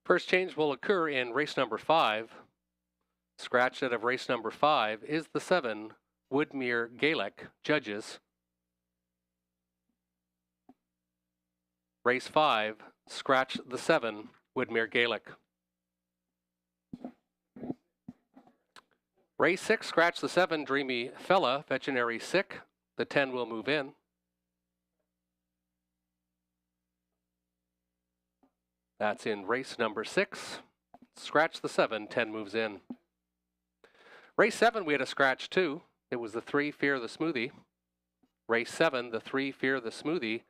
First change will occur in race number 5. Scratched out of race number 5 is the 7, Woodmere Gaelic, judges. Race 5, scratch the 7, Woodmere Gaelic. Race 6, scratch the 7, Dreamy Fella, Veterinary Sick. The 10 will move in. That's in race number 6. Scratch the 7, 10 moves in. Race 7, we had a scratch 2. It was the 3, Fear the Smoothie. Race 7, the 3, Fear the Smoothie.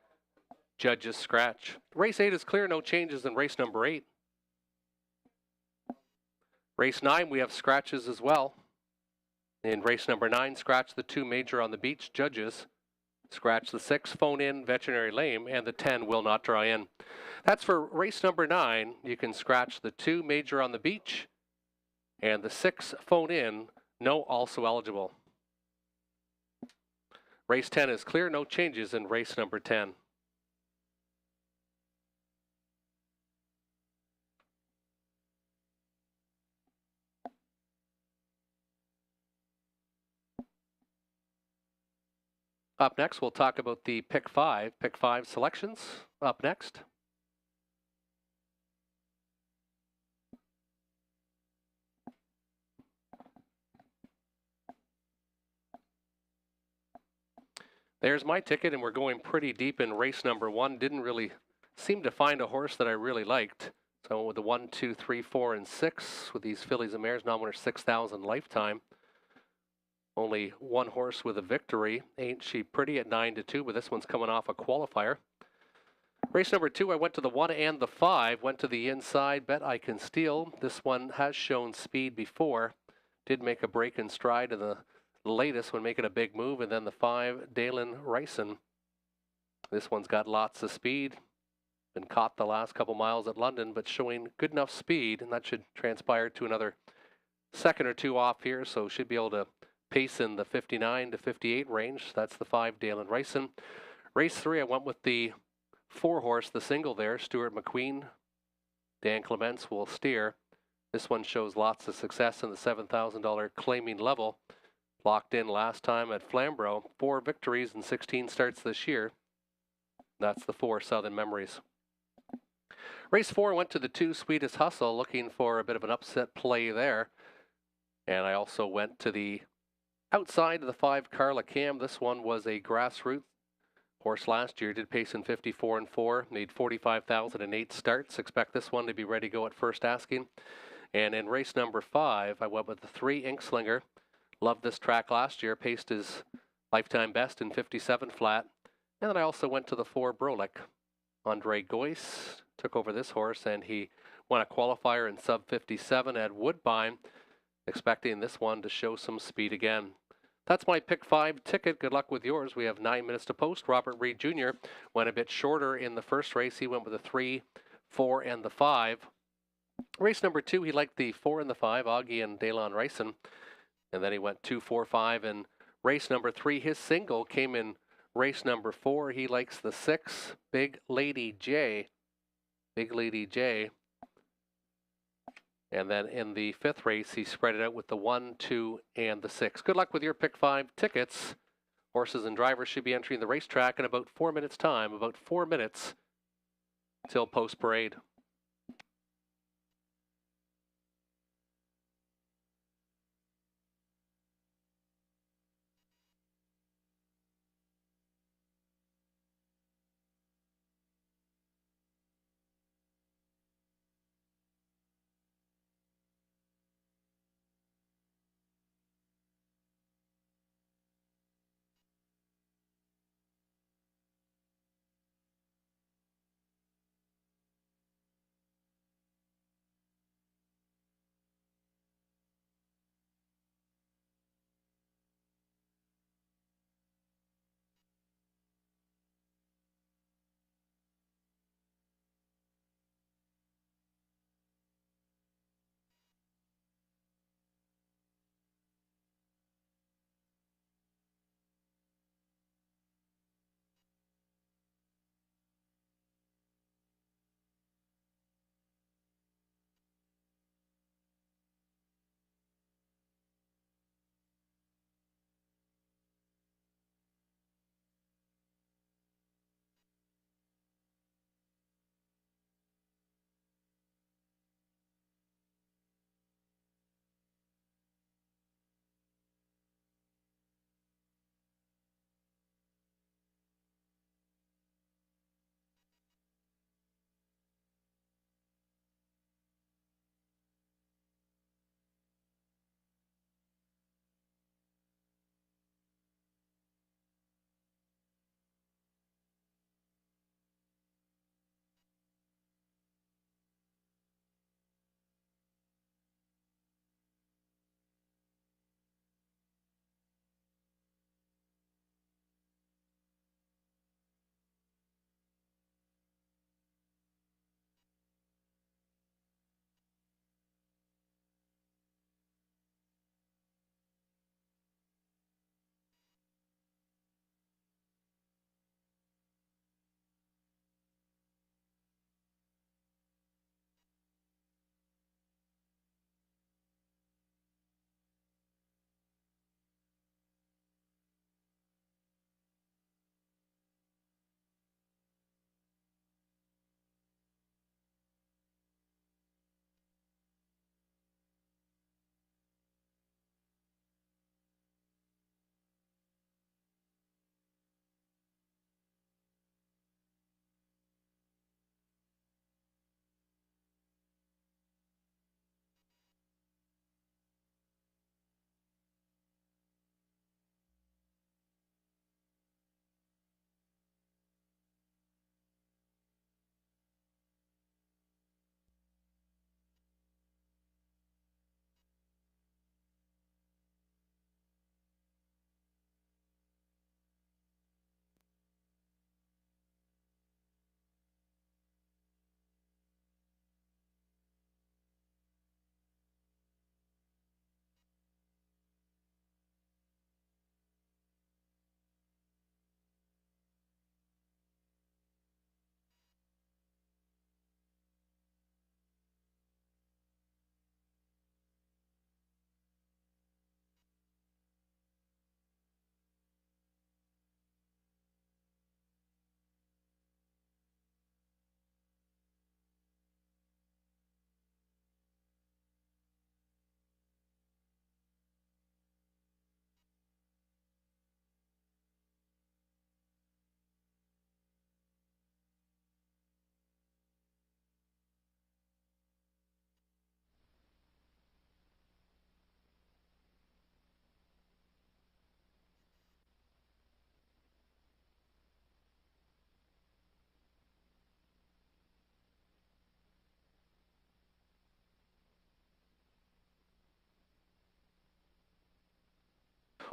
Judges scratch. Race 8 is clear, no changes in race number 8. Race 9, we have scratches as well. In race number 9, scratch the 2, Major on the Beach, judges. Scratch the 6, Phone In, Veterinary Lame, and the 10 will not draw in. That's for race number 9. You can scratch the 2, Major on the Beach, and the 6, Phone In, no also eligible. Race 10 is clear, no changes in race number 10. Up next, we'll talk about the Pick 5 selections. Up next. There's my ticket, and we're going pretty deep in race number 1. Didn't really seem to find a horse that I really liked. So with the 1, 2, 3, 4, and 6, with these fillies and mares, non-winner 6,000 lifetime. Only one horse with a victory. Ain't She Pretty at 9-2, but this one's coming off a qualifier. Race number 2, I went to the 1 and the 5, went to the inside, Bet I Can Steal. This one has shown speed before. Did make a break in stride in the latest when making a big move, and then the 5, Dalen Ryson. This one's got lots of speed. Been caught the last couple miles at London, but showing good enough speed, and that should transpire to another second or two off here, so should be able to pace in the 59 to 58 range. That's the 5, Dalen Ryson. Race 3, I went with the 4 horse, the single there, Stuart McQueen. Dan Clements will steer. This one shows lots of success in the $7,000 claiming level. Locked in last time at Flamborough. 4 victories and 16 starts this year. That's the 4, Southern Memories. Race 4 went to the 2, Sweetest Hustle, looking for a bit of an upset play there. And I also went to the outside of the 5, Carla Cam. This one was a grassroots horse last year. Did pace in 54 and 4. Made 45,008 starts. Expect this one to be ready to go at first asking. And in race number 5, I went with the 3, Inkslinger. Loved this track last year. Paced his lifetime best in 57 flat. And then I also went to the 4, Brolick. Andre Goyce took over this horse, and he won a qualifier in sub 57 at Woodbine. Expecting this one to show some speed again. That's my Pick 5 ticket. Good luck with yours. We have 9 minutes to post. Robert Reed Jr. went a bit shorter in the first race. He went with the 3, 4, and the 5. Race number 2, he liked the 4 and the 5, Augie and Dalen Ryson. And then he went 2, 4, 5. And race number 3, his single came in race number 4. He likes the 6, Big Lady J. Big Lady J. And then in the 5th race, he spread it out with the 1, 2, and the 6. Good luck with your Pick 5 tickets. Horses and drivers should be entering the racetrack in about 4 minutes' time, about 4 minutes till post-parade.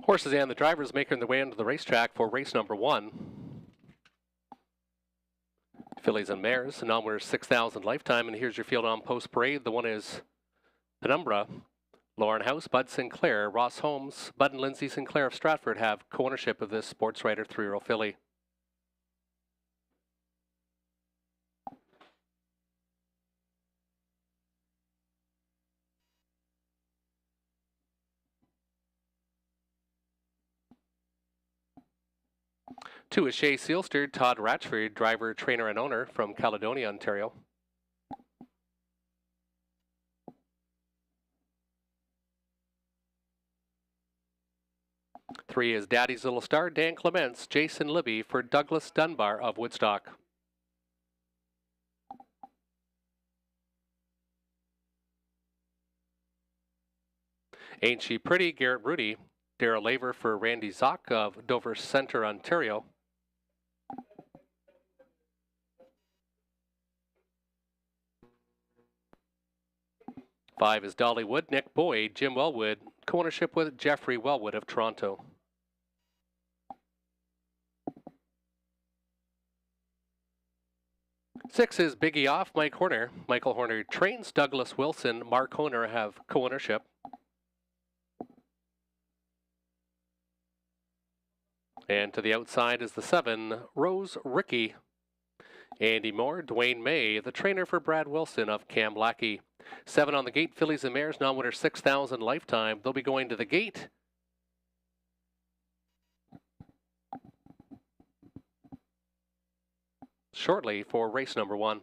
Horses and the drivers making their way into the racetrack for race number 1. Fillies and mares, nominator 6,000 lifetime, and here's your field on post parade. The one is Penumbra, Lauren House, Bud Sinclair, Ross Holmes, Bud and Lindsay Sinclair of Stratford have co-ownership of this Sports Rider 3-year-old filly. Two is Shay Sealster, Todd Ratchford, driver, trainer, and owner from Caledonia, Ontario. Three is Daddy's Little Star, Dan Clements, Jason Libby for Douglas Dunbar of Woodstock. Ain't She Pretty, Garrett Rudy, Daryl Laver for Randy Zock of Dover Centre, Ontario. Five is Dollywood, Nick Boyd, Jim Wellwood, co-ownership with Jeffrey Wellwood of Toronto. Six is Biggie Off, Mike Horner. Michael Horner trains, Douglas Wilson, Mark Horner have co-ownership. And to the outside is the 7, Rose Ricky. Andy Moore, Dwayne May, the trainer for Brad Wilson of Cam Lackey. 7 on the gate, Fillies and Mares, non-winner 6,000 lifetime. They'll be going to the gate shortly for race number 1.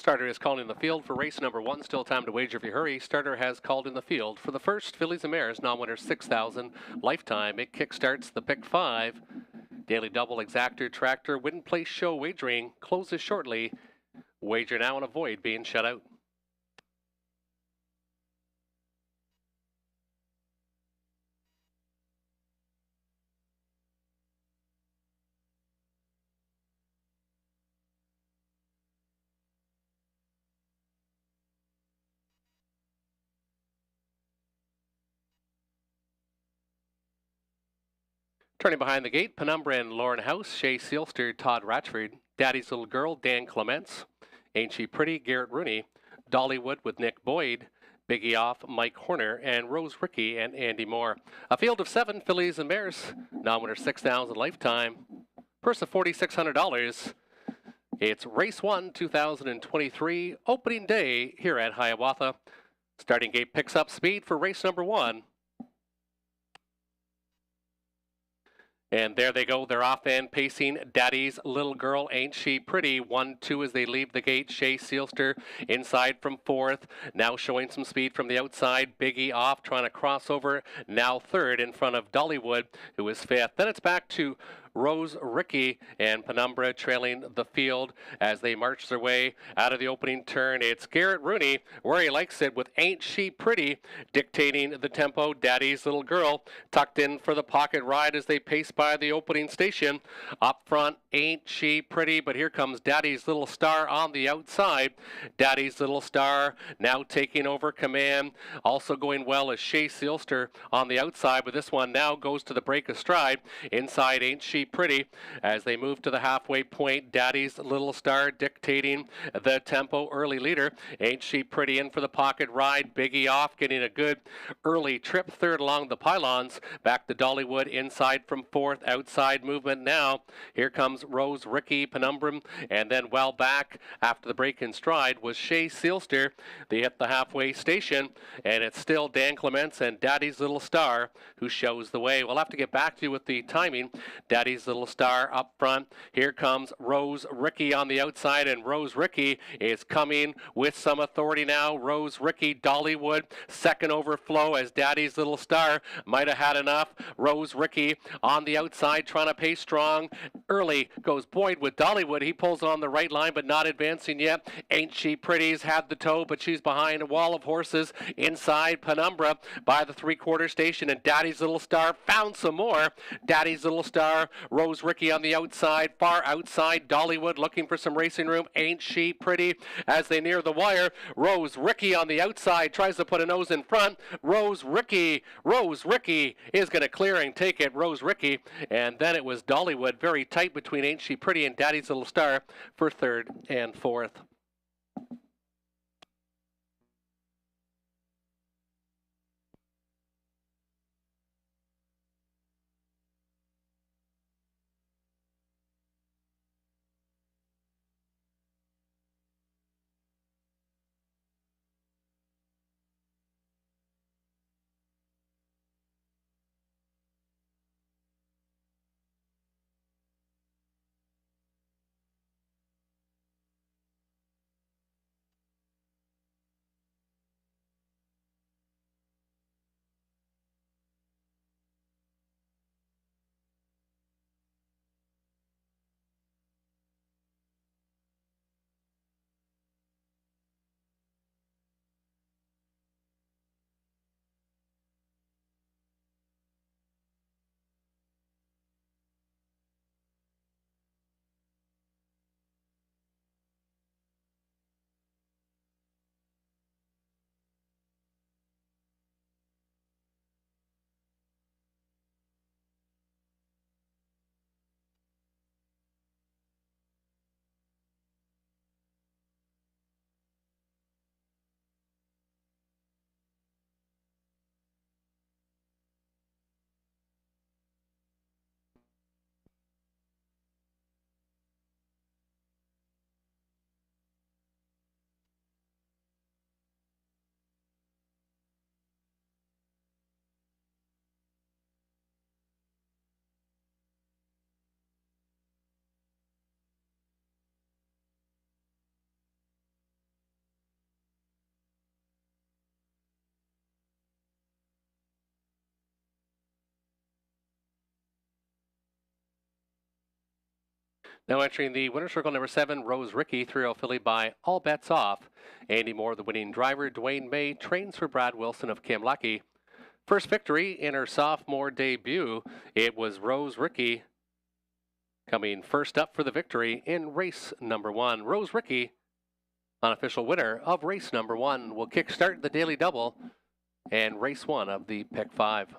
Starter is called in the field for race number 1. Still time to wager if you hurry. Starter has called in the field for the first Fillies and Mares. Non-winner 6,000. Lifetime. It kickstarts the pick 5. Daily double exactor tractor win place show wagering closes shortly. Wager now and avoid being shut out. Turning behind the gate, Penumbra and Lauren House, Shay Sealster, Todd Ratchford, Daddy's Little Girl, Dan Clements, Ain't She Pretty, Garrett Rooney, Dollywood with Nick Boyd, Biggie Off, Mike Horner, and Rose Rickey and Andy Moore. A field of 7 Fillies and Mares, non-winner 6,000 lifetime, purse of $4,600. It's race 1, 2023, opening day here at Hiawatha. Starting gate picks up speed for race number 1. And there they go. They're off and pacing. Daddy's Little Girl, Ain't She Pretty? 1-2 as they leave the gate. Shay Sealster inside from 4th. Now showing some speed from the outside. Biggie Off trying to cross over. Now 3rd in front of Dollywood, who is 5th. Then it's back to Rose Rickey and Penumbra trailing the field as they march their way out of the opening turn. It's Garrett Rooney where he likes it with Ain't She Pretty dictating the tempo. Daddy's Little Girl tucked in for the pocket ride as they pace by the opening station. Up front, Ain't She Pretty, but here comes Daddy's Little Star on the outside. Daddy's Little Star now taking over command. Also going well is Shay Sealster on the outside, but this one now goes to the break of stride. Inside, Ain't She Pretty as they move to the halfway point. Daddy's Little Star dictating the tempo. Early leader. Ain't She Pretty in for the pocket ride. Biggie Off getting a good early trip. 3rd along the pylons. Back to Dollywood inside from 4th. Outside movement now. Here comes Rose Rickey, Penumbra, and then well back after the break in stride was Shay Sealster. They hit the halfway station, and it's still Dan Clements and Daddy's Little Star who shows the way. We'll have to get back to you with the timing. Daddy's Little Star up front. Here comes Rose Rickey on the outside, and Rose Rickey is coming with some authority now. Rose Rickey, Dollywood, second overflow as Daddy's Little Star might have had enough. Rose Rickey on the outside trying to pace strong. Early goes Boyd with Dollywood. He pulls it on the right line, but not advancing yet. Ain't She Pretty's had the toe, but she's behind a wall of horses. Inside Penumbra by the 3/4 station, and Daddy's Little Star found some more. Daddy's Little Star, Rose Rickey on the outside, far outside. Dollywood looking for some racing room. Ain't She Pretty as they near the wire. Rose Rickey on the outside tries to put a nose in front. Rose Rickey is going to clear and take it. Rose Rickey, and then it was Dollywood, very tight between Ain't She Pretty and Daddy's Little Star for 3rd and 4th. Now entering the winner's circle, number 7, Rose Ricky, 3-year-old filly by All Bets Off. Andy Moore, the winning driver. Dwayne May trains for Brad Wilson of Kamlaki. First victory in her sophomore debut. It was Rose Ricky coming first up for the victory in race number 1. Rose Ricky, unofficial winner of race number 1, will kickstart the daily double and race 1 of the Pick 5.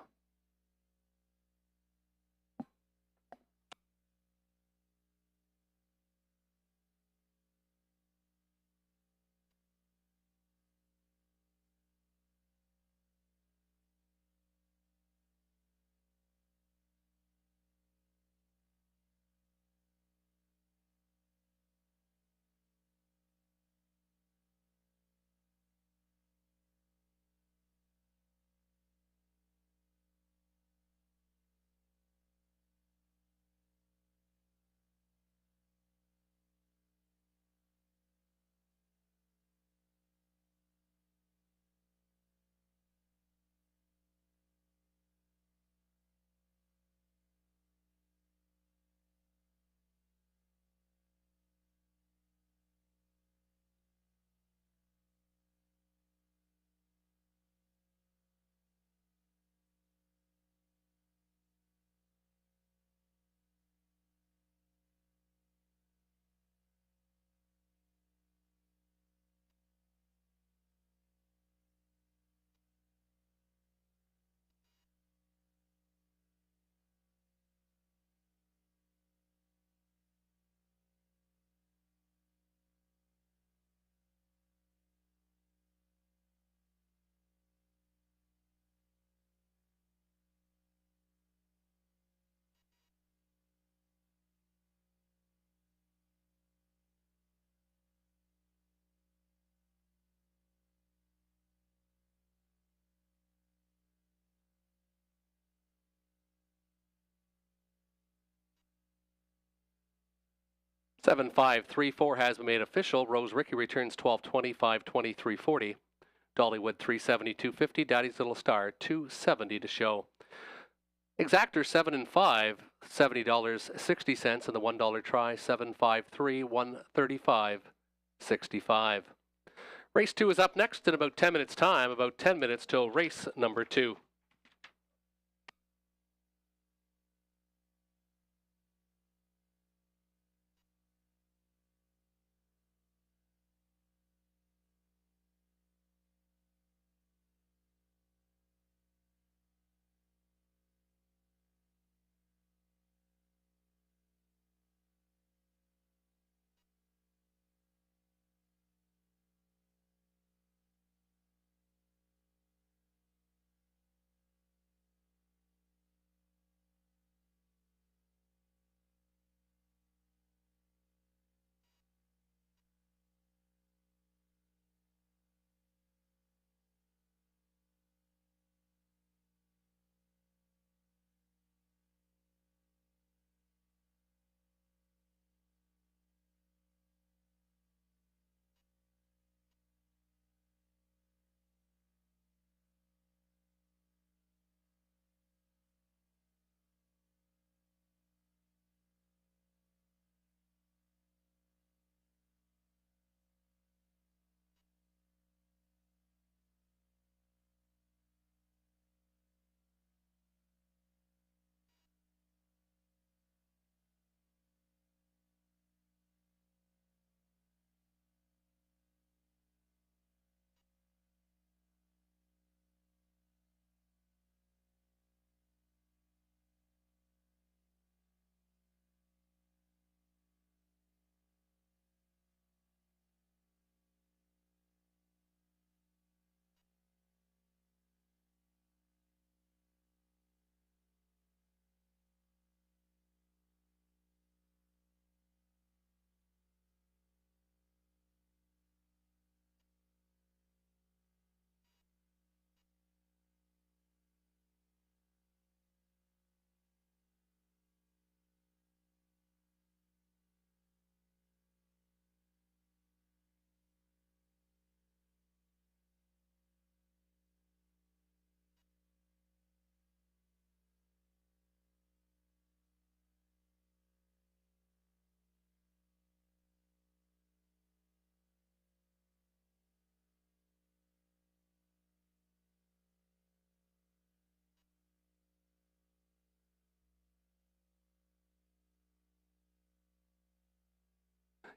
Seven, 5, 3, 4 has been made official. Rose Ricky returns 12.25, 23.40. Dollywood 372.50. Daddy's Little Star 270 to show. Exactor 7 and 5, $70.60, and the $1 try 753, 135.65. Race 2 is up next in about 10 minutes time. About 10 minutes till race number 2.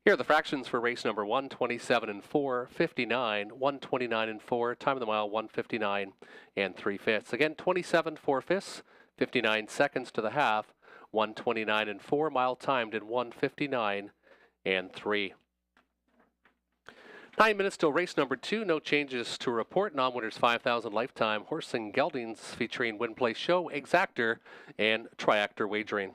Here are the fractions for race number 1, 27 and 4, 59, 129 and 4, time of the mile 159 and 3/5. Again, 27 4/5, 59 seconds to the half, 129 and 4, mile timed in 159 and 3. 9 minutes till race number 2. No changes to report. Non-winners 5,000 lifetime. Horse and geldings featuring Win Place Show, Exactor, and Triactor wagering.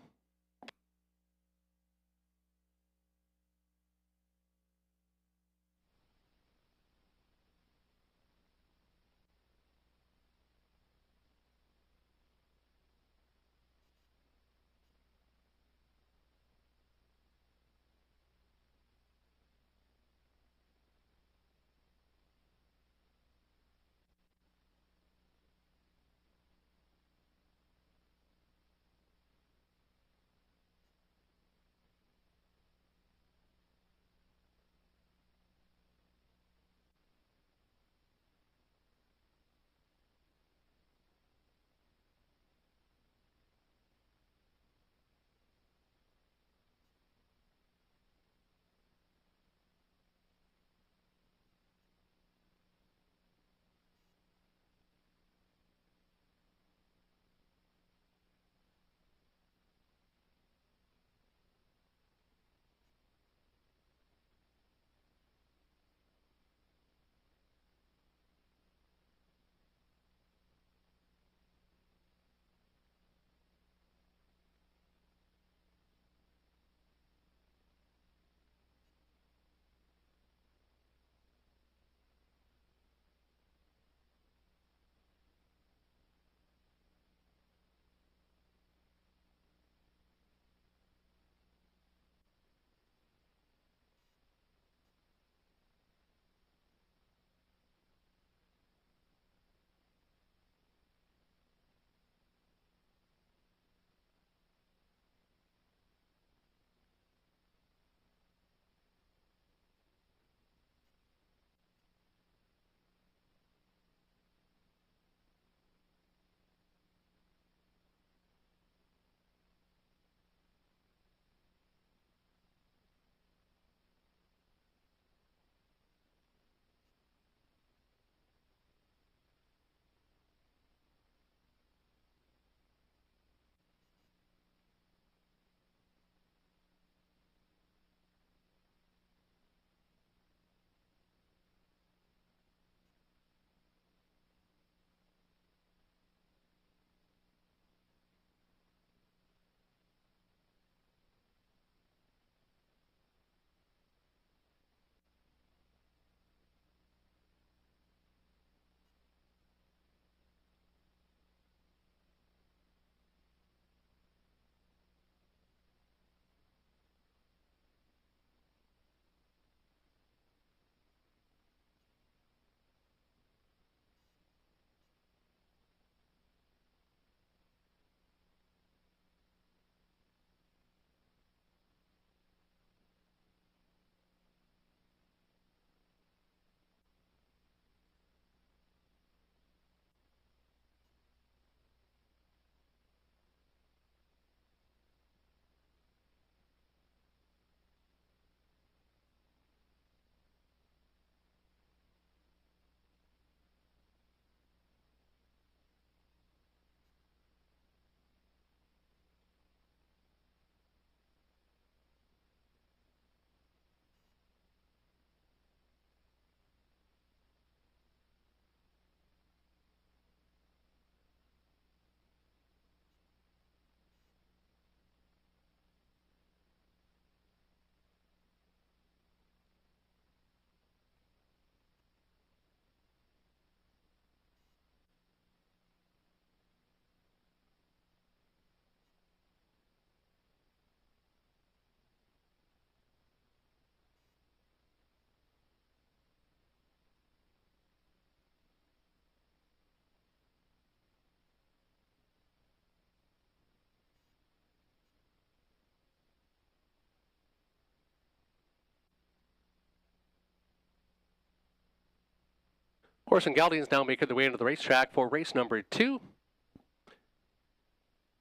Horse and geldings now making their way into the racetrack for race number 2.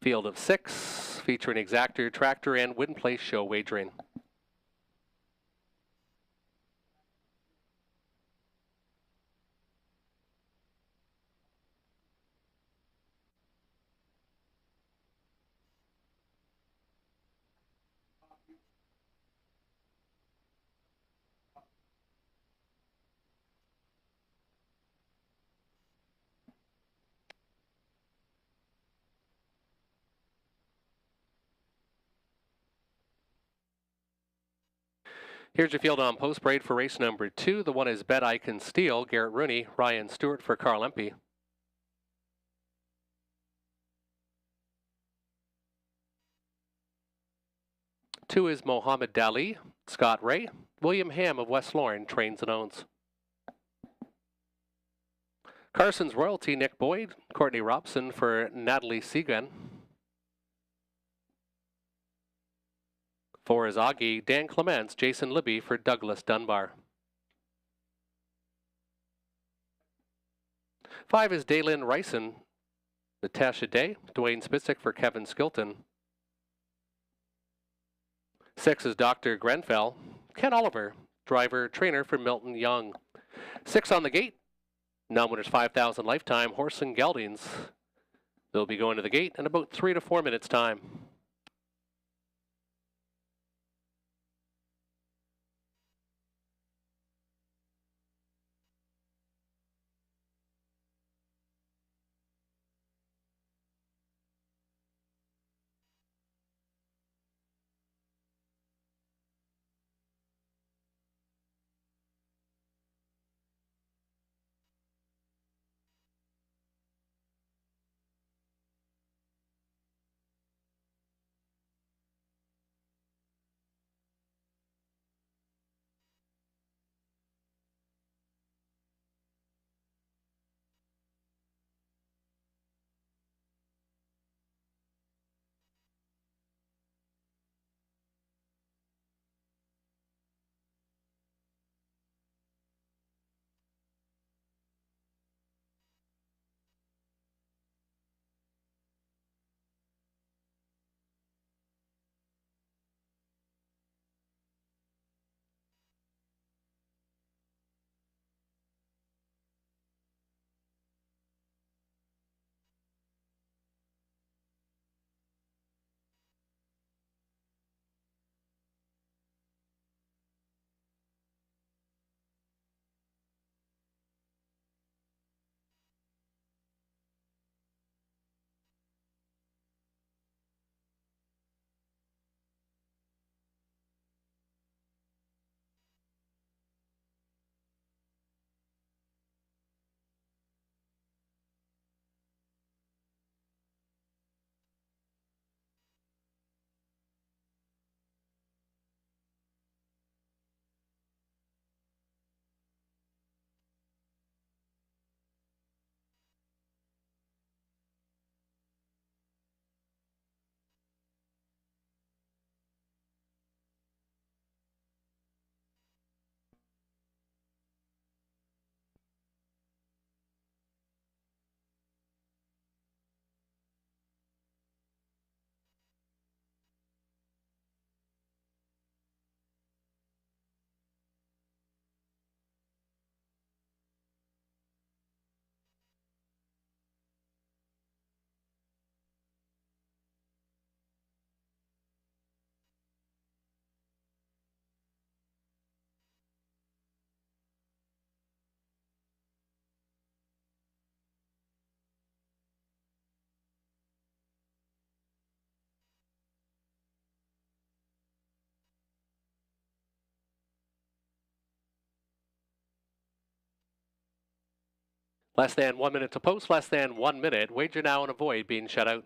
Field of 6, featuring Exactor, Tractor, and Win Place Show wagering. Here's your field on post parade for race number 2. The one is Bet I Can Steal, Garrett Rooney, Ryan Stewart for Carl Empey. Two is Mohammed Dali, Scott Ray, William Ham of West Lorne, trains and owns. Carson's Royalty, Nick Boyd, Courtney Robson for Natalie Segan. 4 is Augie, Dan Clements, Jason Libby for Douglas Dunbar. 5 is Daylin Ryson, Natasha Day, Dwayne Spitzek for Kevin Skilton. 6 is Dr. Grenfell, Ken Oliver, driver, trainer for Milton Young. 6 on the gate, non-winners 5,000 lifetime, Horse and Geldings. They'll be going to the gate in about 3 to 4 minutes time. Less than 1 minute to post, less than 1 minute. Wager now and avoid being shut out.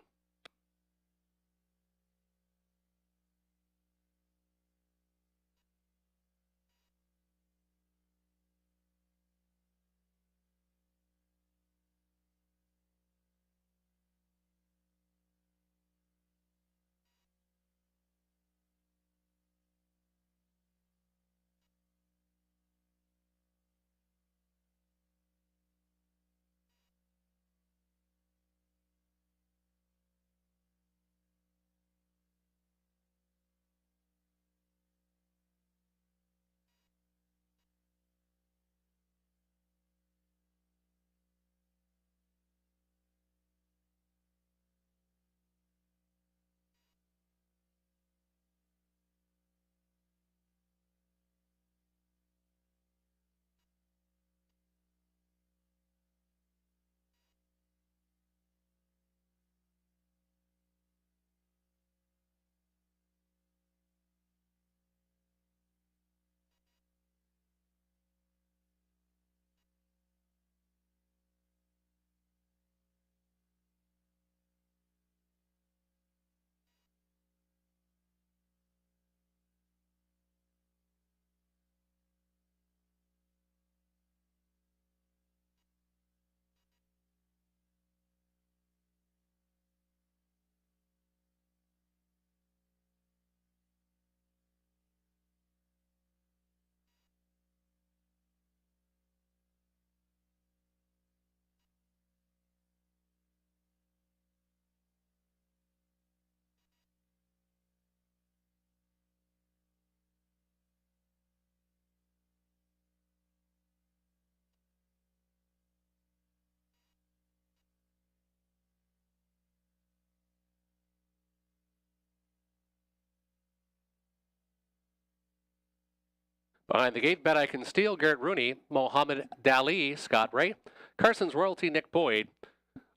Behind the gate, Bet I Can Steal, Garrett Rooney, Mohammed Dali, Scott Ray, Carson's Royalty, Nick Boyd,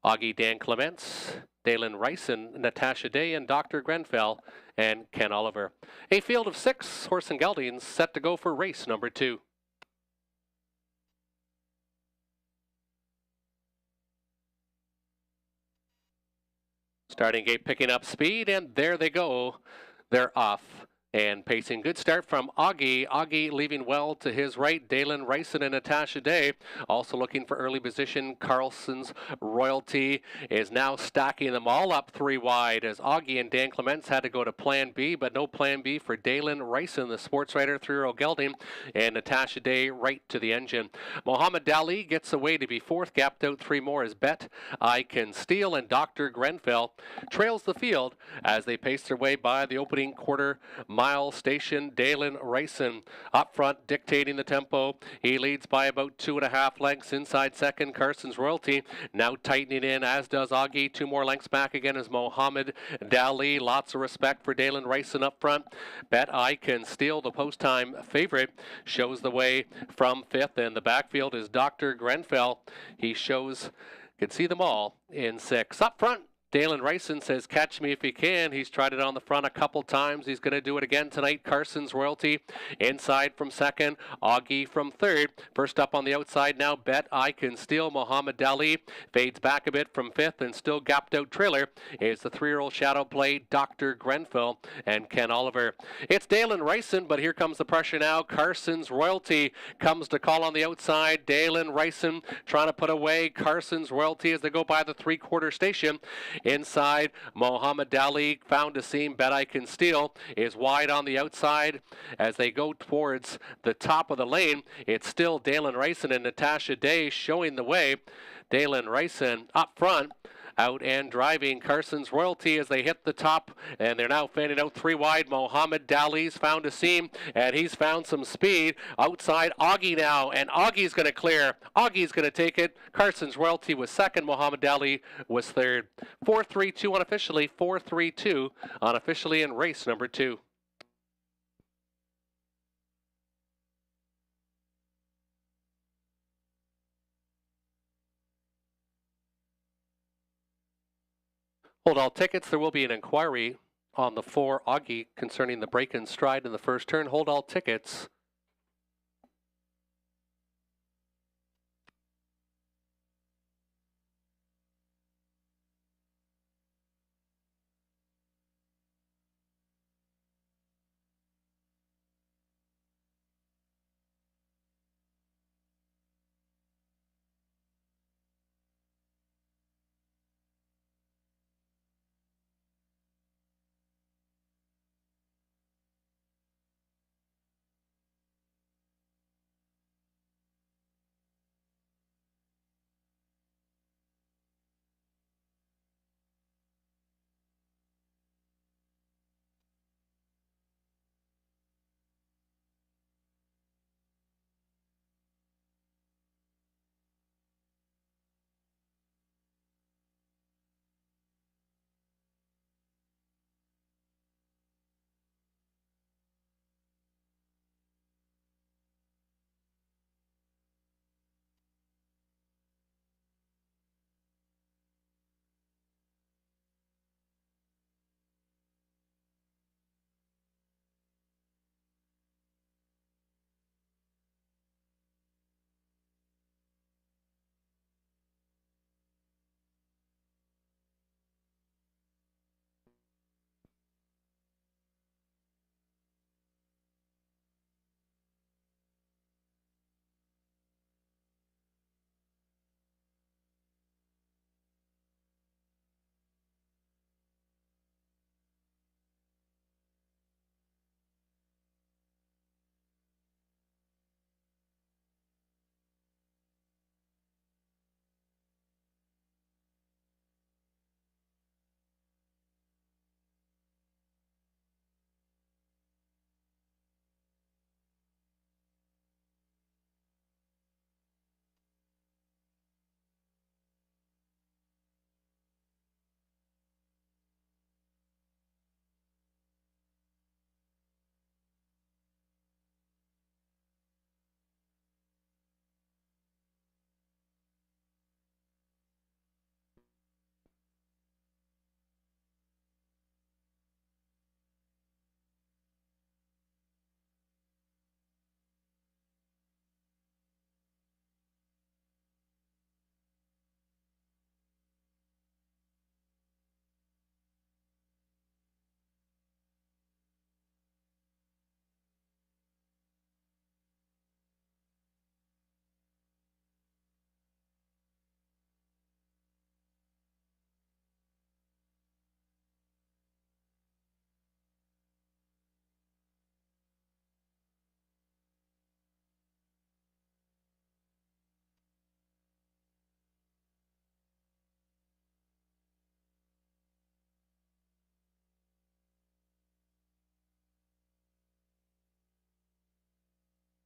Augie Dan Clements, Dalen Ryson, Natasha Day, and Dr. Grenfell, and Ken Oliver. A field of 6 horse and geldings set to go for race number 2. Starting gate picking up speed, and there they go. They're off and pacing. Good start from Augie. Augie leaving well to his right. Dalen Ryson and Natasha Day also looking for early position. Carlson's Royalty is now stacking them all up 3 wide as Augie and Dan Clements had to go to plan B, but no plan B for Dalen Ryson, the sports writer, 3-year-old gelding, and Natasha Day right to the engine. Mohammed Dali gets away to be 4th, gapped out 3 more as Bet I Can Steal, and Dr. Grenfell trails the field as they pace their way by the opening quarter-mile station. Dalen Ryson up front dictating the tempo. He leads by about 2.5 lengths. Inside second, Carson's Royalty now tightening in, as does Augie. 2 more lengths back again is Mohammed Dali. Lots of respect for Dalen Ryson up front. Bet I Can Steal, the post-time favorite, shows the way from 5th, and the backfield is Dr. Grenfell. He shows, can see them all in 6. Up front, Dalen Ryson says, catch me if you can. He's tried it on the front a couple times. He's going to do it again tonight. Carson's Royalty inside from 2nd. Augie from 3rd. First up on the outside now, Bet I Can Steal. Mohammed Dali fades back a bit from 5th, and still gapped out trailer is the 3-year-old shadow play, Dr. Grenfell and Ken Oliver. It's Dalen Ryson, but here comes the pressure now. Carson's Royalty comes to call on the outside. Dalen Ryson trying to put away Carson's Royalty as they go by the 3-quarter station. Inside, Mohammed Dali found a seam. Bet I Can Steal is wide on the outside as they go towards the top of the lane. It's still Dalen Ryson and Natasha Day showing the way. Dalen Ryson up front, out and driving Carson's Royalty as they hit the top, and they're now fanning out 3 wide. Mohammed Dali's found a seam, and he's found some speed. Outside, Augie now, and Augie's going to clear. Augie's going to take it. Carson's Royalty was 2nd. Mohammed Dali was 3rd. 4-3-2 unofficially. 4-3-2 unofficially in race number 2. Hold all tickets. There will be an inquiry on the 4 Augie concerning the break in stride in the first turn. Hold all tickets.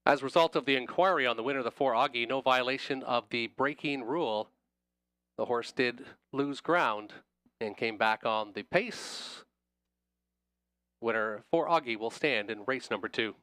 As a result of the inquiry on the winner of the 4 Augie, no violation of the braking rule, the horse did lose ground and came back on the pace. Winner 4 Augie will stand in race number 2.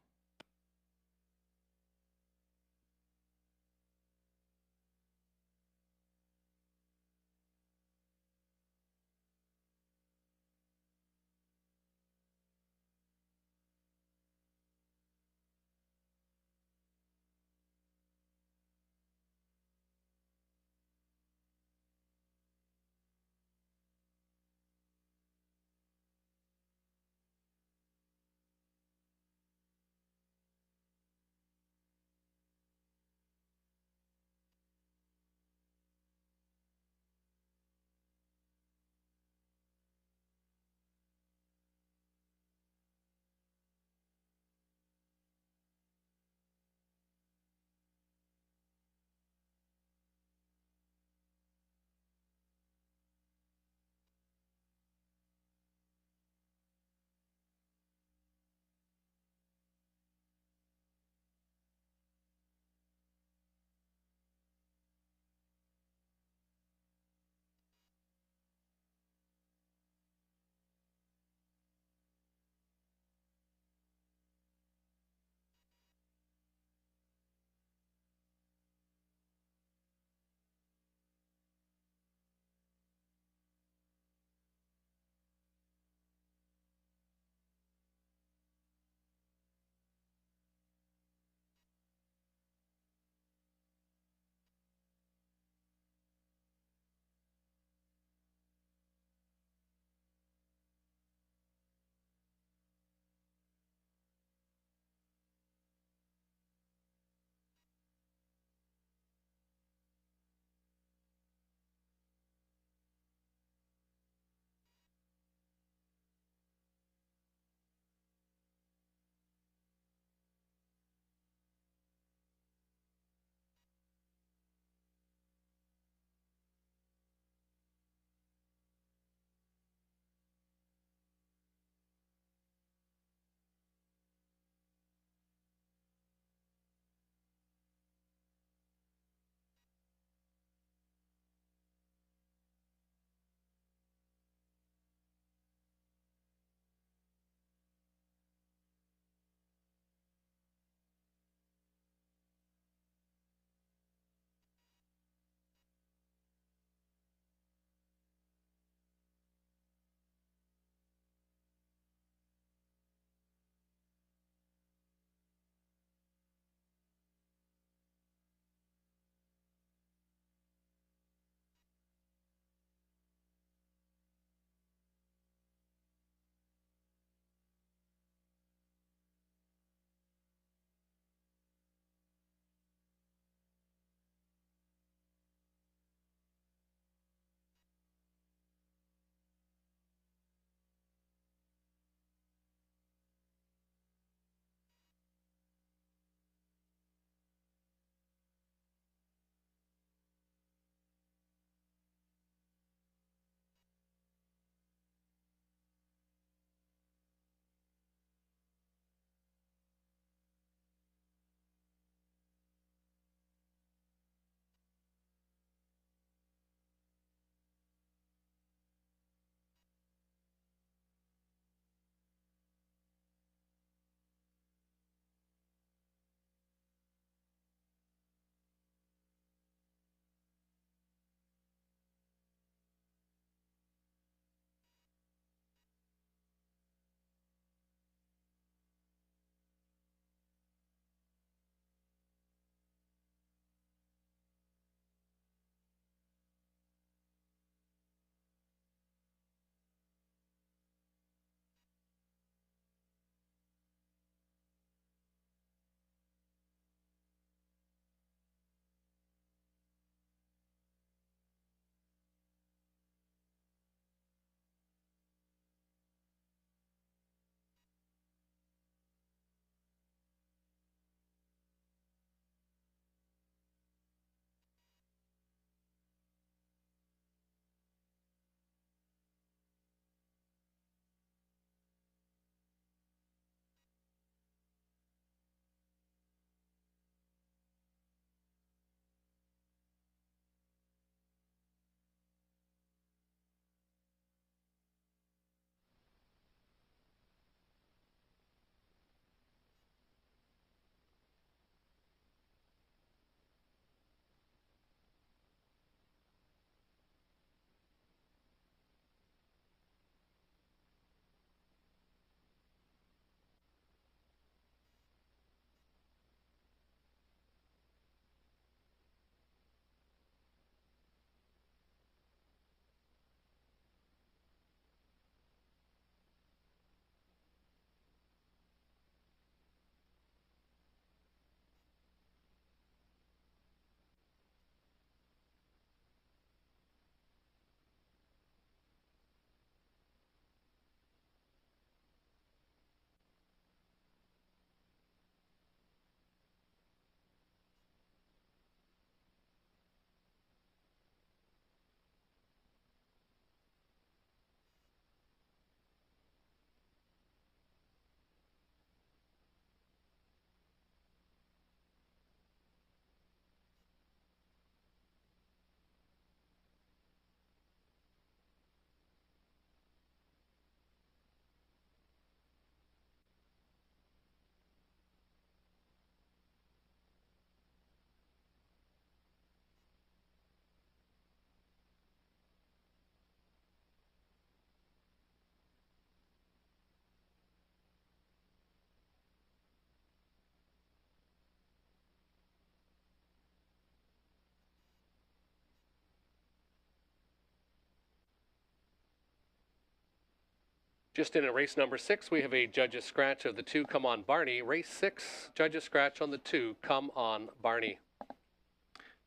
Just in at race number 6, we have a judge's scratch of the 2, Come On Barney. Race 6, judge's scratch on the 2, Come On Barney.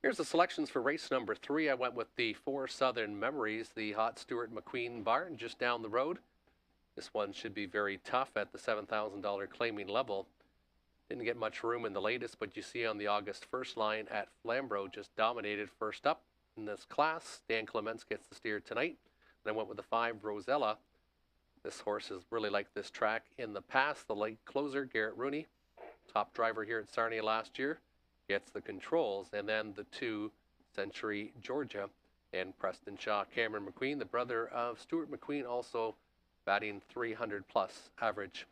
Here's the selections for race number 3. I went with the 4 Southern Memories, the Hot Stuart McQueen barn just down the road. This one should be very tough at the $7,000 claiming level. Didn't get much room in the latest, but you see on the August 1st line at Flamborough just dominated first up in this class. Dan Clements gets the steer tonight. And I went with the 5 Rosella. This horse has really liked this track in the past. The late closer, Garrett Rooney, top driver here at Sarnia last year, gets the controls. And then the 2 Century Georgia and Preston Shaw. Cameron McQueen, the brother of Stuart McQueen, also batting 300 plus average.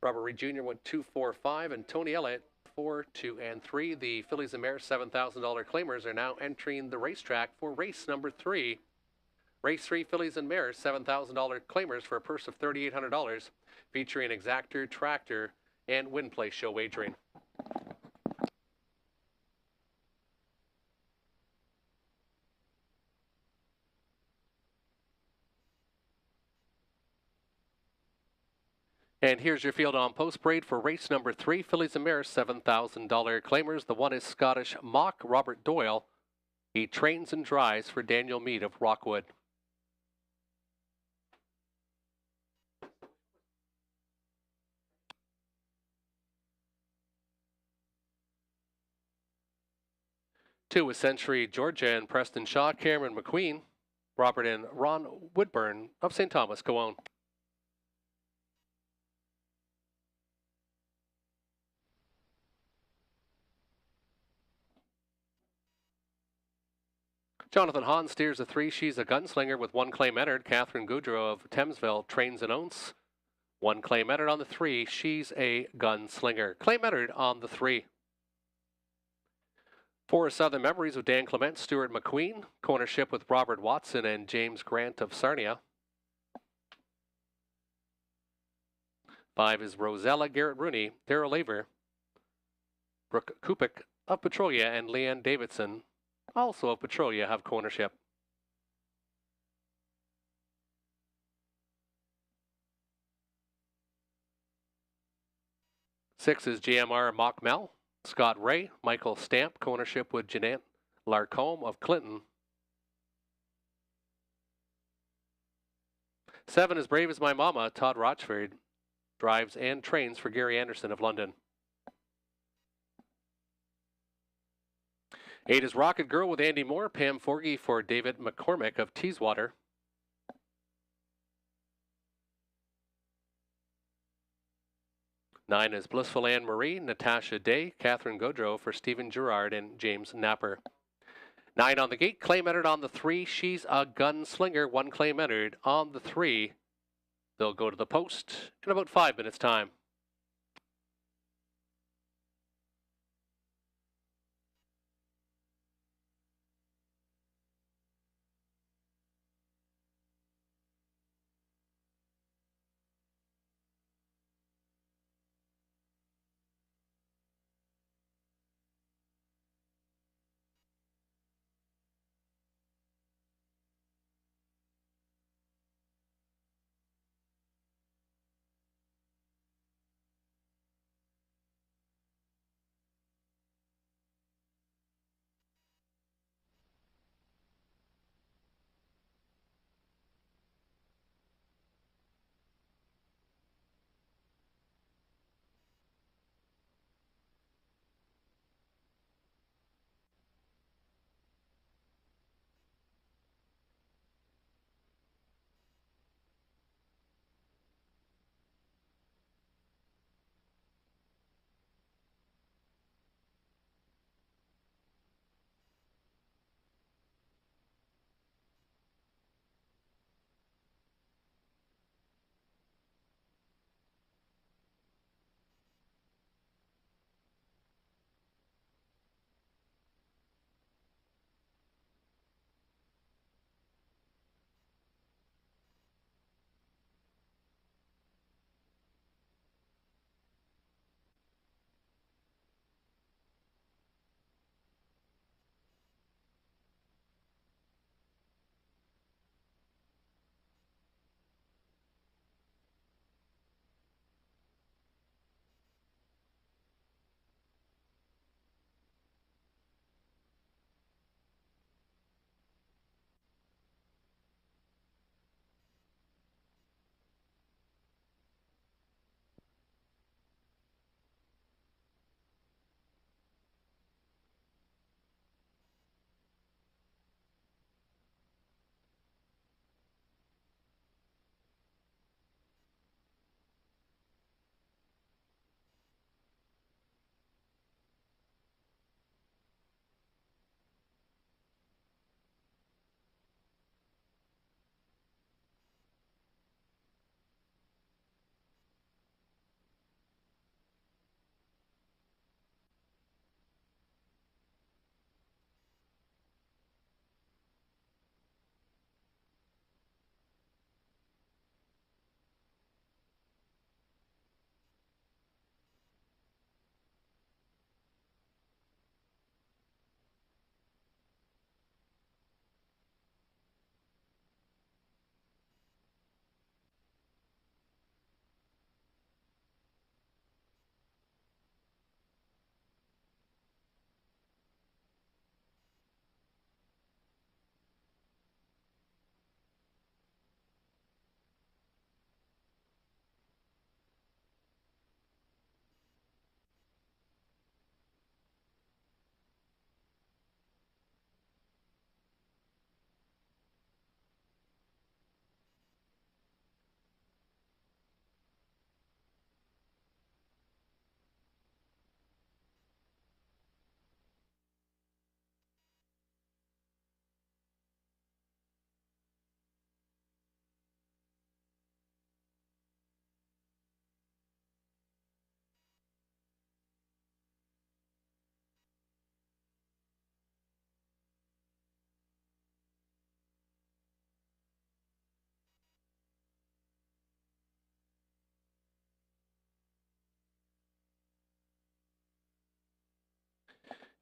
Robert Reed Jr. went 2, 4, 5, and Tony Elliott 4, 2, and 3. The Fillies and Mares $7,000 claimers are now entering the racetrack for race number 3. Race 3, Fillies and Mares, $7,000 claimers for a purse of $3,800, featuring Exactor, Tractor, and Win Play show wagering. And here's your field on post parade for race number 3, Fillies and Mares, $7,000 claimers. The 1 is Scottish Mock, Robert Doyle. He trains and drives for Daniel Meade of Rockwood. Two is Century Georgia and Preston Shaw, Cameron McQueen, Robert and Ron Woodburn of St. Thomas, Coone. Jonathan Hahn steers a 3. She's a Gunslinger with 1 claim entered. Catherine Goudreau of Thamesville trains and owns. 1 claim entered on the 3. She's a Gunslinger. Claim entered on the 3. 4 Southern Memories with Dan Clement, Stuart McQueen. Cornership with Robert Watson and James Grant of Sarnia. 5 is Rosella, Garrett Rooney, Daryl Laver, Brooke Kupik of Petrolia, and Leanne Davidson, also of Petrolia, have cornership. Six is GMR Mockmel, Scott Ray, Michael Stamp, cornership with Jeanette Larcombe of Clinton. 7 is Brave as My Mama, Todd Rochford, drives and trains for Gary Anderson of London. 8 is Rocket Girl with Andy Moore, Pam Forgy for David McCormick of Teeswater. 9 is Blissful Anne Marie, Natasha Day, Catherine Gaudreau for Stephen Gerard and James Napper. 9 on the gate, claim entered on the 3. She's a Gunslinger, 1 claim entered on the 3. They'll go to the post in about 5 minutes' time.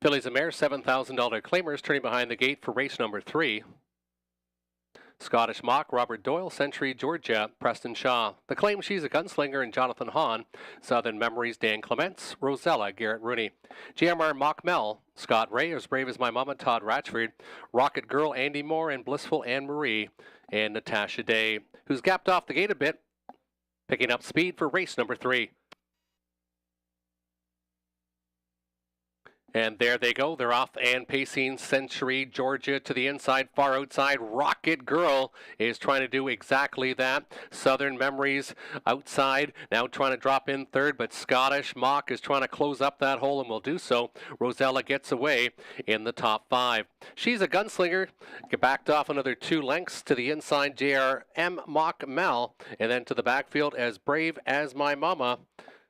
Fillies and Mares, $7,000 claimers turning behind the gate for race number 3. Scottish Mock, Robert Doyle, Century, Georgia, Preston Shaw. The Claim, She's a Gunslinger, and Jonathan Hahn. Southern Memories, Dan Clements, Rosella, Garrett Rooney. GMR Mock Mel, Scott Ray, As Brave as My Mama, Todd Ratchford. Rocket Girl, Andy Moore, and Blissful Anne Marie. And Natasha Day, who's gapped off the gate a bit, picking up speed for race number 3. And there they go. They're off and pacing. Century, Georgia to the inside, far outside. Rocket Girl is trying to do exactly that. Southern Memories outside, now trying to drop in third, but Scottish Mock is trying to close up that hole and will do so. Rosella gets away in the top 5. She's a Gunslinger. Get backed off another 2 lengths to the inside. JRM Mock Mel, and then to the backfield, As Brave as My Mama,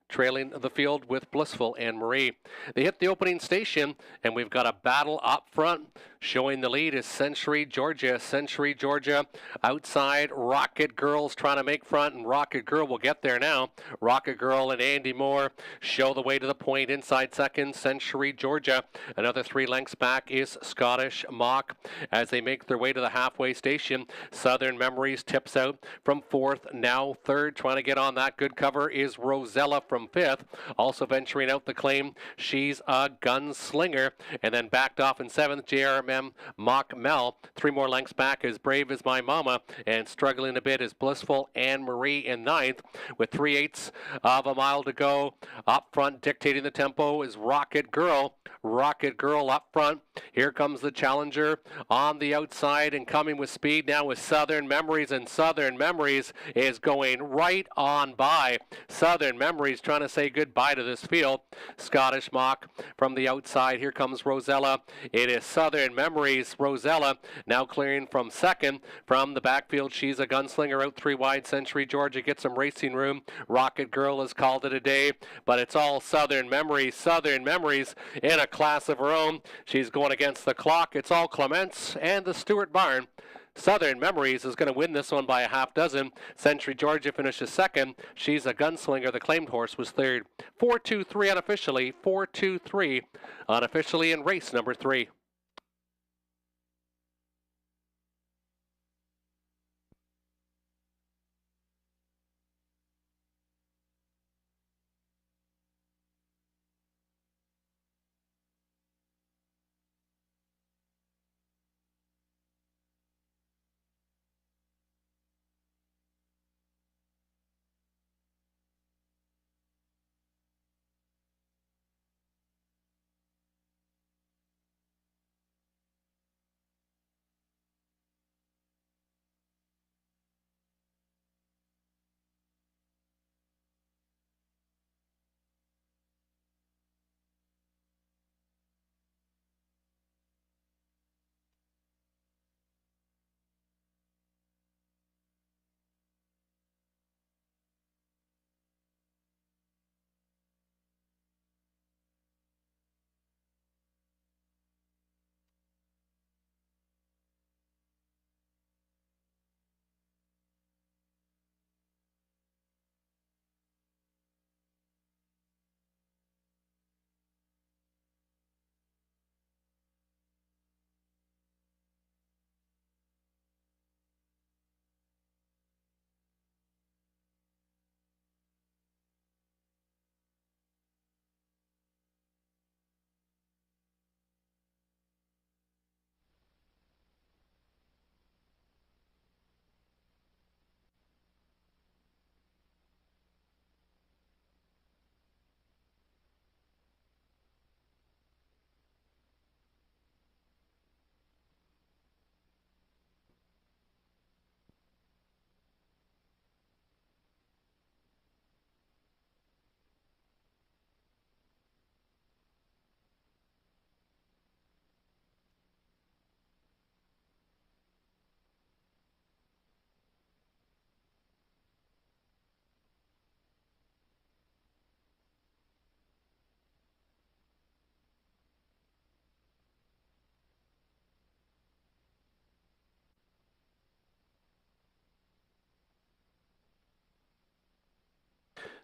trailing the field with Blissful Anne Marie. They hit the opening station, and we've got a battle up front. Showing the lead is Century, Georgia. Century, Georgia. Outside, Rocket Girl's trying to make front, and Rocket Girl will get there now. Rocket Girl and Andy Moore show the way to the point. Inside second, Century, Georgia. Another 3 lengths back is Scottish Mock. As they make their way to the halfway station, Southern Memories tips out from 4th, now 3rd. Trying to get on that good cover is Rosella from 5th. Also venturing out the Claim, She's a Gunslinger. And then backed off in 7th, JRM Mock Mel. 3 more lengths back, As Brave as My Mama. And struggling a bit is Blissful Anne Marie in 9th. With 3/8 of a mile to go. Up front, dictating the tempo, is Rocket Girl. Rocket Girl up front. Here comes the challenger on the outside and coming with speed now with Southern Memories, and Southern Memories is going right on by. Southern Memories trying to say goodbye to this field. Scottish Mock from the outside. Here comes Rosella. It is Southern Memories. Rosella now clearing from 2nd. From the backfield, She's a Gunslinger out 3 wide. Century, Georgia gets some racing room. Rocket Girl has called it a day, but it's all Southern Memories. Southern Memories in a class of her own. She's going against the clock. It's all Clements and the Stewart Barn. Southern Memories is going to win this one by a half dozen. Century, Georgia finishes 2nd. She's a Gunslinger. The claimed horse was 3rd. 4-2-3 unofficially. 4-2-3 unofficially in race number 3.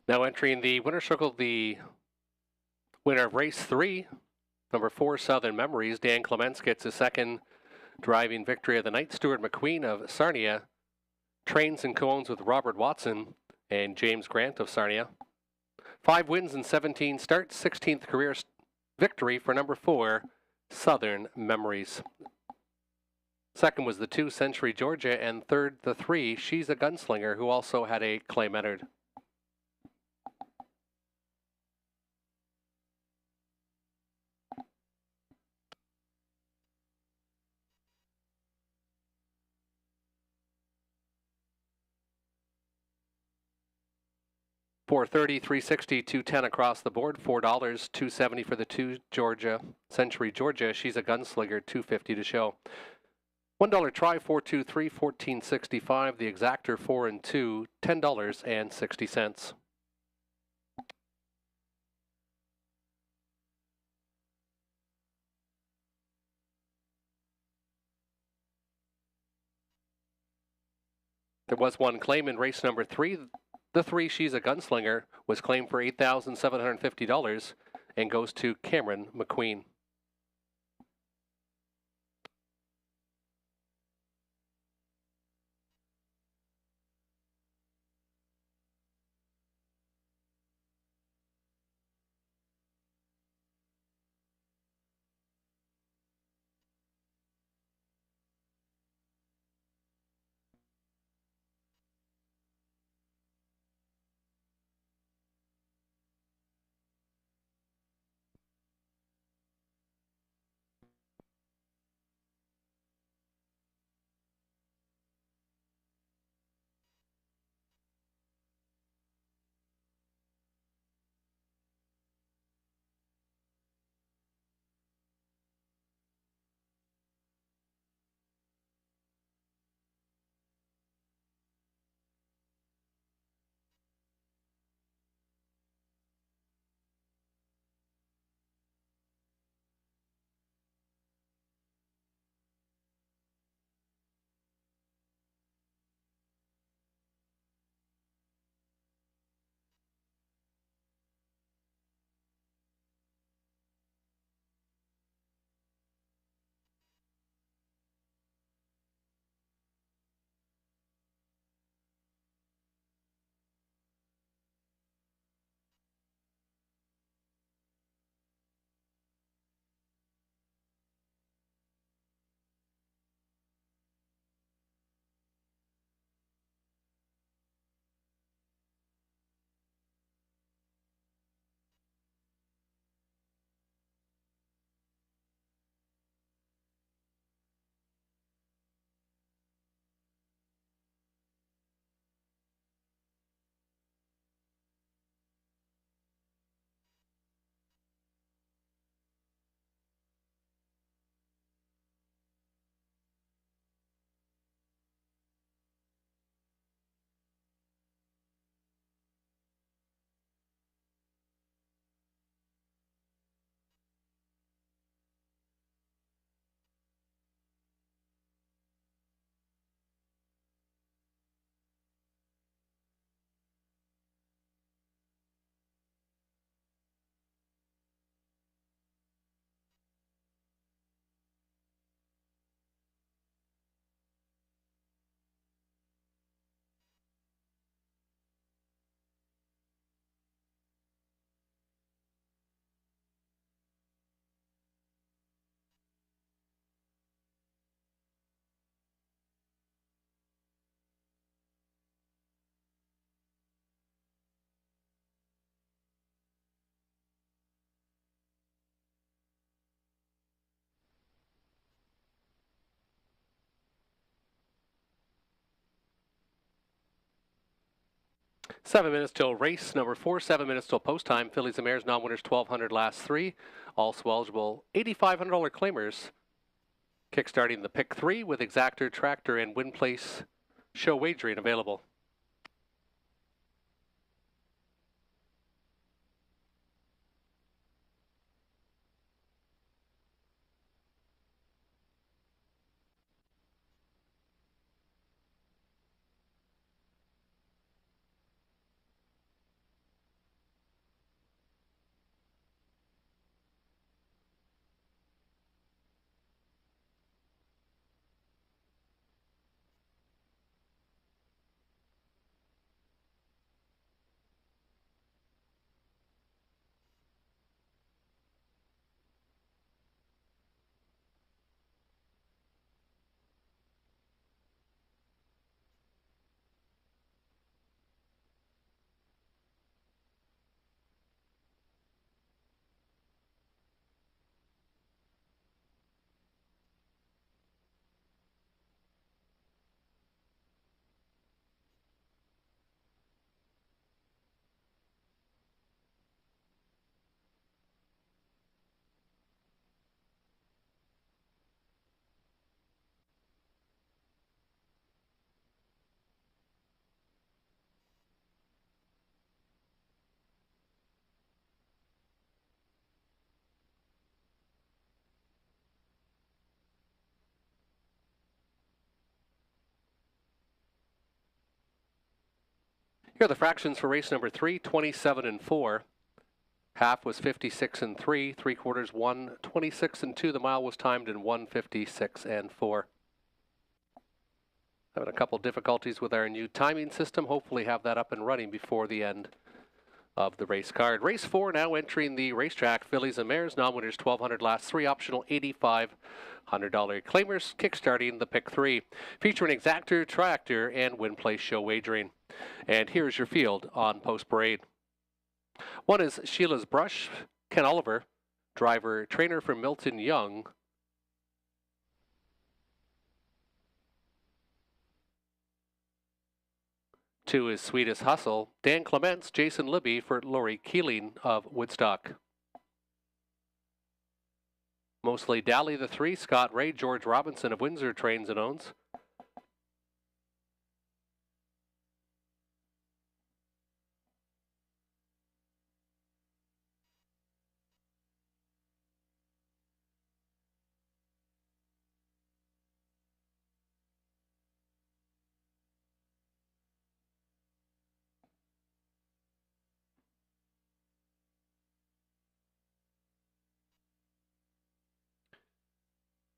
Now entering the winner's circle, the winner of race 3, Number 4, Southern Memories. Dan Clements gets his second driving victory of the night. Stuart McQueen of Sarnia trains and co-owns with Robert Watson and James Grant of Sarnia. 5 wins and 17 starts, 16th career victory for number 4, Southern Memories. Second was the 2, Century Georgia, and third, the 3, She's a Gunslinger, who also had a claim entered. $4.30, $3.60, $2.10 across the board. $4, $2.70 for the 2, Georgia, Century Georgia. She's a Gunslinger, $2.50 to show. $1 try, 423, $14.65. The exactor 4 and 2, $10.60. There was one claim in race number 3. The 3, She's a Gunslinger, was claimed for $8,750 and goes to Cameron McQueen. Seven minutes till race number 4, 7 minutes till post time. Fillies and Mares non-winners 1,200 last 3. Also eligible $8,500 claimers. Kickstarting the pick 3 with exactor, tractor, and win place show wagering available. Here are the fractions for race number 3, 27 and 4. Half was 56 and 3, 3/4 1, 26 and 2. The mile was timed in 1:56 and 4. Having a couple difficulties with our new timing system. Hopefully have that up and running before the end of the race card. Race 4 now entering the racetrack. Fillies and Mares, non-winners $1,200, last 3, optional $8,500 claimers, kickstarting the pick 3. Featuring exactor, triactor, and win place show wagering. And here's your field on post parade. 1 is Sheila's Brush, Ken Oliver, driver, trainer for Milton Young. 2 is Sweetest Hustle, Dan Clements, Jason Libby for Lori Keeling of Woodstock. Mostly Dally the 3, Scott Ray, George Robinson of Windsor trains and owns.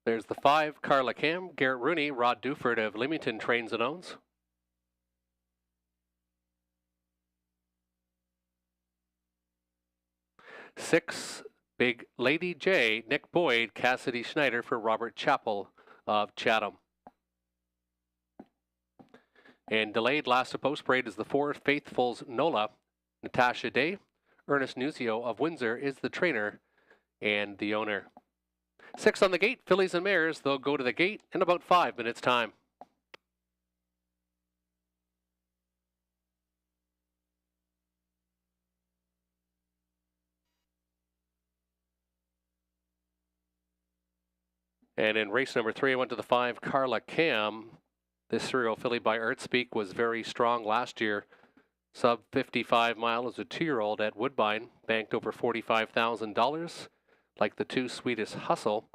There's the 5, Carla Cam, Garrett Rooney, Rod Duford of Leamington trains and owns. 6, Big Lady J, Nick Boyd, Cassidy Schneider for Robert Chappell of Chatham. And delayed last to post parade is the 4, Faithful's Nola, Natasha Day, Ernest Nuzio of Windsor is the trainer and the owner. 6 on the gate, Fillies and Mares. They'll go to the gate in about 5 minutes' time. And in race number 3, I went to the 5, Carla Cam. This serial filly by Artspeak was very strong last year. Sub 55 mile as a 2-year-old at Woodbine, banked over $45,000. Like the 2, Sweetest Hustle.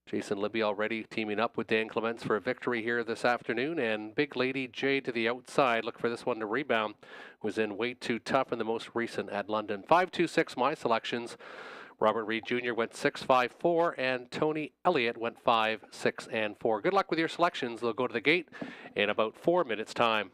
Jason Libby already teaming up with Dan Clements for a victory here this afternoon. And Big Lady J to the outside. Look for this one to rebound. Was in way too tough in the most recent at London. 5-2-6 my selections. Robert Reed Jr. went 6-5-4, and Tony Elliott went 5-6 and 4. Good luck with your selections. They'll go to the gate in about 4 minutes' time.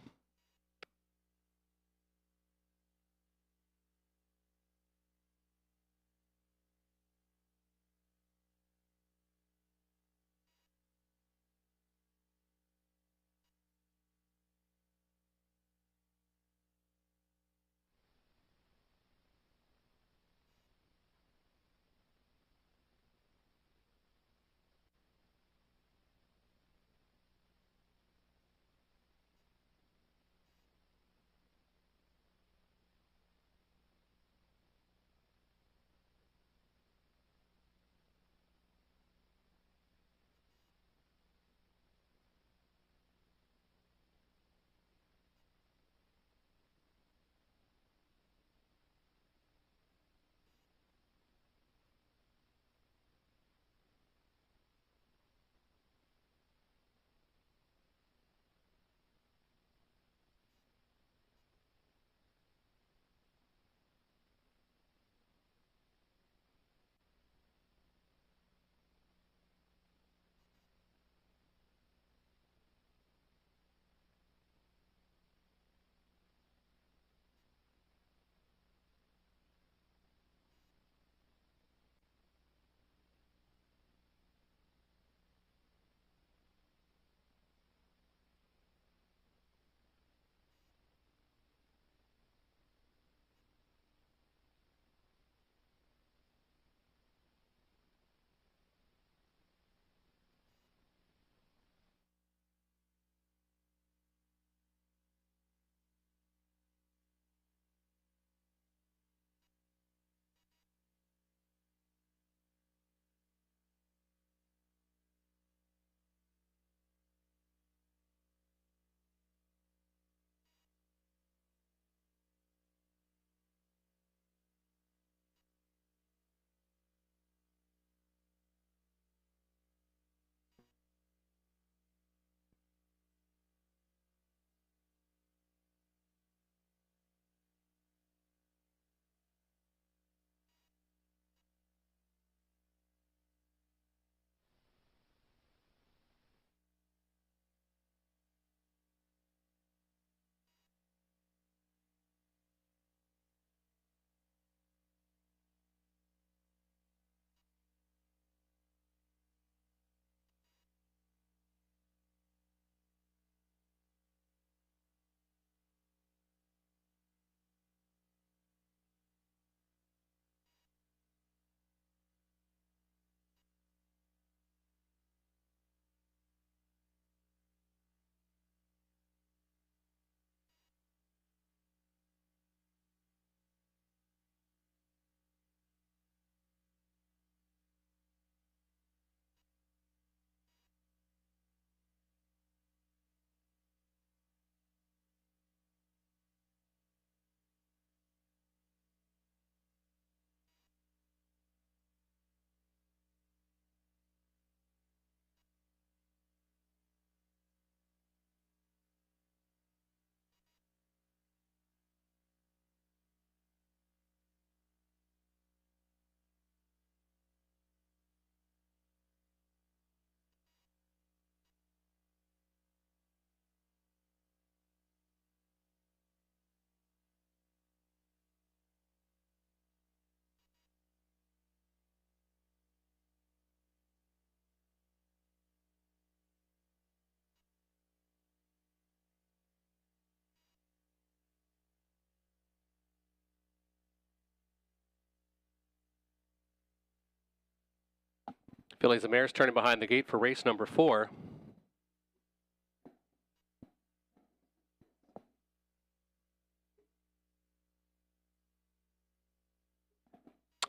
Fillies and Mares turning behind the gate for race number 4.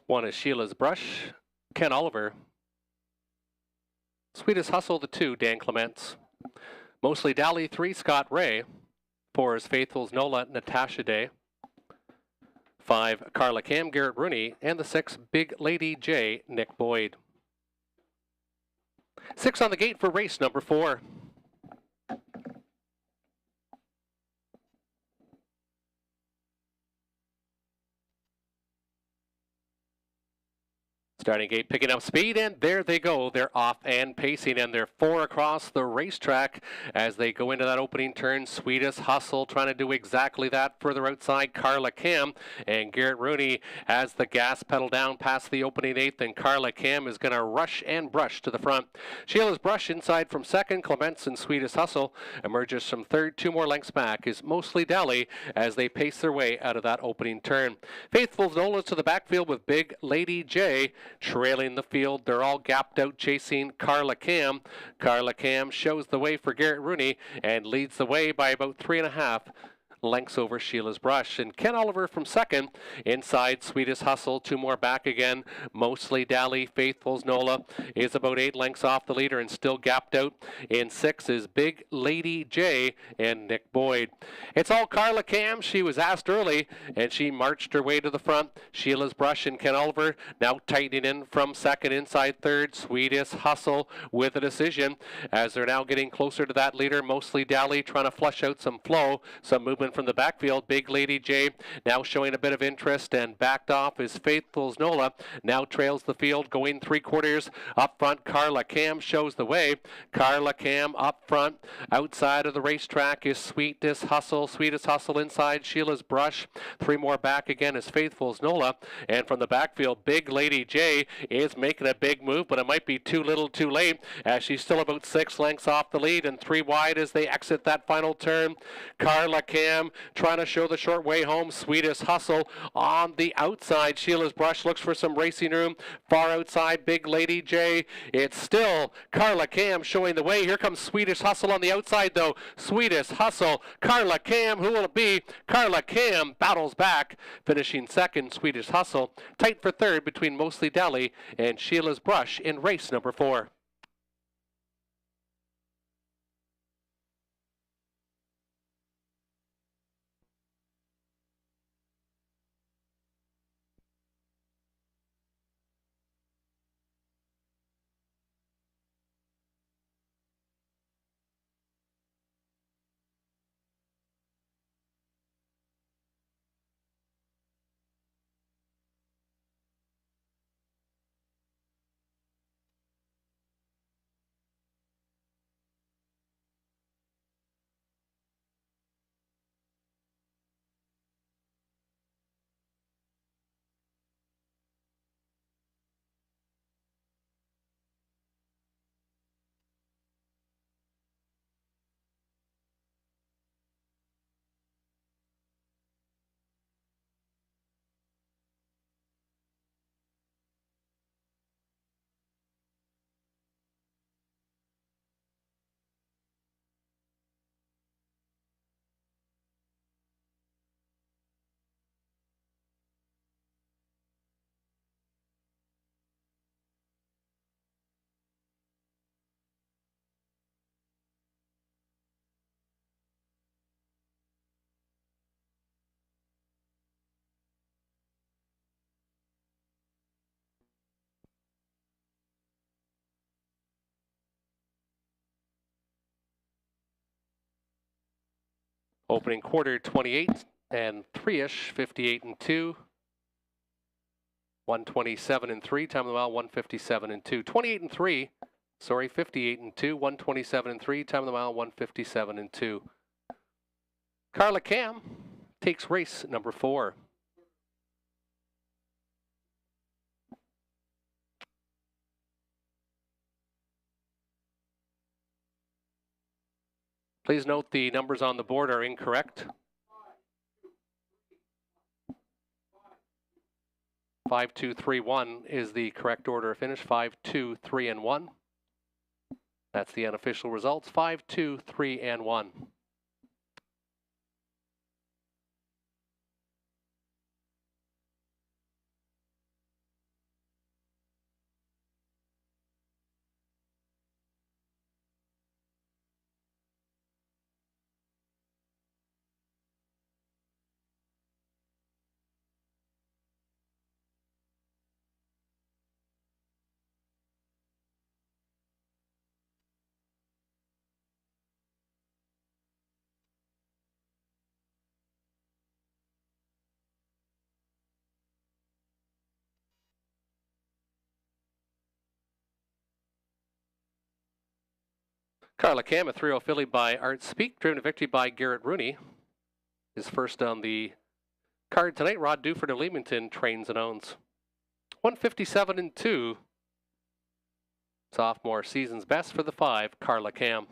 One is Sheila's Brush, Ken Oliver. Sweetest Hustle, the 2, Dan Clements. Mostly Dally, 3, Scott Ray. 4 is Faithful's Nola, Natasha Day. 5, Carla Cam, Garrett Rooney. And the 6, Big Lady J, Nick Boyd. 6 on the gate for race number 4. Starting gate picking up speed, and there they go. They're off and pacing, and they're 4 across the racetrack as they go into that opening turn. Sweetest Hustle trying to do exactly that. Further outside, Carla Cam, and Garrett Rooney has the gas pedal down past the opening 8th, and Carla Cam is going to rush and brush to the front. Sheila's Brush inside from 2nd. Clements and Sweetest Hustle emerges from 3rd. 2 more lengths back is Mostly Dally as they pace their way out of that opening turn. Faithful's Nola to the backfield with Big Lady J trailing the field. They're all gapped out chasing Carla Cam. Carla Cam shows the way for Garrett Rooney and leads the way by about 3.5 lengths over Sheila's Brush. And Ken Oliver from 2nd. Inside, Sweetest Hustle. 2 more back again. Mostly Dally. Faithful's Nola is about 8 lengths off the leader and still gapped out. In 6 is Big Lady J and Nick Boyd. It's all Carla Cam. She was asked early and she marched her way to the front. Sheila's Brush and Ken Oliver now tightening in from 2nd. Inside 3rd, Sweetest Hustle with a decision as they're now getting closer to that leader. Mostly Dally trying to flush out some flow, some movement from the backfield. Big Lady J now showing a bit of interest, and backed off is Faithful's Nola. Now trails the field going 3/4 up front. Carla Cam shows the way. Carla Cam up front. Outside of the racetrack is Sweetest Hustle. Sweetest Hustle inside Sheila's Brush. 3 more back again is Faithful's Nola. And from the backfield, Big Lady J is making a big move, but it might be too little too late as she's still about 6 lengths off the lead and 3 wide as they exit that final turn. Carla Cam trying to show the short way home. Sweetest Hustle on the outside. Sheila's Brush looks for some racing room. Far outside, Big Lady J. It's still Carla Cam showing the way. Here comes Sweetest Hustle on the outside, though. Sweetest Hustle. Carla Cam. Who will it be? Carla Cam battles back, finishing 2nd. Sweetest Hustle tight for 3rd between Mostly Dally and Sheila's Brush in race number 4. Opening quarter, 28 and 3-ish, 58 and 2. 127 and 3, time of the mile 157 and 2. 28 and 3, sorry, 58 and 2, 127 and 3, time of the mile 157 and 2. Carla Cam takes race number 4. Please note the numbers on the board are incorrect. 5, 2, 3, 1 is the correct order of finish. 5, 2, 3, and 1. That's the unofficial results. 5, 2, 3, and 1. Carla Cam, a 3-0 filly by Art Speak, driven to victory by Garrett Rooney, is first on the card tonight. Rod Duford of Leamington trains and owns. 157 and 2. Sophomore season's best for the 5, Carla Cam.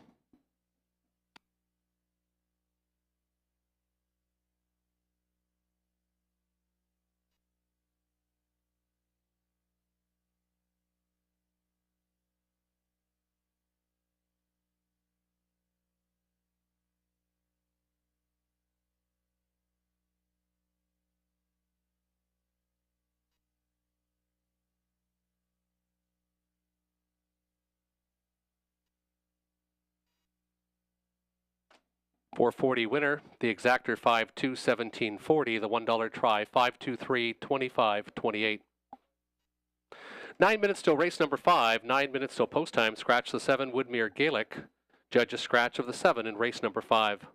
.440 winner, the exactor 5-2, 17.40, the $1 try 5-2-3, 25-28. 9 minutes till race number 5, 9 minutes till post time. Scratch the 7, Woodmere Gaelic. Judge a scratch of the 7 in race number 5.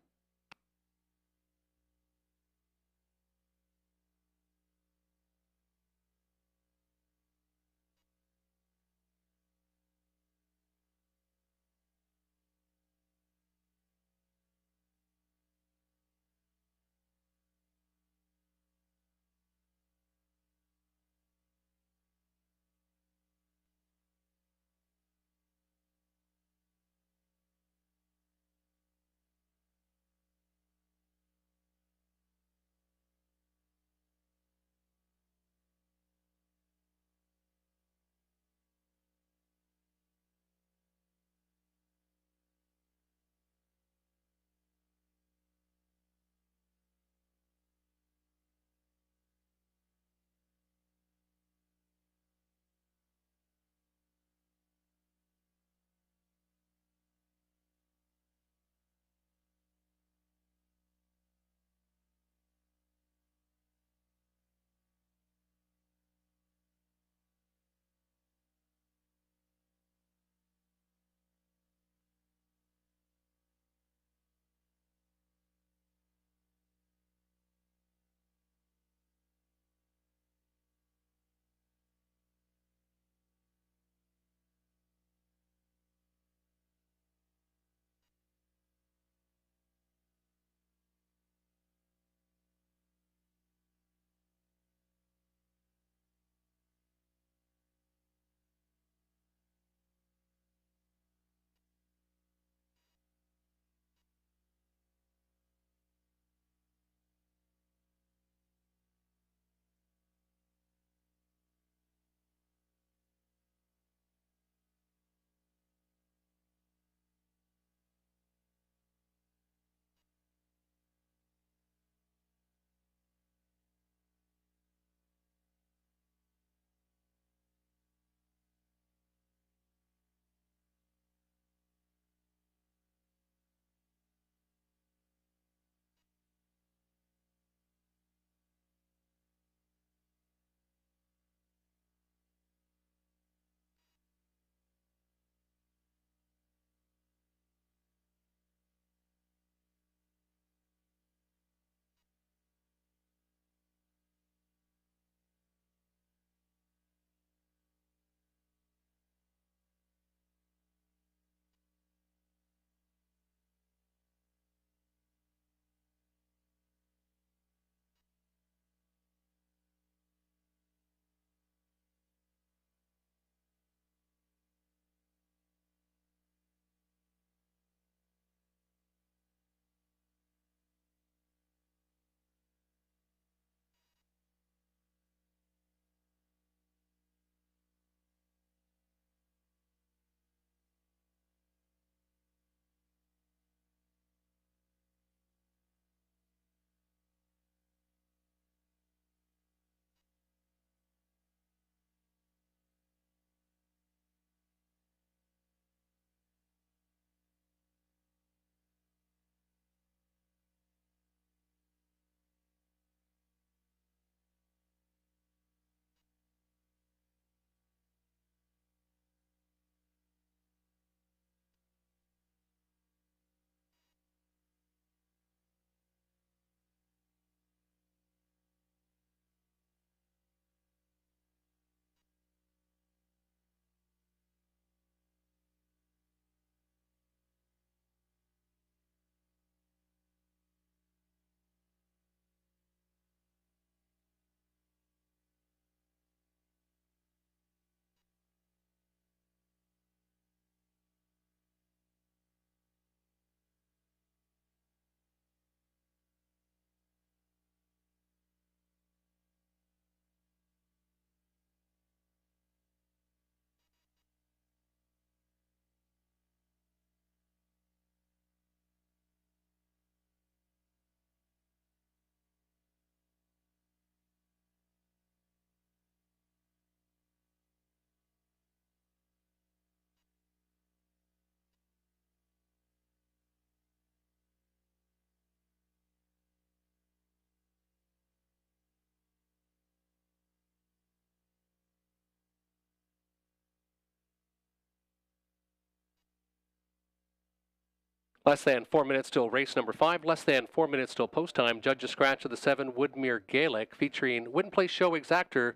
Less than 4 minutes till race number 5. Less than 4 minutes till post time. Judges scratch of the 7 Woodmere Gaelic featuring Win Place Show Exactor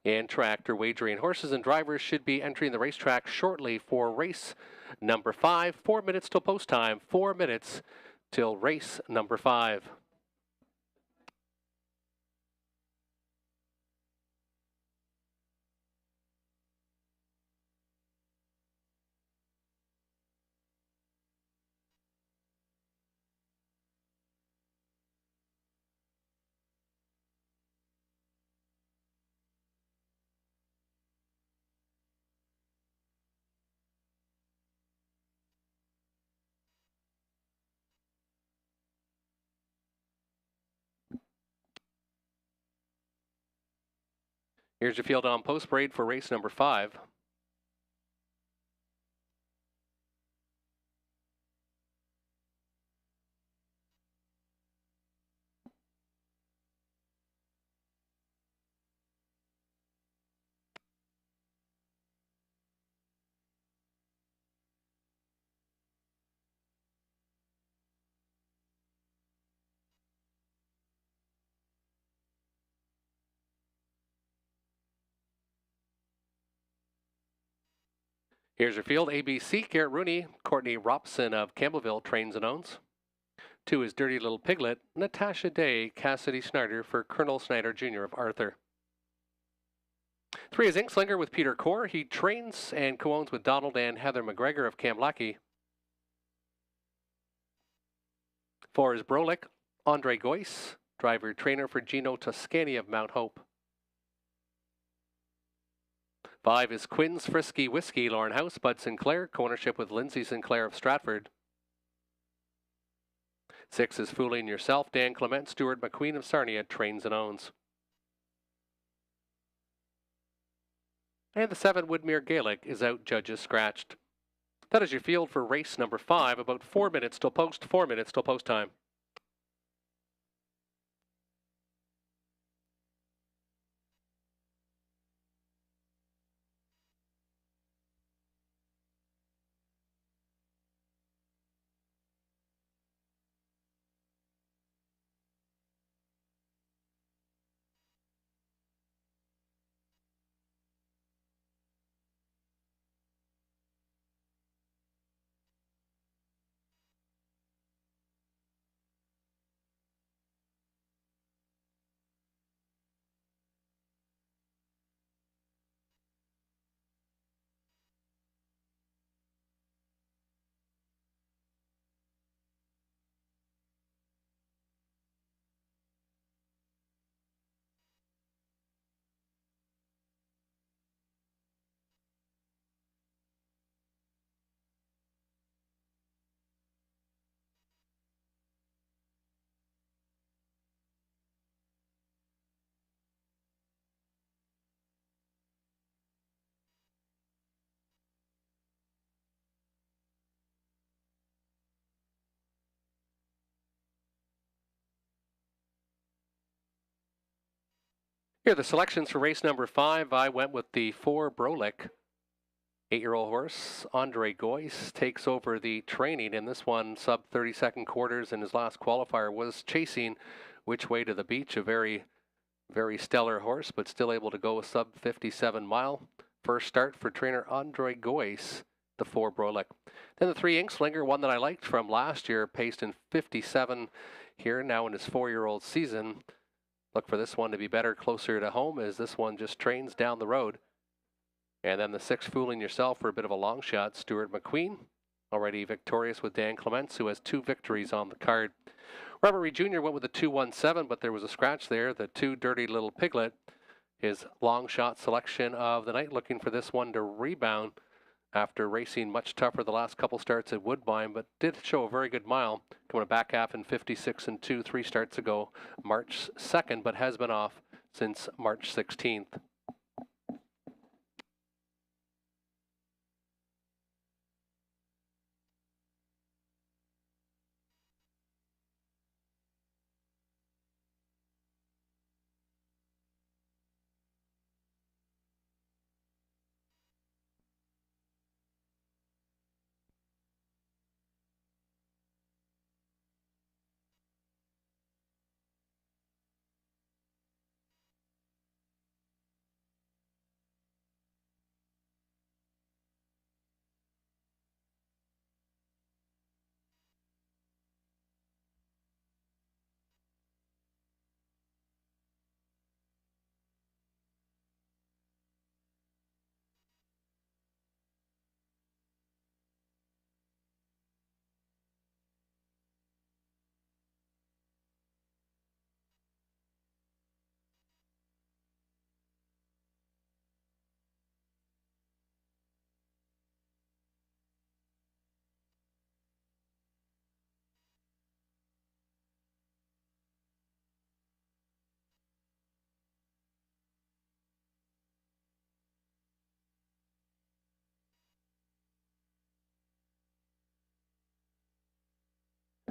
and Tractor Wagering. Horses and drivers should be entering the racetrack shortly for race number 5. 4 minutes till post time. 4 minutes till race number 5. Here's your field on post parade for race number 5. Here's your field. ABC, Garrett Rooney, Courtney Robson of Campbellville trains and owns. 2 is Dirty Little Piglet, Natasha Day, Cassidy Snyder for Colonel Snyder Jr. of Arthur. 3 is Inkslinger with Peter Core. He trains and co-owns with Donald and Heather McGregor of Camlackey. 4 is Brolick, Andre Goyce, driver trainer for Gino Toscani of Mount Hope. 5 is Quinn's Frisky Whiskey, Lauren House, Bud Sinclair, co-ownership with Lindsay Sinclair of Stratford. 6 is Fooling Yourself, Dan Clement, Stuart McQueen of Sarnia, trains and owns. And the 7 Woodmere Gaelic is out, judges scratched. That is your field for race number 5, about 4 minutes till post, 4 minutes till post time. Here are the selections for race number 5. I went with the 4 Brolick. 8-year-old horse, Andre Goyce, takes over the training in this one, sub 30-second quarters, and his last qualifier was chasing Which Way to the Beach, a very, very stellar horse, but still able to go a sub 57 mile. First start for trainer Andre Goyce, the 4 Brolick. Then the 3 Inkslinger, one that I liked from last year, paced in 57 here, now in his 4-year-old season. Look for this one to be better closer to home as this one just trains down the road. And then the 6 Fooling Yourself for a bit of a long shot, Stuart McQueen, already victorious with Dan Clements, who has 2 victories on the card. Robert Reed Jr. went with a 2-1-7, but there was a scratch there. The 2 Dirty Little Piglet, his long shot selection of the night, looking for this one to rebound after racing much tougher the last couple starts at Woodbine, but did show a very good mile, coming a back half in 56-2 3 starts ago, March 2nd, but has been off since March 16th.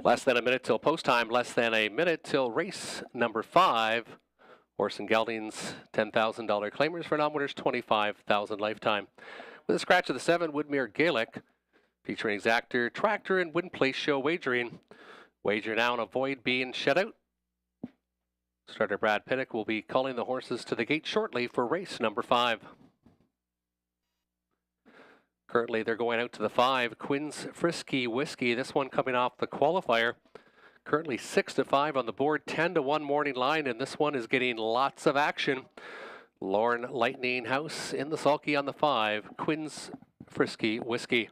Less than a minute till post time, less than a minute till race number 5. Horse and Geldings, $10,000 claimers for non-winners, $25,000 lifetime. With a scratch of the 7, Woodmere Gaelic, featuring Exactor, Tractor, and Win Place Show wagering. Wager now and avoid being shut out. Starter Brad Pinnock will be calling the horses to the gate shortly for race number 5. Currently, they're going out to the 5, Quinn's Frisky Whiskey. This one coming off the qualifier. Currently 6-5 on the board, 10-1 morning line, and this one is getting lots of action. Lorne Lightning House in the sulky on the 5, Quinn's Frisky Whiskey.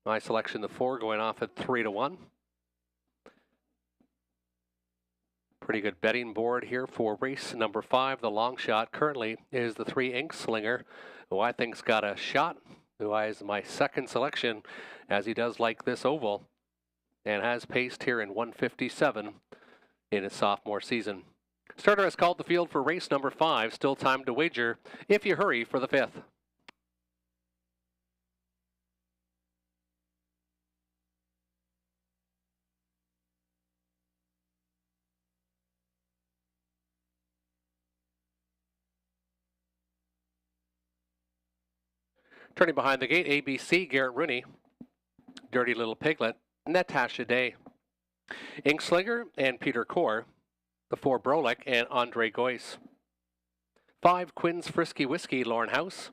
My selection, the 4, going off at 3-1. Pretty good betting board here for race number 5. The long shot currently is the 3 Ink Slinger, who I think's got a shot, who is my second selection, as he does like this oval, and has paced here in 157 in his sophomore season. Starter has called the field for race number 5. Still time to wager if you hurry for the 5th. Turning behind the gate, ABC, Garrett Rooney, Dirty Little Piglet, Natasha Day, Inkslinger and Peter Core, the 4 Brolick and Andre Goyce. 5 Quinn's Frisky Whiskey, Lorne House.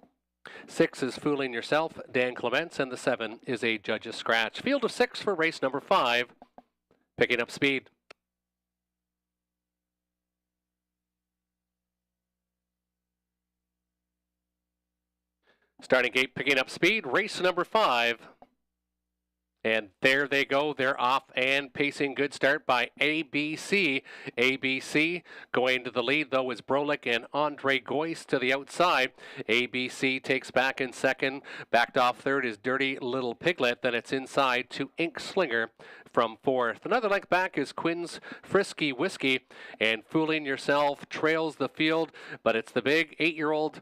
6 is Fooling Yourself, Dan Clements, and the 7 is a Judge's Scratch. Field of 6 for race number 5, picking up speed. Starting gate, picking up speed, race number 5. And there they go. They're off and pacing. Good start by ABC. ABC going to the lead, though, is Brolick and Andre Goyce to the outside. ABC takes back in second. Backed off third is Dirty Little Piglet. Then it's inside to Ink Slinger from 4th. Another length back is Quinn's Frisky Whiskey. And Fooling Yourself trails the field, but it's the big 8-year-old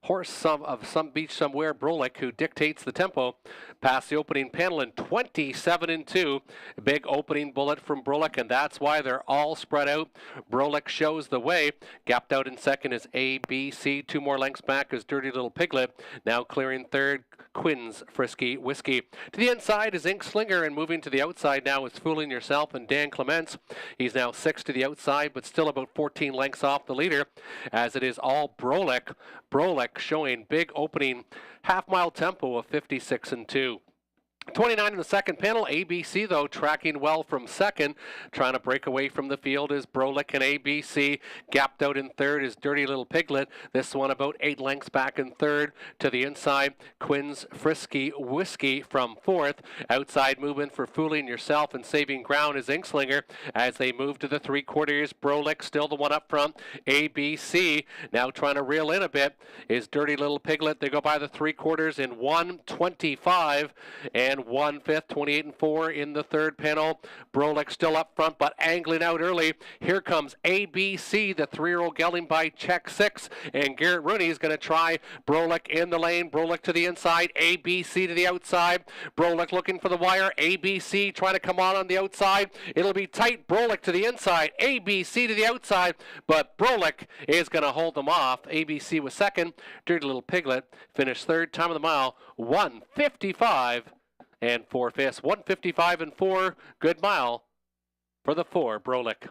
horse of some beach somewhere, Brolick, who dictates the tempo past the opening panel in 27-2. Big opening bullet from Brolick, and that's why they're all spread out. Brolick shows the way. Gapped out in second is ABC. 2 more lengths back is Dirty Little Piglet. Now clearing third, Quinn's Frisky Whiskey. To the inside is Ink Slinger, and moving to the outside now is Fooling Yourself and Dan Clements. He's now 6 to the outside, but still about 14 lengths off the leader, as it is all Brolick. Brolick showing big opening half-mile tempo of 56-2. 29 in the second panel. ABC, though, tracking well from second. Trying to break away from the field is Brolick and ABC. Gapped out in third is Dirty Little Piglet. This one about 8 lengths back in third. To the inside, Quinn's Frisky Whiskey from 4th. Outside movement for Fooling Yourself and saving ground is Inkslinger as they move to the 3/4. Brolick still the one up front. ABC now trying to reel in a bit is Dirty Little Piglet. They go by the 3/4 in 1:25 and 1/5, 28-4 in the third panel. Brolick still up front, but angling out early. Here comes ABC, the 3-year-old gelding by check 6, and Garrett Rooney is going to try Brolick in the lane. Brolick to the inside, ABC to the outside. Brolick looking for the wire. ABC trying to come on the outside. It'll be tight. Brolick to the inside, ABC to the outside, but Brolick is going to hold them off. ABC was second. Dirty Little Piglet finished third. Time of the mile, 1:55 and 4/5. 1:55 and 4. Good mile for the 4 Brolick.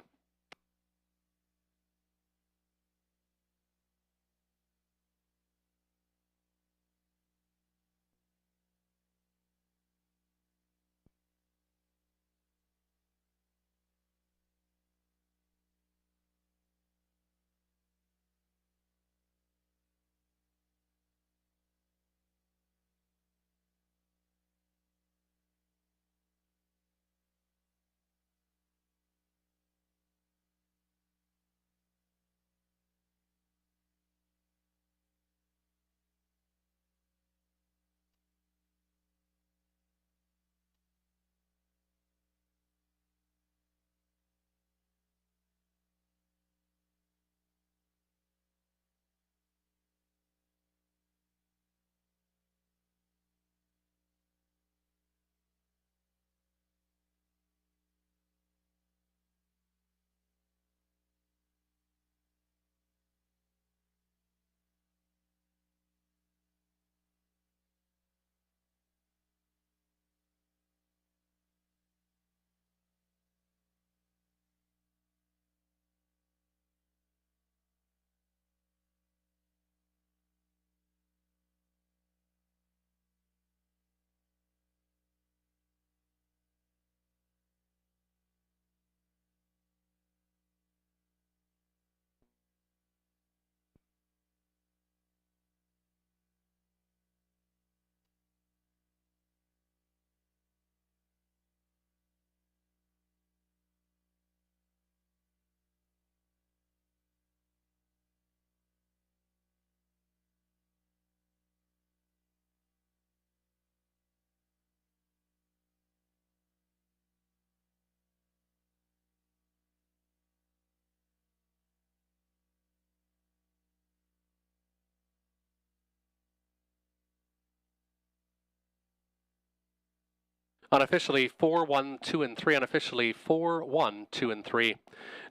Unofficially 4, 1, 2, and 3. Unofficially 4, 1, 2, and 3.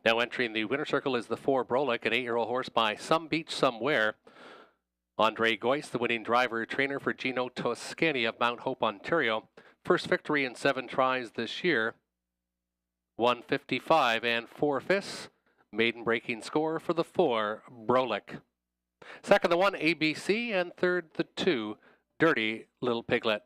Now entering the winner circle is the 4 Brolick, an 8-year-old horse by Some Beach Somewhere. Andre Goyce, the winning driver trainer for Gino Toscani of Mount Hope, Ontario. First victory in 7 tries this year. 155 and 4/5. Maiden breaking score for the 4 Brolick. Second, the 1 ABC, and third, the 2 Dirty Little Piglet.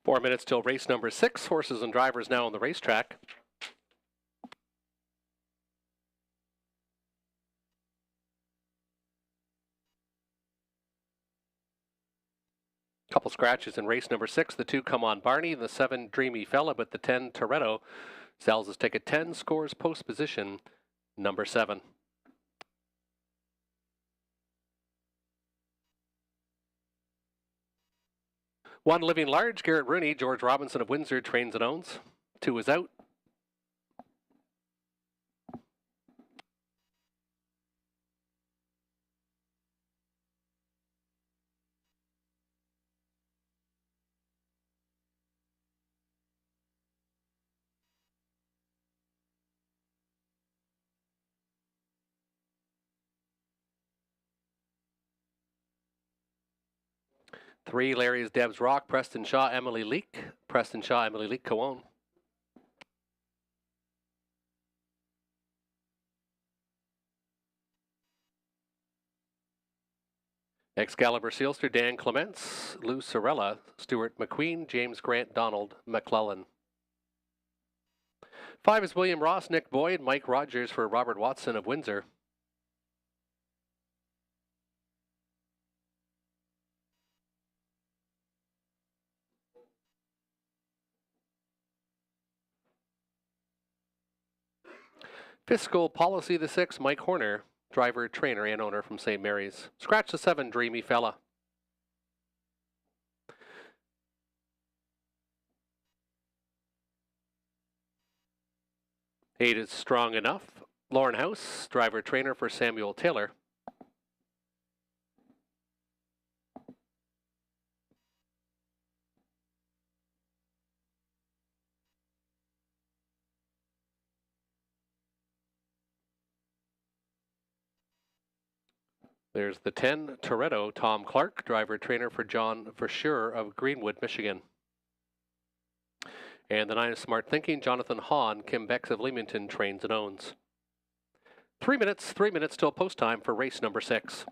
4 minutes till race number 6. Horses and drivers now on the racetrack. Couple scratches in race number 6. The 2 Come On Barney, the 7 Dreamy Fella, but the 10 Toretto sells his ticket 10, scores post position number 7. One Living Large, Garrett Rooney, George Robinson of Windsor trains and owns. 2 is out. Three, Larry's Debs Rock, Preston Shaw, Emily Leake. Preston Shaw, Emily Leake, co-own. Excalibur Sealster, Dan Clements, Lou Sorella, Stuart McQueen, James Grant, Donald McClellan. 5 is William Ross, Nick Boyd, Mike Rogers for Robert Watson of Windsor. Fiscal Policy, the 6, Mike Horner, driver, trainer, and owner from St. Mary's. Scratch the 7, Dreamy Fella. Eight is Strong Enough. Lauren House, driver, trainer for Samuel Taylor. There's the 10, Toretto, Tom Clark, driver, trainer for John Verschure of Greenwood, Michigan. And the 9 is Smart Thinking, Jonathan Hahn, Kim Becks of Leamington trains and owns. 3 minutes till post time for race number 6.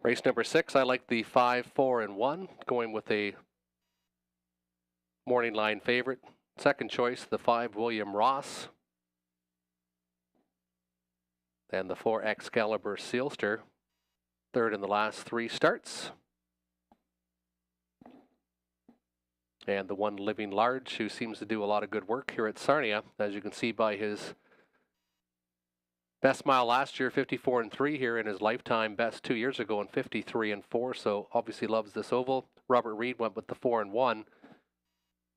Race number 6, I like the 5, 4, and 1, going with a morning line favorite. Second choice, the 5, William Ross. And the 4, Excalibur Sealster. Third in the last 3 starts. And the 1, Living Large, who seems to do a lot of good work here at Sarnia, as you can see by his best mile last year, 54 and 3 here in his lifetime. Best 2 years ago in 53 and 4. So obviously loves this oval. Robert Reed went with the 4 and 1.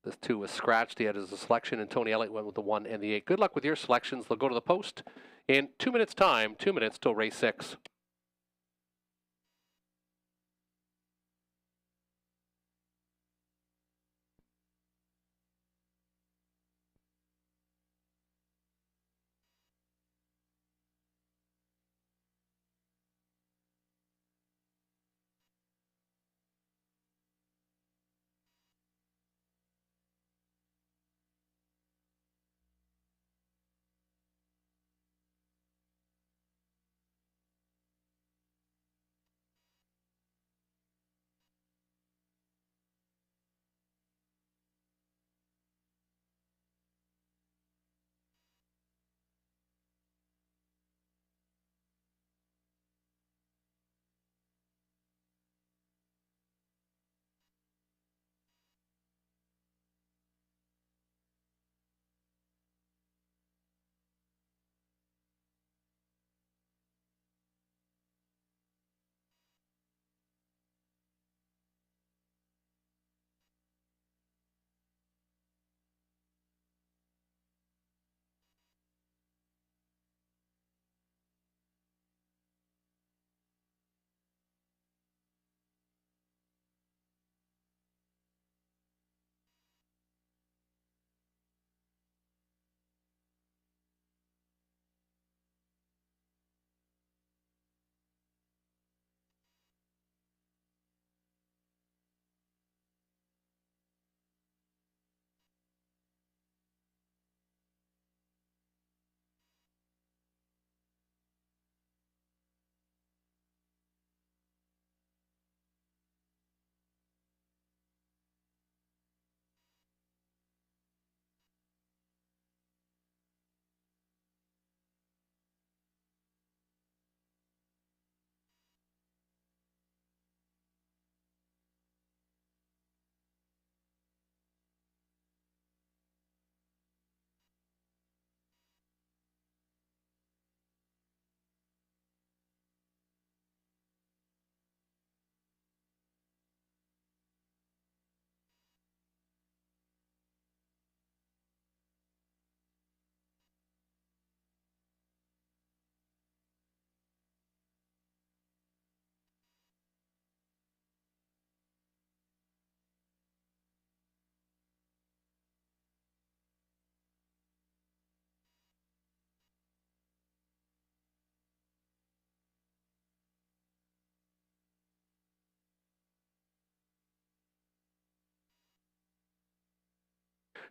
This 2 was scratched. He had his selection, and Tony Elliott went with the 1 and the 8. Good luck with your selections. They'll go to the post in 2 minutes time. 2 minutes till race 6.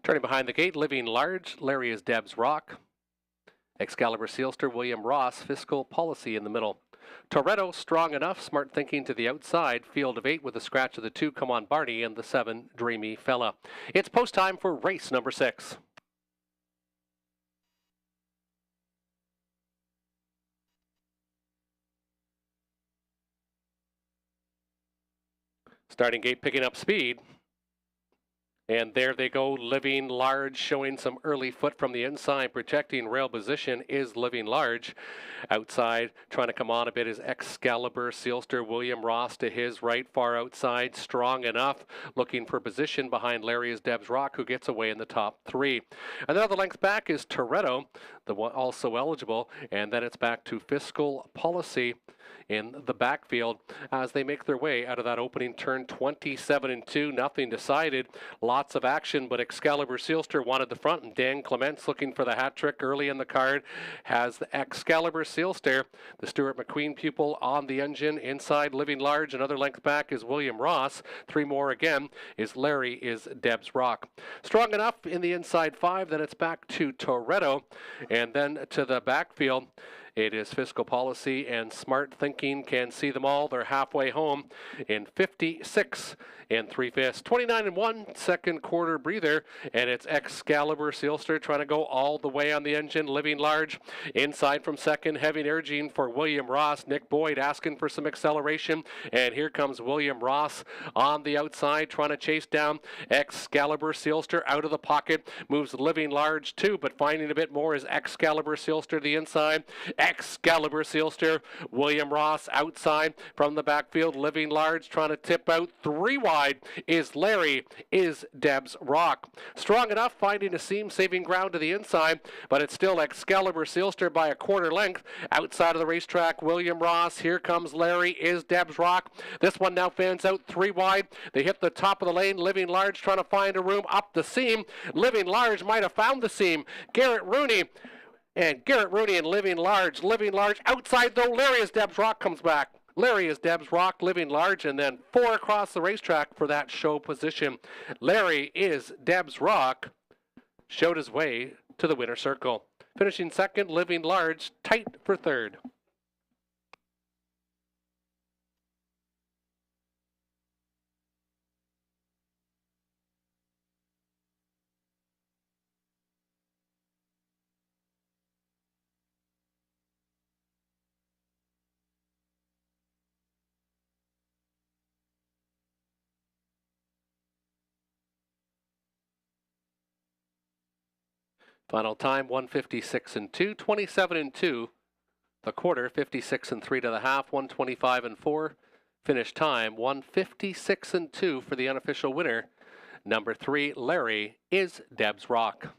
Turning behind the gate, Living Large, Larry is Deb's Rock. Excalibur Sealster, William Ross, Fiscal Policy in the middle. Toretto, Strong Enough, Smart Thinking to the outside. Field of 8 with a scratch of the 2, Come On Barney, and the 7, Dreamy Fella. It's post time for race number 6. Starting gate picking up speed. And there they go, Living Large, showing some early foot from the inside. Protecting rail position is Living Large. Outside, trying to come on a bit is Excalibur Sealster, William Ross to his right, far outside. Strong Enough, looking for position behind Larry is Deb's Rock, who gets away in the top 3. Another length back is Toretto, the one also eligible. And then it's back to Fiscal Policy in the backfield as they make their way out of that opening turn. 27-2, nothing decided. Lots of action, but Excalibur Sealster wanted the front, and Dan Clements, looking for the hat trick early in the card, has the Excalibur Sealster. The Stuart McQueen pupil on the engine. Inside, Living Large. Another length back is William Ross. 3 more again is Larry is Deb's Rock. Strong Enough in the inside 5. Then it's back to Toretto, and then to the backfield. It is Fiscal Policy and Smart Thinking. Can see them all. They're halfway home in 56 3/5. 29-1, second quarter breather, and it's Excalibur Sealster trying to go all the way on the engine. Living Large inside from second. Heavy energy for William Ross. Nick Boyd asking for some acceleration, and here comes William Ross on the outside trying to chase down Excalibur Sealster out of the pocket. Moves Living Large too, but finding a bit more is Excalibur Sealster to the inside. Excalibur Sealster, William Ross outside from the backfield. Living Large trying to tip out 3 wide is Larry is Deb's Rock. Strong Enough finding a seam, saving ground to the inside, but it's still Excalibur Sealster by a quarter length outside of the racetrack. William Ross, here comes Larry is Deb's Rock. This one now fans out 3 wide. They hit the top of the lane. Living Large trying to find a room up the seam. Living Large might have found the seam. Garrett Rooney and Living Large. Living Large outside though. Larry is Deb's Rock comes back. Larry is Deb's Rock, Living Large, and then 4 across the racetrack for that show position. Larry is Deb's Rock showed his way to the winner's circle. Finishing second, Living Large, tight for third. Final time 156-2, 27-2. The quarter 56-3 to the half, 125-4. Finish time 156-2 for the unofficial winner. Number 3, Larry is Deb's Rock.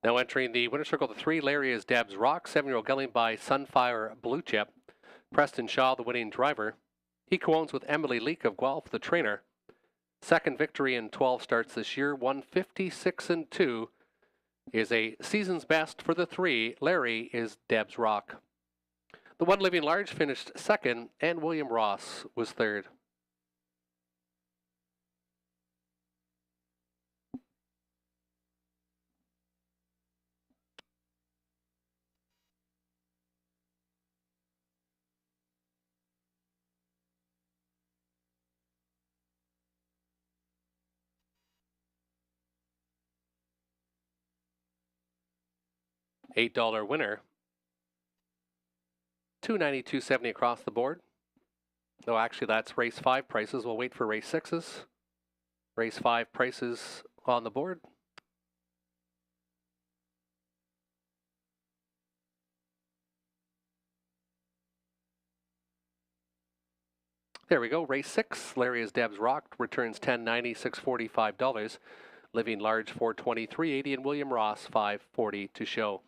Now entering the winner's circle, the 3, Larry is Deb's Rock, 7-year-old gelding by Sunfire Blue Chip. Preston Shaw, the winning driver. He co-owns with Emily Leake of Guelph, the trainer. Second victory in 12 starts this year, 156-2 is a season's best for the 3. Larry is Deb's Rock. The one living large finished second, and William Ross was third. $8 winner. $292.70 across the board. No, actually, that's race 5 prices. We'll wait for race 6's. Race 5 prices on the board. There we go. Race 6, Larry is Deb's Rock, returns $10.90, $645. Living Large $423, $80, and William Ross $540 to show.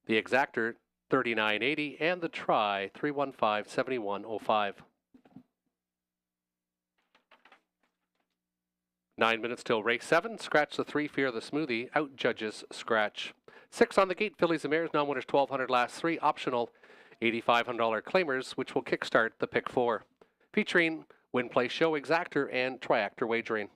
The Exactor $39.80, and the Try $315, $71.05. 9 minutes till race 7. Scratch the 3, Fear the Smoothie. Out judges scratch. 6 on the gate. Fillies and Mares. Non-winners 1,200 last 3. Optional $8,500 claimers, which will kickstart the pick 4. Featuring Win Play Show, Exactor, and Triactor Wagering.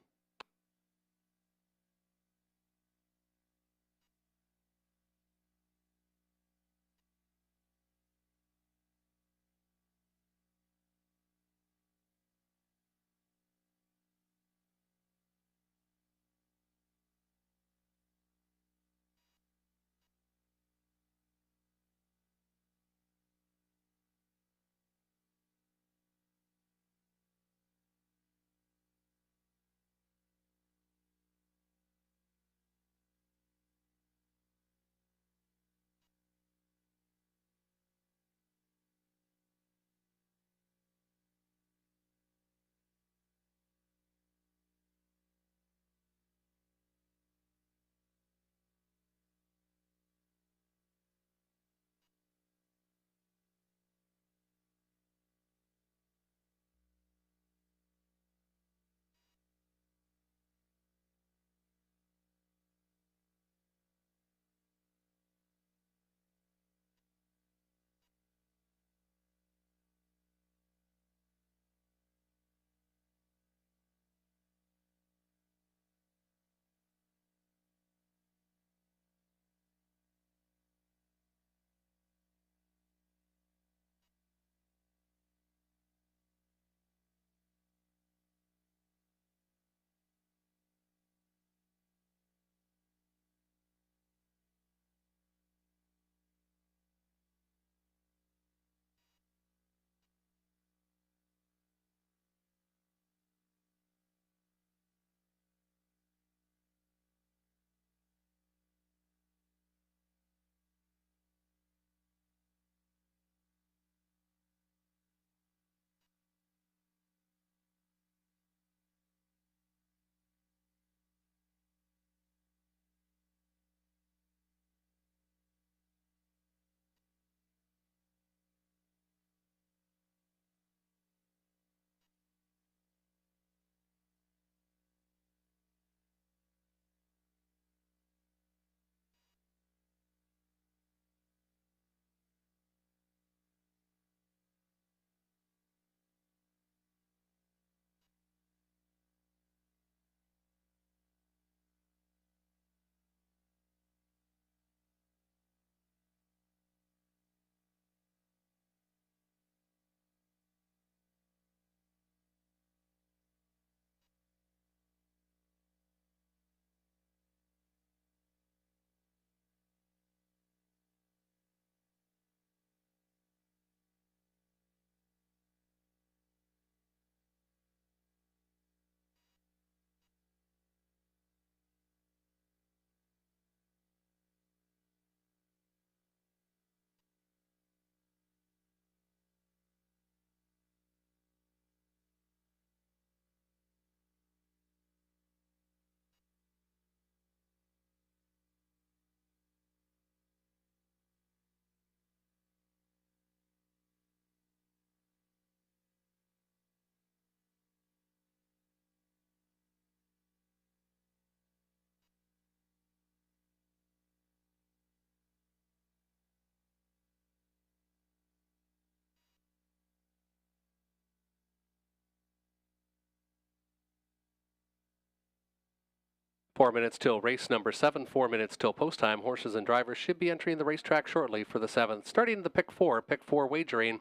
4 minutes till race number 7, 4 minutes till post time. Horses and drivers should be entering the racetrack shortly for the 7th. Starting the pick 4 wagering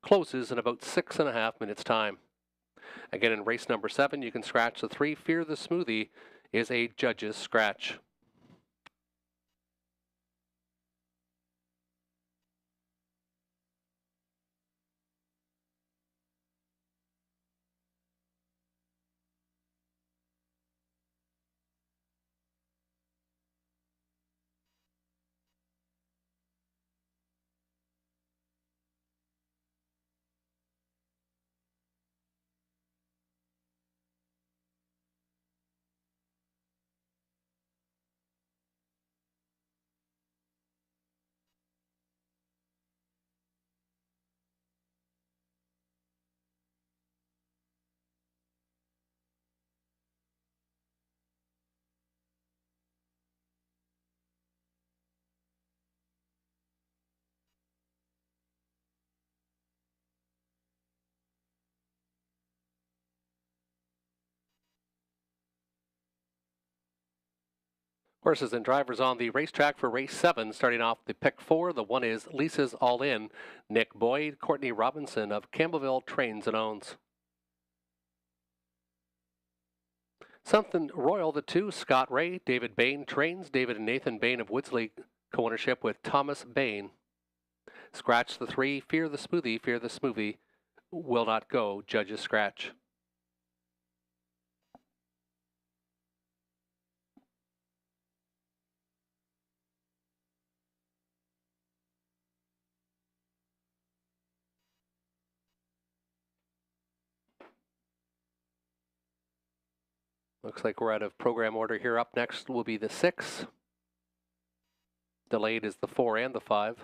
closes in about 6.5 minutes time. Again, in race number 7, you can scratch the 3. Fear the Smoothie is a judge's scratch. Horses and drivers on the racetrack for race 7, starting off the pick 4. The 1 is Lisa's All In. Nick Boyd, Courtney Robinson of Campbellville trains and owns. Something Royal, the 2, Scott Ray, David Bain trains. David and Nathan Bain of Woodsley, co-ownership with Thomas Bain. Scratch the 3, Fear the Smoothie, will not go, judge's scratch. Looks like we're out of program order here. Up next will be the 6. Delayed is the 4 and the 5.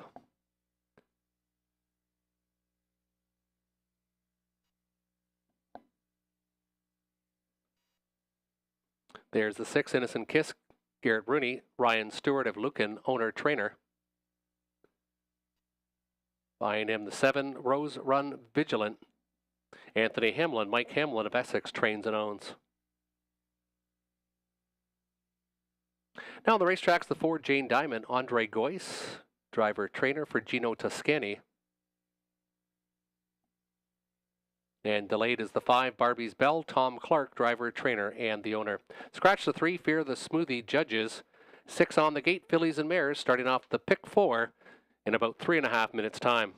There's the 6, Innocent Kiss, Garrett Rooney, Ryan Stewart of Lucan, owner-trainer. Behind him, the 7, Rose Run Vigilant, Anthony Hamlin, Mike Hamlin of Essex trains and owns. Now on the racetracks, the 4, Jane Diamond, Andre Goyce, driver-trainer for Gino Toscani. And delayed is the 5, Barbie's Bell, Tom Clark, driver-trainer and the owner. Scratch the 3, Fear the Smoothie, judges. 6 on the gate, Fillies and Mares, starting off the pick 4 in about 3.5 minutes time.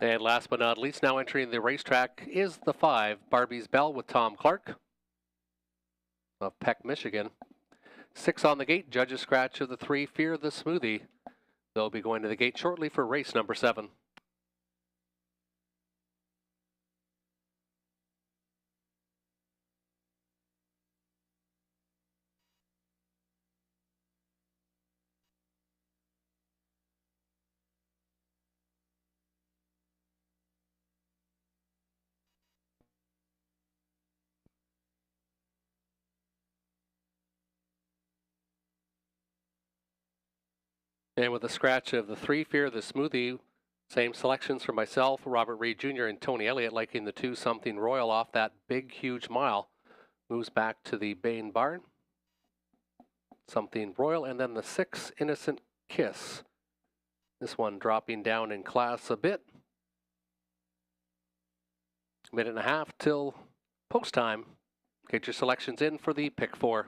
And last but not least, now entering the racetrack is the 5, Barbie's Bell with Tom Clark of Peck, Michigan. 6 on the gate, judge's scratch of the 3, Fear the Smoothie. They'll be going to the gate shortly for race number 7. And with the scratch of the 3 Fear the Smoothie, same selections for myself, Robert Reed Jr. and Tony Elliott, liking the 2 Something Royal off that big, huge mile. Moves back to the Bain Barn. Something Royal, and then the 6 Innocent Kiss. This one dropping down in class a bit. Minute and a half till post time. Get your selections in for the pick 4.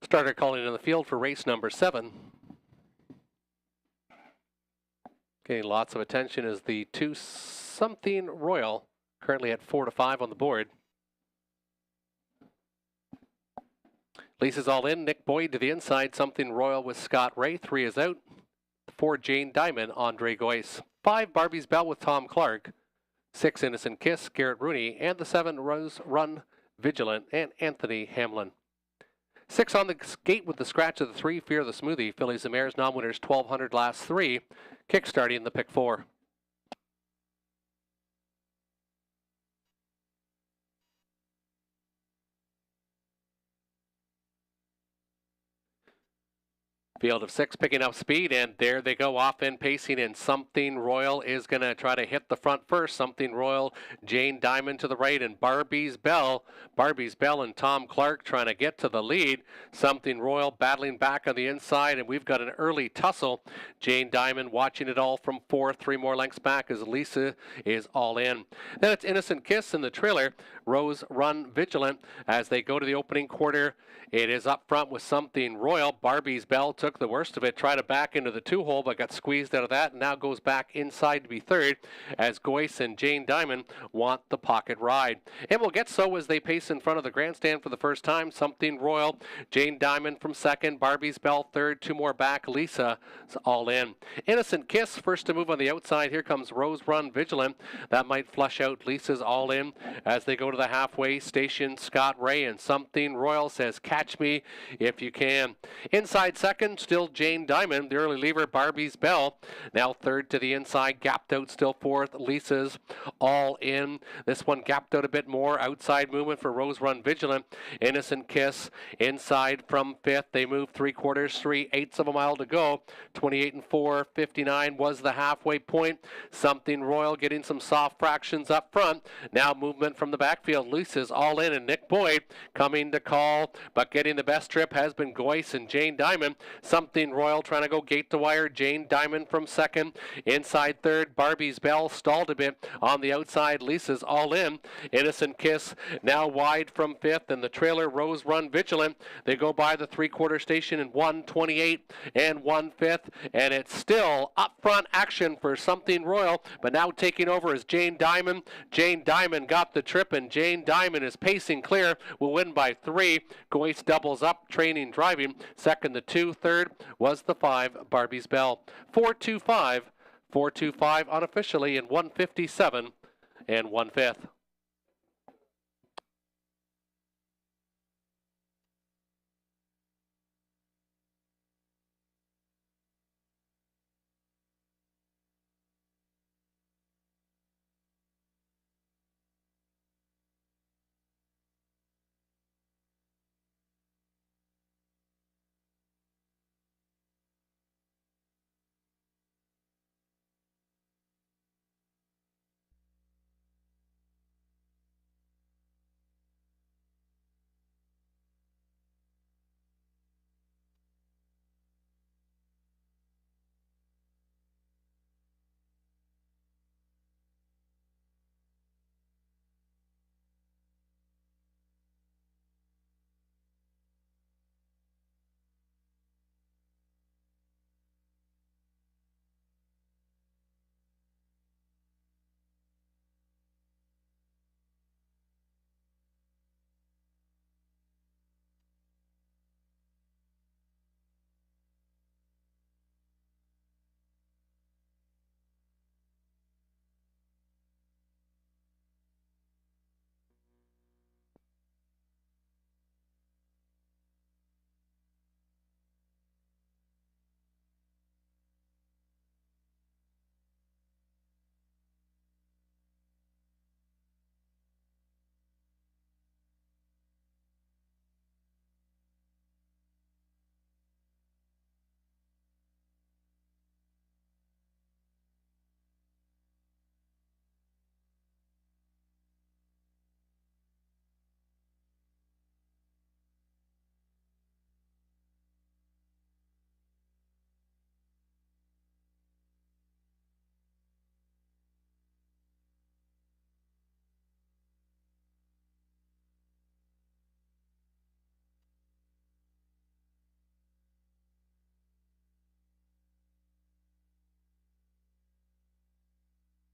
Starter calling in the field for race number 7. Getting lots of attention is the 2 Something Royal, currently at 4 to 5 on the board. Lisa's all in. Nick Boyd to the inside. Something Royal with Scott Ray. 3 is out. 4 Jane Diamond, Andre Goyce. 5 Barbie's Bell with Tom Clark. 6 Innocent Kiss, Garrett Rooney. And the 7 Rose Run Vigilant and Anthony Hamlin. 6 on the gate with the scratch of the 3 Fear the Smoothie. Fillies and Mares non-winners 1200 last 3. Kickstarting the pick 4. Field of 6 picking up speed, and there they go off in pacing, and Something Royal is going to try to hit the front first. Something Royal, Jane Diamond to the right, and Barbie's Bell and Tom Clark trying to get to the lead. Something Royal battling back on the inside, and we've got an early tussle. Jane Diamond watching it all from 4, 3 more lengths back as Lisa is all in. Then it's Innocent Kiss in the trailer. Rose Run Vigilant as they go to the opening quarter. It is up front with Something Royal. Barbie's Bell took the worst of it, tried to back into the 2-hole, but got squeezed out of that, and now goes back inside to be third as Goyce and Jane Diamond want the pocket ride. And will get so as they pace in front of the grandstand for the first time. Something Royal, Jane Diamond from second, Barbie's Bell third, 2 more back. Lisa's all in. Innocent Kiss first to move on the outside. Here comes Rose Run Vigilant. That might flush out Lisa's all in as they go to the halfway station. Scott Ray and Something Royal says, catch me if you can. Inside second, still Jane Diamond. The early lever, Barbie's Bell. Now third to the inside, gapped out still fourth. Lisa's all in. This one gapped out a bit more. Outside movement for Rose Run Vigilant. Innocent Kiss inside from fifth. They move 3/4, 3/8 of a mile to go. 28 and 4, 59 was the halfway point. Something Royal getting some soft fractions up front. Now movement from the backfield. Lisa's all in, and Nick Boyd coming to call, but getting the best trip has been Goyce and Jane Diamond. Something Royal trying to go gate to wire. Jane Diamond from second. Inside third, Barbie's Bell stalled a bit on the outside. Lisa's all in. Innocent Kiss now wide from fifth, and the trailer Rose Run Vigilant. They go by the 3/4 station in 1:28 and 1/5, and it's still up front action for Something Royal, but now taking over is Jane Diamond. Jane Diamond got the trip, and Jane Diamond is pacing clear. Will win by 3. Goyce doubles up, training, driving. Second, the 2. Third was the 5, Barbie's Bell. 4:25 unofficially in 1:57 and 1/5. 5.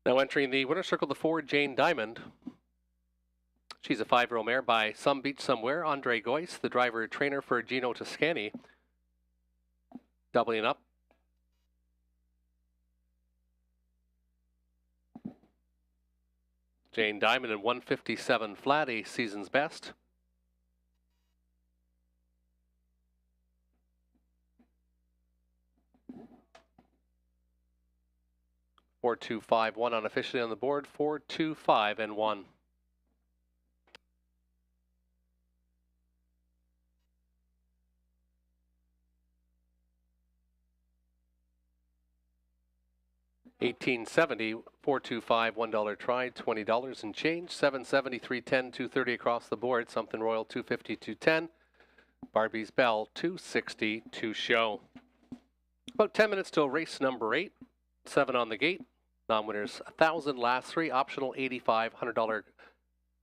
Now entering the winner's circle, the 4, Jane Diamond. She's a 5-year-old mare by Some Beach Somewhere. Andre Goyce, the driver trainer for Gino Toscani, doubling up. Jane Diamond in 157 flat, a season's best. Four, 2, 5, 1 unofficially on the board. 4, 2, 5, and 1. $18.70, 425, $1 try, $20 and change. 770, 310, 230 across the board. Something Royal 250, 210. Barbie's Bell 260 to show. About 10 minutes till race number 8. 7 on the gate. Non-winners 1,000, last 3. Optional $85, $100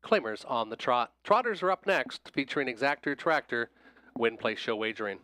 claimers on the trot. Trotters are up next, featuring Exactor Tractor, Win Play Show Wagering.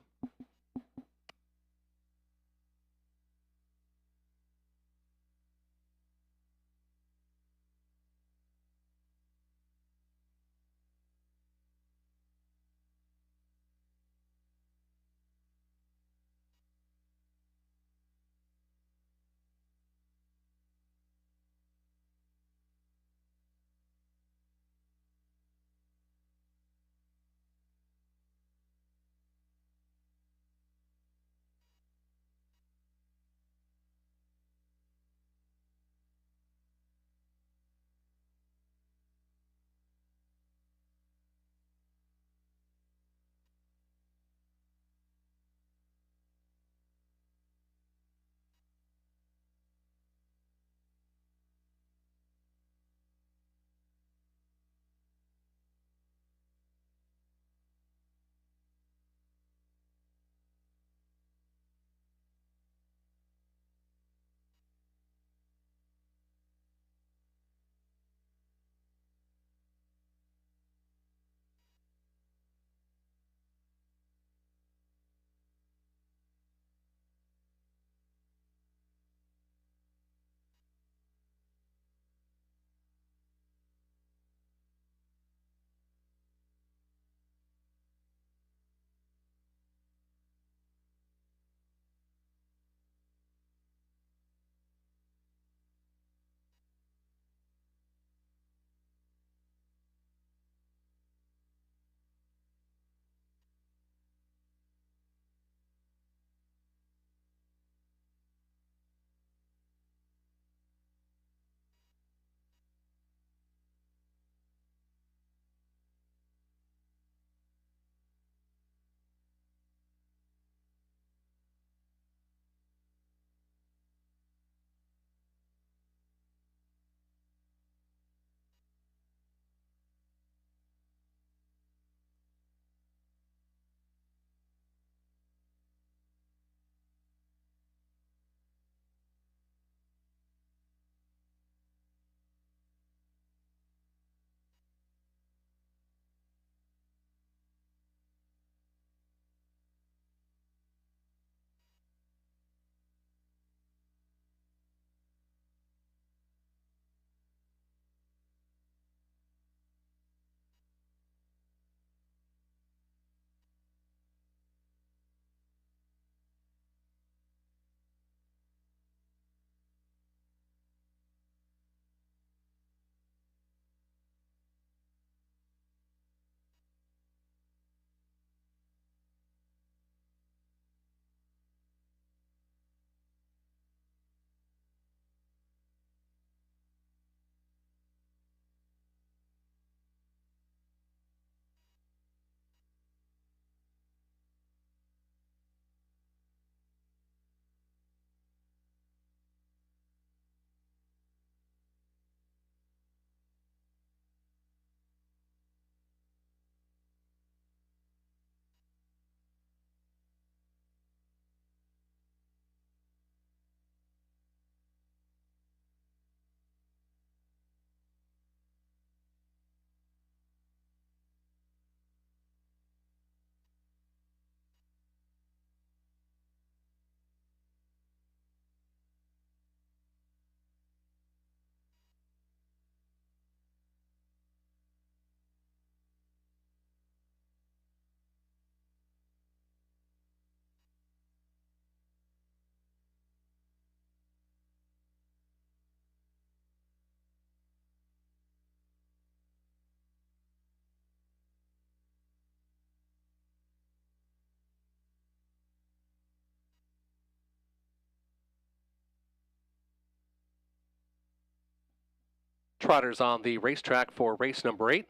trotters on the racetrack for race number 8.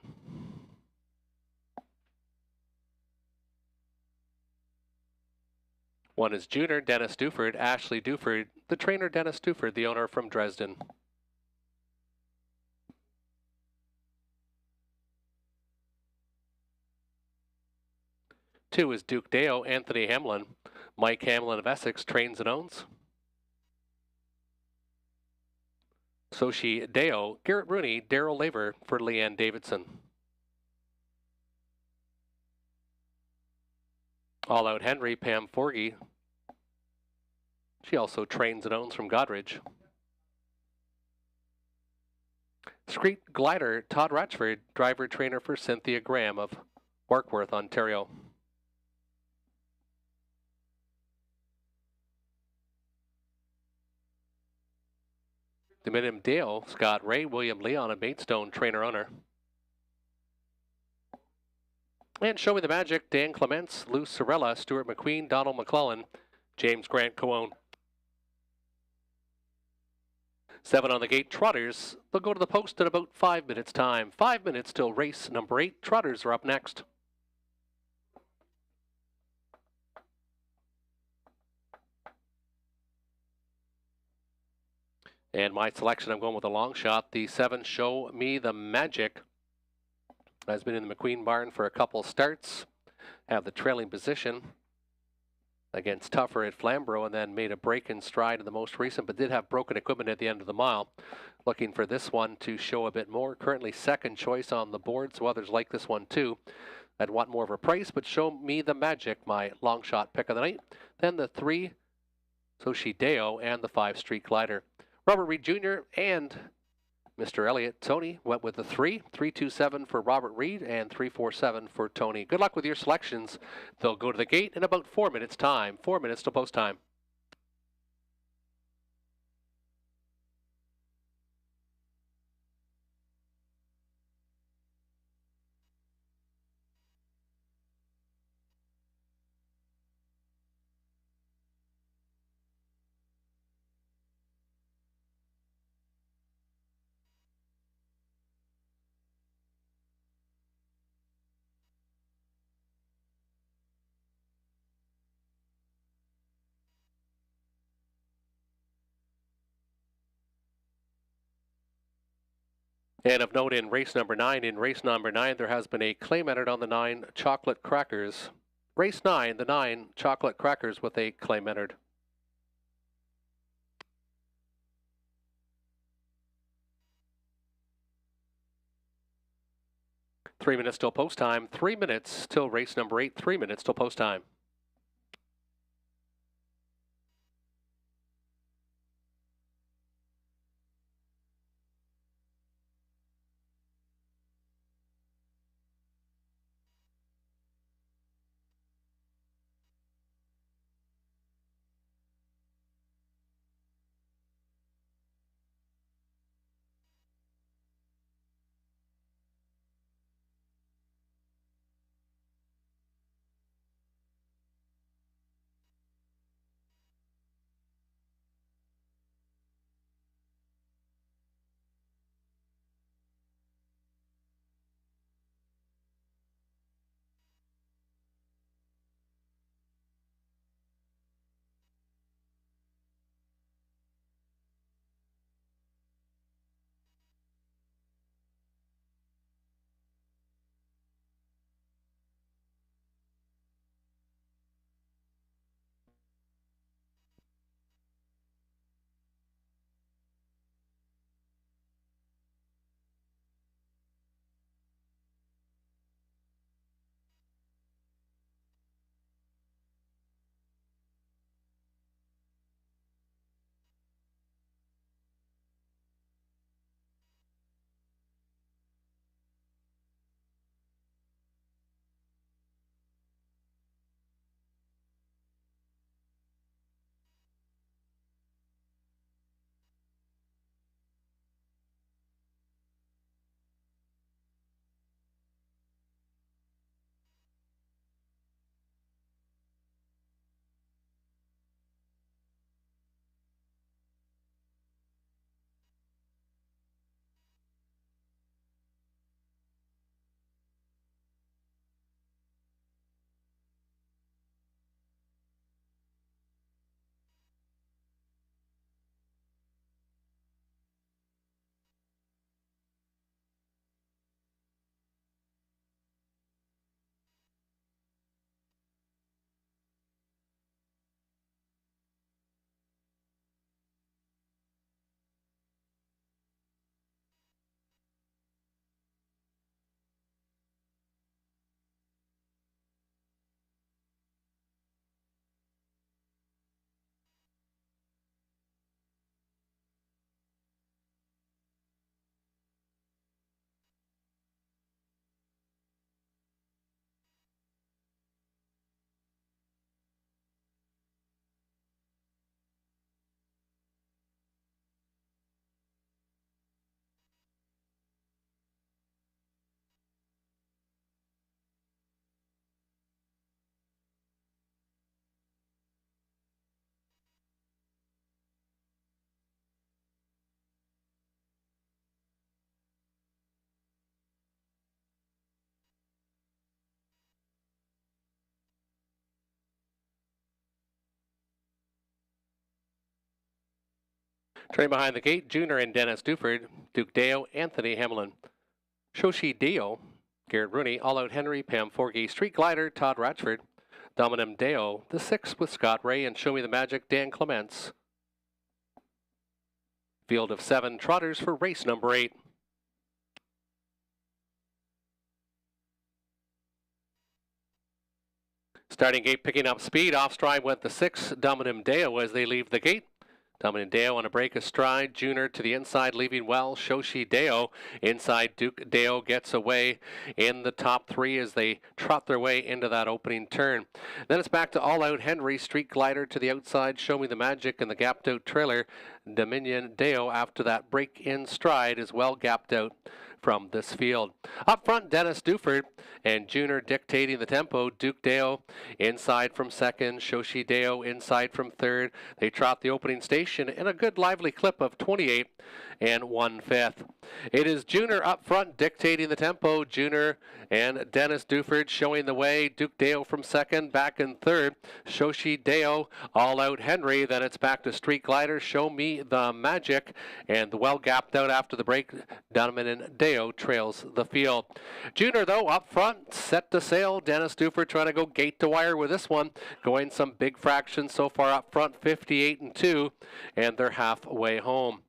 One is Junior Dennis Duford, Ashley Duford, the trainer Dennis Duford, the owner from Dresden. Two is Duke Deo, Anthony Hamlin. Mike Hamlin of Essex trains and owns. Sochi Deo, Garrett Rooney, Daryl Laver for Leanne Davidson. All Out Henry, Pam Forgy. She also trains and owns from Godridge. Street Glider, Todd Ratchford, driver trainer for Cynthia Graham of Warkworth, Ontario. Dominion Dale, Scott Ray, William Leon, and Maidstone trainer owner. And Show Me the Magic, Dan Clements, Lou Sorella, Stuart McQueen, Donald McClellan, James Grant co-own. 7 on the gate, Trotters. They'll go to the post in about 5 minutes time. 5 minutes till race number 8. Trotters are up next. And my selection, I'm going with a long shot. The 7, Show Me the Magic, has been in the McQueen barn for a couple starts. Have the trailing position against Tougher at Flamborough, and then made a break in stride in the most recent, but did have broken equipment at the end of the mile. Looking for this one to show a bit more. Currently second choice on the board, so others like this one too. I'd want more of a price, but Show Me the Magic, my long shot pick of the night. Then the 3, Sochi Deo, and the 5, Street Glider. Robert Reed Jr. and Mr. Elliott Tony went with the 3, 327 for Robert Reed and 347 for Tony. Good luck with your selections. They'll go to the gate in about 4 minutes time. 4 minutes till post time. And of note in race number 9, there has been a claim entered on the 9 Chocolate Crackers. Race 9, the 9 Chocolate Crackers with a claim entered. Three minutes till post time. 3 minutes till race number 8. 3 minutes till post time. Trailing behind the gate, Junior and Dennis Duford, Duke Deo, Anthony Hamlin, Shoshi Deo, Garrett Rooney, All Out Henry, Pam Forgey, Street Glider, Todd Ratchford, Dominum Deo, the 6th with Scott Ray, and Show Me the Magic, Dan Clements. Field of 7 trotters for race number 8. Starting gate picking up speed. Off stride went the 6, Dominum Deo as they leave the gate. Dominum Deo on a break astride. Junior to the inside, leaving well. Shoshi Deo inside. Duke Deo gets away in the top 3 as they trot their way into that opening turn. Then it's back to All Out Henry. Street Glider to the outside. Show Me the Magic and the gapped out trailer. Dominion Deo after that break in stride is well gapped out from this field. Up front, Dennis Duford and Junior dictating the tempo. Duke Deo inside from 2nd. Shoshi Deo inside from 3rd. They trot the opening station in a good lively clip of 28 and 1/5. It is Junior up front dictating the tempo. Junior and Dennis Duford showing the way. Duke Deo from 2nd, back in 3rd. Shoshi Deo, All Out Henry. Then it's back to Street Glider, Show Me the Magic, and the well gapped out after the break. Donovan Deo trails the field. Junior, though, up front, set to sail. Dennis Duford trying to go gate to wire with this one. Going some big fractions so far up front, 58 and 2, and they're halfway home.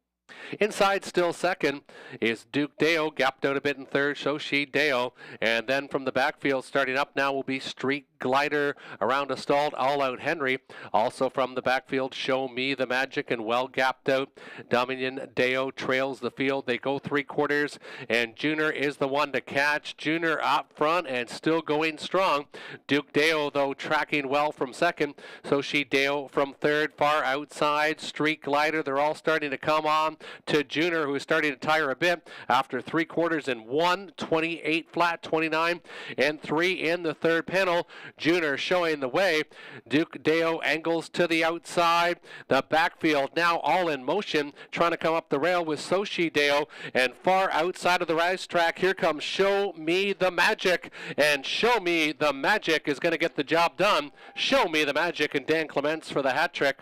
Inside, still 2nd, is Duke Deo, gapped out a bit in 3rd, Shoshi Deo, and then from the backfield starting up now will be Street Glider around a stalled All Out Henry. Also from the backfield, Show Me the Magic and well gapped out. Dominion Deo trails the field. They go 3/4, and Junior is the one to catch. Junior up front and still going strong. Duke Deo, though, tracking well from 2nd. Shoshi Deo from 3rd, far outside. Street Glider, they're all starting to come on to Junior, who is starting to tire a bit after 3/4 in 1, 28 flat, 29 and 3 in the 3rd panel. Junior showing the way. Duke Deo angles to the outside. The backfield now all in motion, trying to come up the rail with Shoshi Deo, and far outside of the racetrack, here comes Show Me the Magic, and Show Me the Magic is going to get the job done. Show Me the Magic and Dan Clements for the hat trick.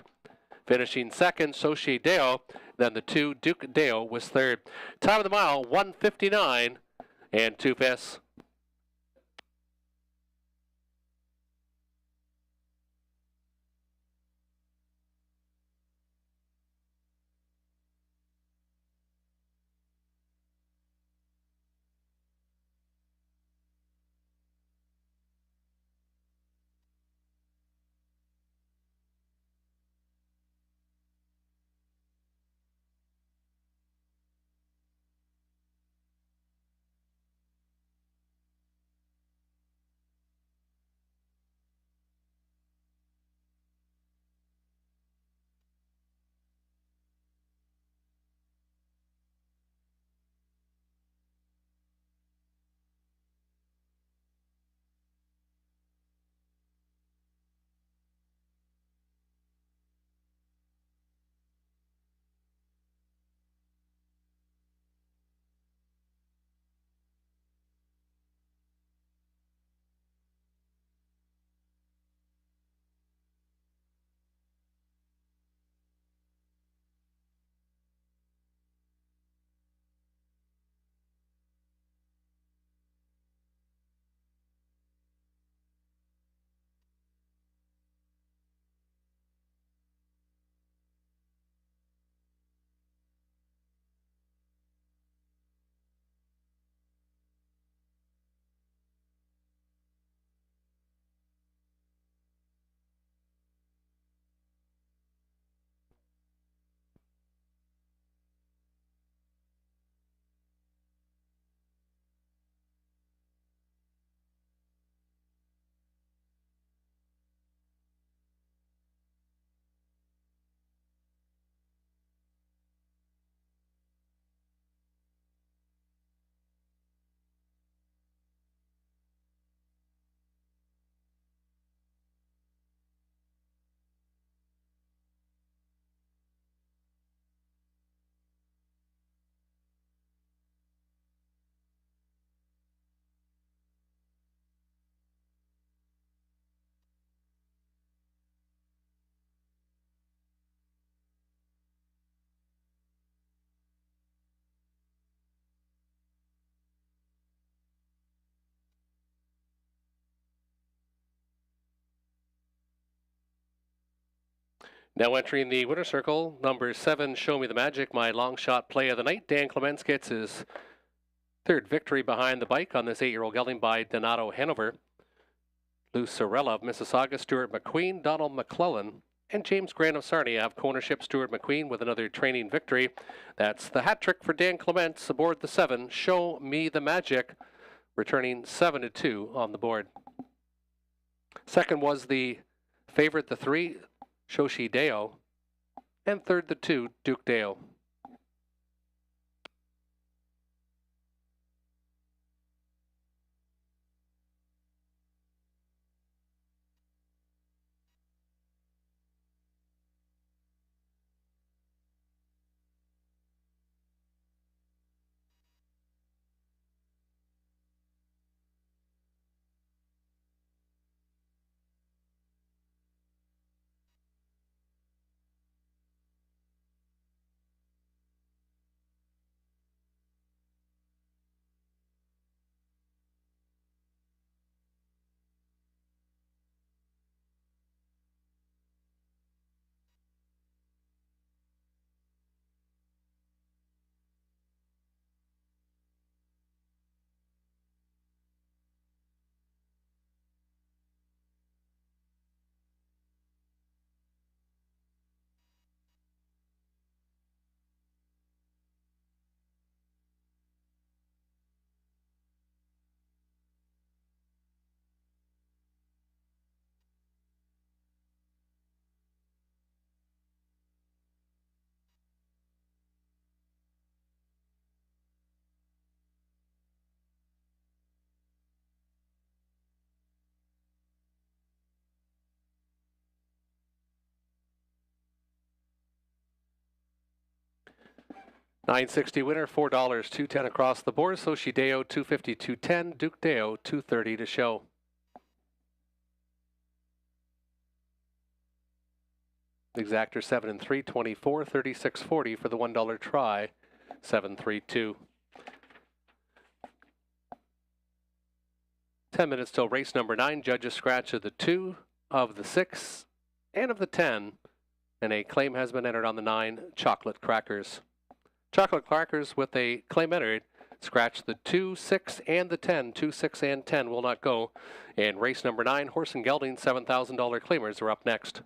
Finishing 2nd, Shoshi Deo. Then the 2, Duke Deo, was 3rd. Time of the mile, 1:59 and 2/5. Now entering the winner circle, number 7, Show Me the Magic, my long shot play of the night. Dan Clements gets his third victory behind the bike on this 8-year-old gelding by Donato Hanover. Lou Sorella of Mississauga, Stuart McQueen, Donald McClellan, and James Grant of Sarnia have co-ownership. Stuart McQueen with another training victory. That's the hat trick for Dan Clements aboard the 7, Show Me the Magic, returning 7-2 on the board. Second was the favorite, the 3, Shoshi Deo, and third, the 2, Duke Deo. $9.60 winner, $4, $2.10 across the board. Shoshi Deo, $2.50, $2.10. Duke Deo, $2.30 to show. Exactor 7 and 3, 24, 36.40 for the $1 try, 7.32. 10 minutes till race number 9. Judges scratch of the 2, of the 6, and of the 10. And a claim has been entered on the 9, Chocolate Crackers. Chocolate Crackers with a claim entered. Scratch the 2, 6, and the 10. 2, 6, and 10 will not go. And race number 9, Horse and Gelding, $7,000 claimers are up next.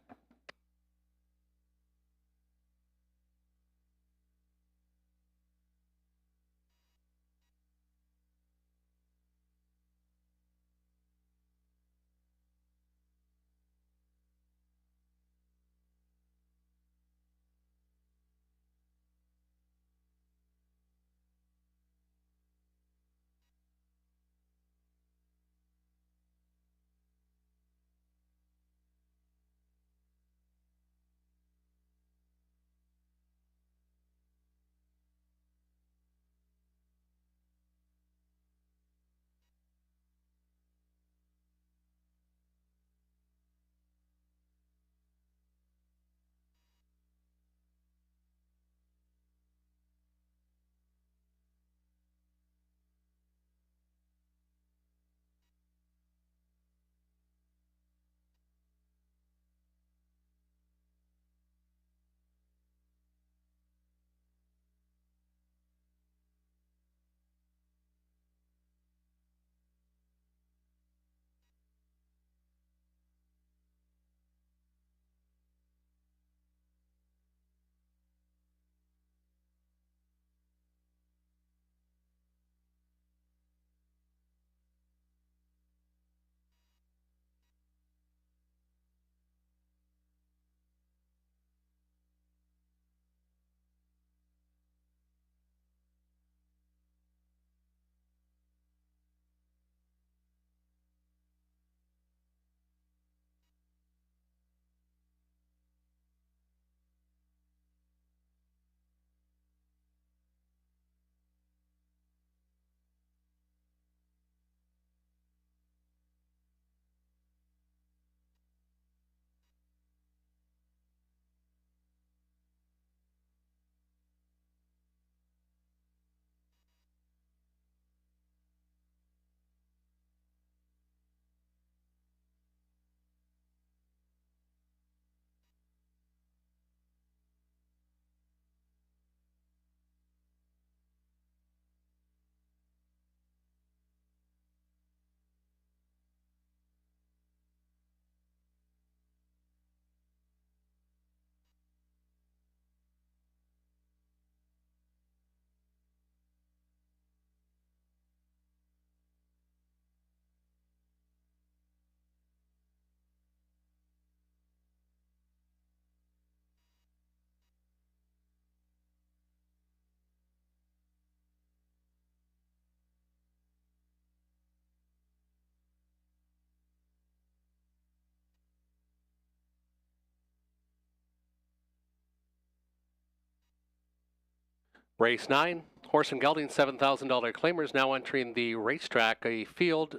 Race 9, horse and gelding $7,000 claimers now entering the racetrack. A field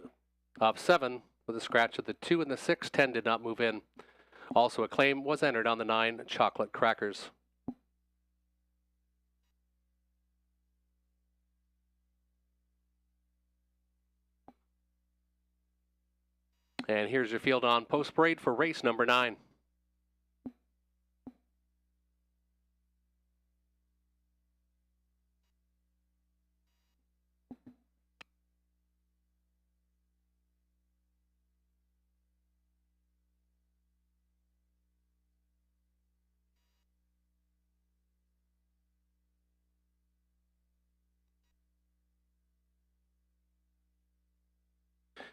of 7 with a scratch of the 2 and the 6. 10 did not move in. Also a claim was entered on the 9 chocolate crackers. And here's your field on post parade for race number 9.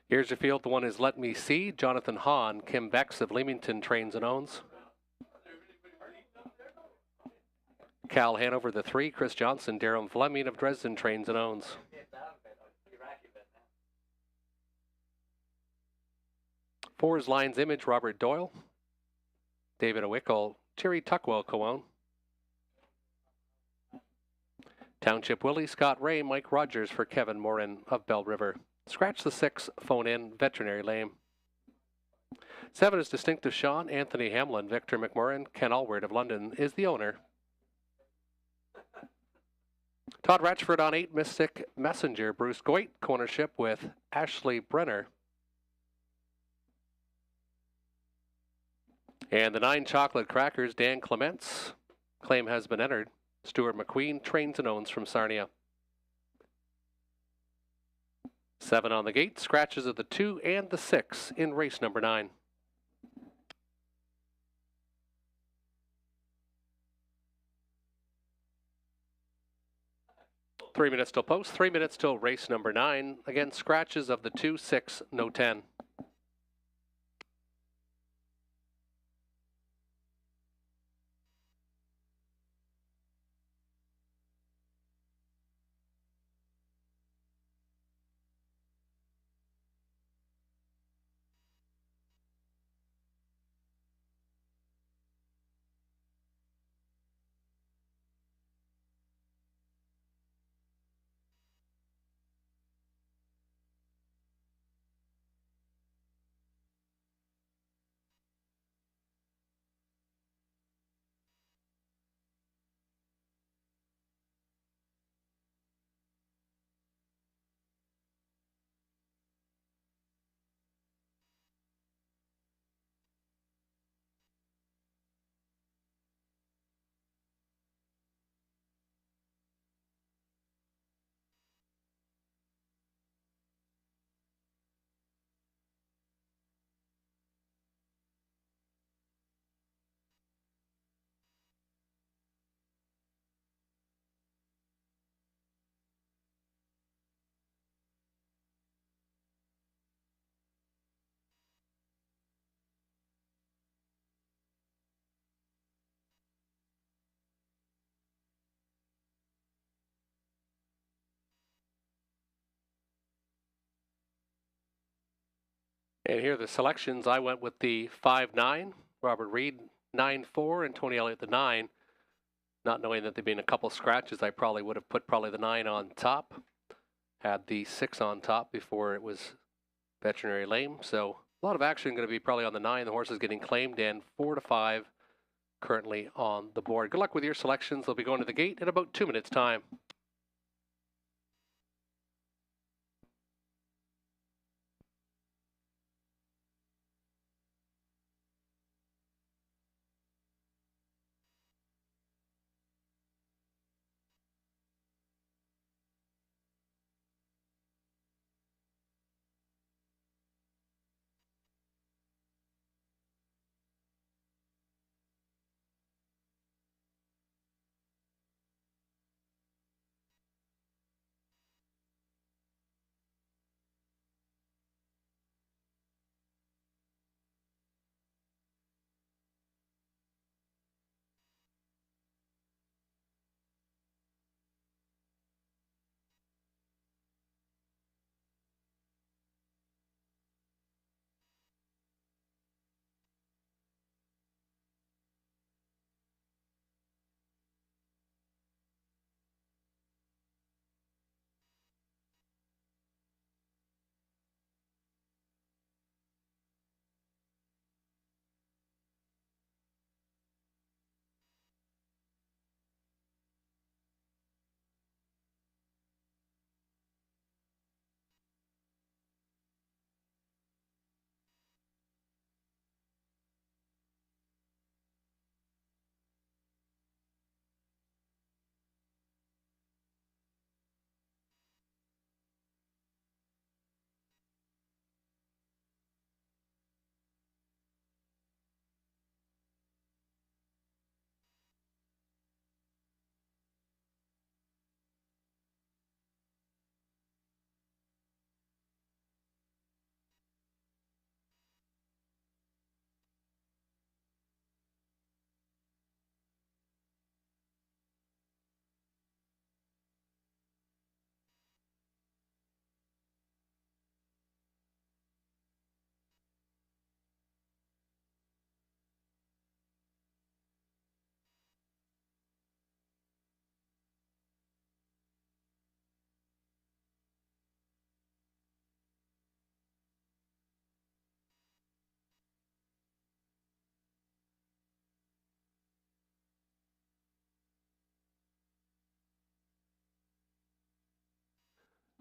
Here's your field. The one is Let Me See. Jonathan Hahn, Kim Bex of Leamington trains and owns. Cal Hanover, the 3. Chris Johnson, Darren Fleming of Dresden trains and owns. 4 is Lion's Image, Robert Doyle. David Owickle, Terry Tuckwell co-own. Township Willie, Scott Ray, Mike Rogers for Kevin Morin of Bell River. Scratch the 6, phone in, Veterinary Lame. 7 is Distinctive Sean, Anthony Hamlin, Victor McMurrin, Ken Allward of London is the owner. Todd Ratchford on 8, Mystic Messenger, Bruce Goit, co-ownership with Ashley Brenner. And the 9 chocolate crackers, Dan Clements, claim has been entered. Stuart McQueen, trains and owns from Sarnia. 7 on the gate, scratches of the 2 and the 6 in race number 9. Three minutes till post, 3 minutes till race number 9. Again, scratches of the 2, 6, no 10. And here are the selections. I went with the 5-9, Robert Reed 9-4, and Tony Elliott the 9. Not knowing that there'd been a couple scratches, I probably would have put the 9 on top. Had the 6 on top before it was Veterinary Lame. So a lot of action going to be probably on the 9. The horse is getting claimed, and 4-5 currently on the board. Good luck with your selections. They'll be going to the gate in about 2 minutes' time.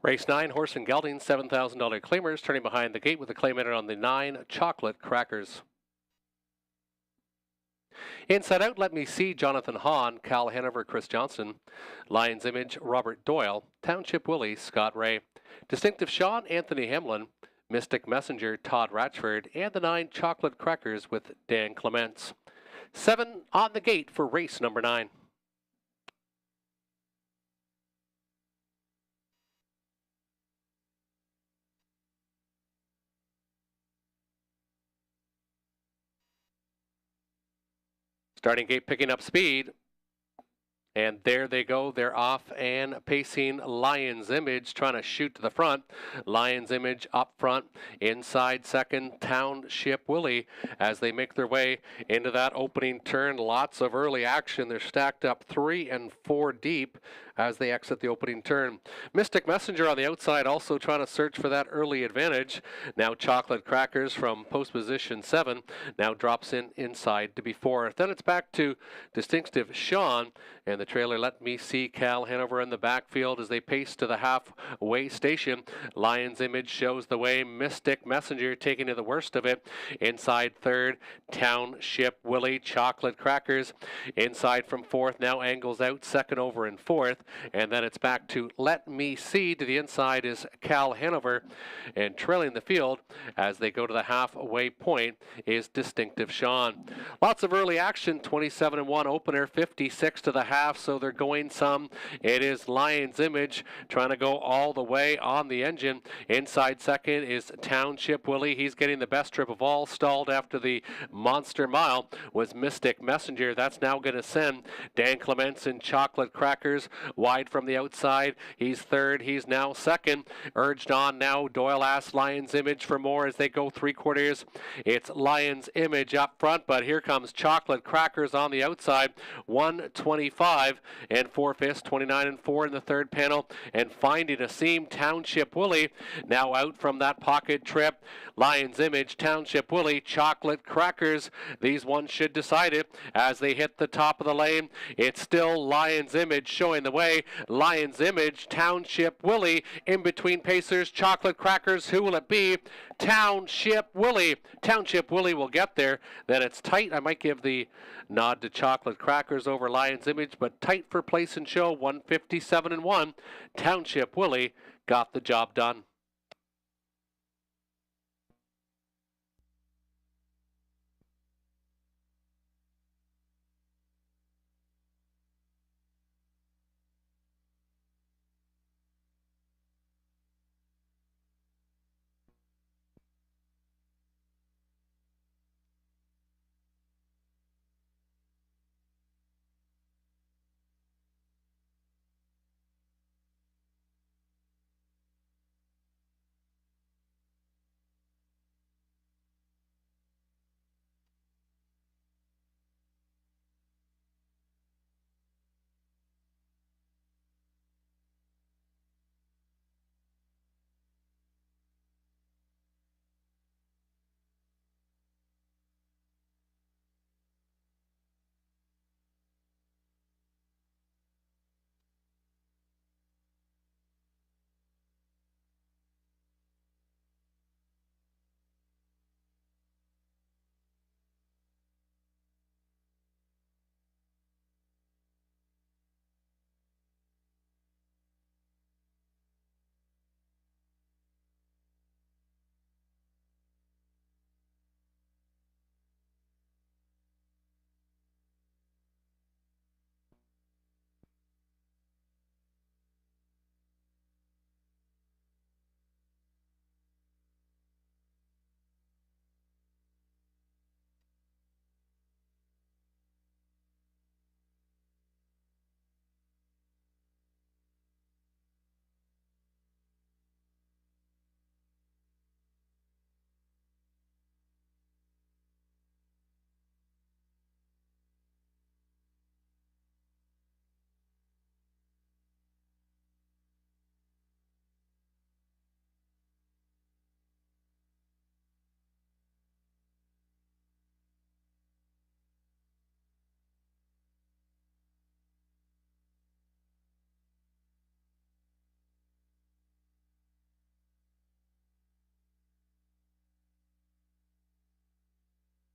Race 9, Horse and Gelding, $7,000 claimers, turning behind the gate with a claim entered on the 9, Chocolate Crackers. Inside Out, Let Me See, Jonathan Hahn, Cal Hanover, Chris Johnson. Lion's Image, Robert Doyle. Township Willie, Scott Ray. Distinctive Sean, Anthony Hamlin. Mystic Messenger, Todd Ratchford. And the 9, Chocolate Crackers with Dan Clements. 7 on the gate for race number 9. Starting gate picking up speed. And there they go. They're off and pacing Lion's Image, trying to shoot to the front. Lion's Image up front. Inside second, Township Willie as they make their way into that opening turn. Lots of early action. They're stacked up 3 and 4 deep as they exit the opening turn. Mystic Messenger on the outside also trying to search for that early advantage. Now Chocolate Crackers from post position 7 now drops in inside to be 4th. Then it's back to Distinctive Sean and the trailer Let Me See, Cal Hanover in the backfield as they pace to the halfway station. Lion's Image shows the way. Mystic Messenger taking to the worst of it. Inside 3rd, Township Willie, Chocolate Crackers. Inside from 4th, now angles out 2nd over in 4th. And then it's back to Let Me See. To the inside is Cal Hanover. And trailing the field as they go to the halfway point is Distinctive Sean. Lots of early action, 27-1 opener, 56 to the half, so they're going some. It is Lion's Image trying to go all the way on the engine. Inside second is Township Willie. He's getting the best trip of all. Stalled after the Monster Mile was Mystic Messenger. That's now going to send Dan Clements and Chocolate Crackers wide from the outside. He's 3rd. He's now 2nd. Urged on now. Doyle asks Lion's Image for more as they go 3/4. It's Lion's Image up front, but here comes Chocolate Crackers on the outside. 125 and 4/5, 29 and 4 in the 3rd panel, and finding a seam. Township Willie now out from that pocket trip. Lion's Image, Township Willie, Chocolate Crackers. These ones should decide it as they hit the top of the lane. It's still Lion's Image showing the way. Lion's Image, Township Willie in between pacers. Chocolate Crackers, who will it be? Township Willie. Township Willie will get there. Then it's tight. I might give the nod to Chocolate Crackers over Lion's Image, but tight for place and show. 157-1. Township Willie got the job done.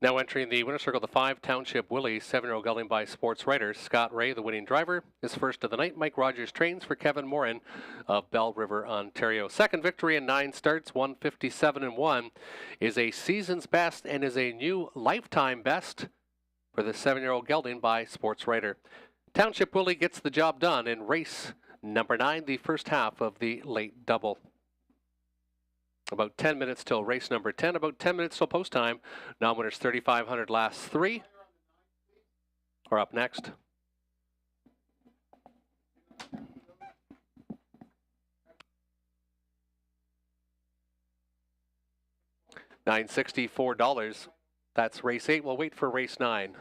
Now entering the winner's circle, the 5 Township Willie 7-year-old gelding by Sports Writer Scott Ray, the winning driver. His first of the night. Mike Rogers trains for Kevin Morin of Bell River, Ontario. Second victory in 9 starts, 157-1, is a season's best and is a new lifetime best for the 7-year-old gelding by Sports Writer. Township Willie gets the job done in race number 9, the first half of the late double. About 10 minutes till race number 10. About 10 minutes till post time. Non-winners 3,500 last 3 are up next. $964. That's race 8. We'll wait for race 9.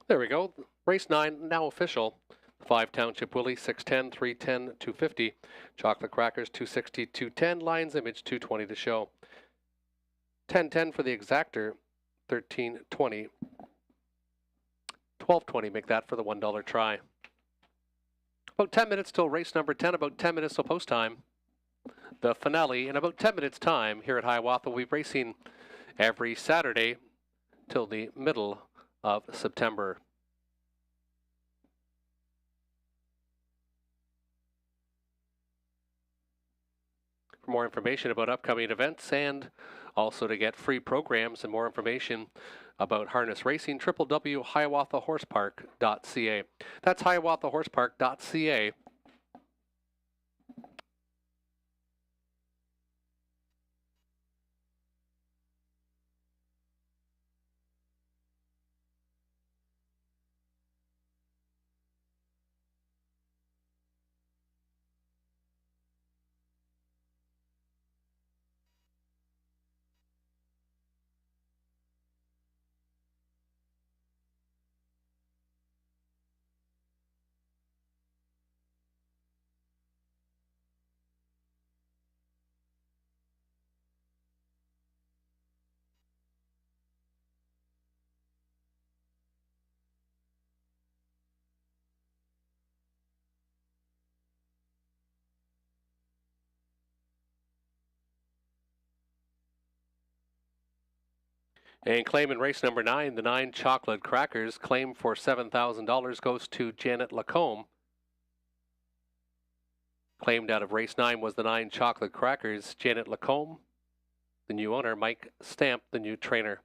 There we go. Race 9 now official. 5 Township Willie, 610, 310, 250. Chocolate Crackers, 260, 210. Lion's Image, 220 to show. 1010 for the exactor, 1320. 1220, make that for the $1 try. About 10 minutes till race number 10, about 10 minutes till post time. The finale in about 10 minutes time here at Hiawatha. We'll be racing every Saturday till the middle of September. For more information about upcoming events and also to get free programs and more information about harness racing, www.hiawathahorsepark.ca. That's hiawathahorsepark.ca. And claim in race number 9, the 9 Chocolate Crackers. Claim for $7,000 goes to Janet Lacombe. Claimed out of race 9 was the 9 Chocolate Crackers. Janet Lacombe, the new owner. Mike Stamp, the new trainer.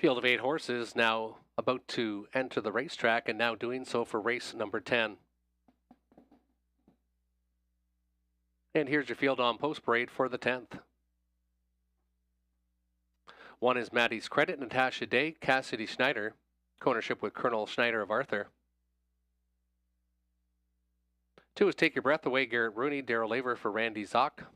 Field of 8 horses now about to enter the racetrack and now doing so for race number 10. And here's your field on post parade for the 10th. 1 is Maddie's Credit, Natasha Day, Cassidy Schneider, co-ownership with Colonel Schneider of Arthur. 2 is Take Your Breath Away, Garrett Rooney, Daryl Laver for Randy Zock.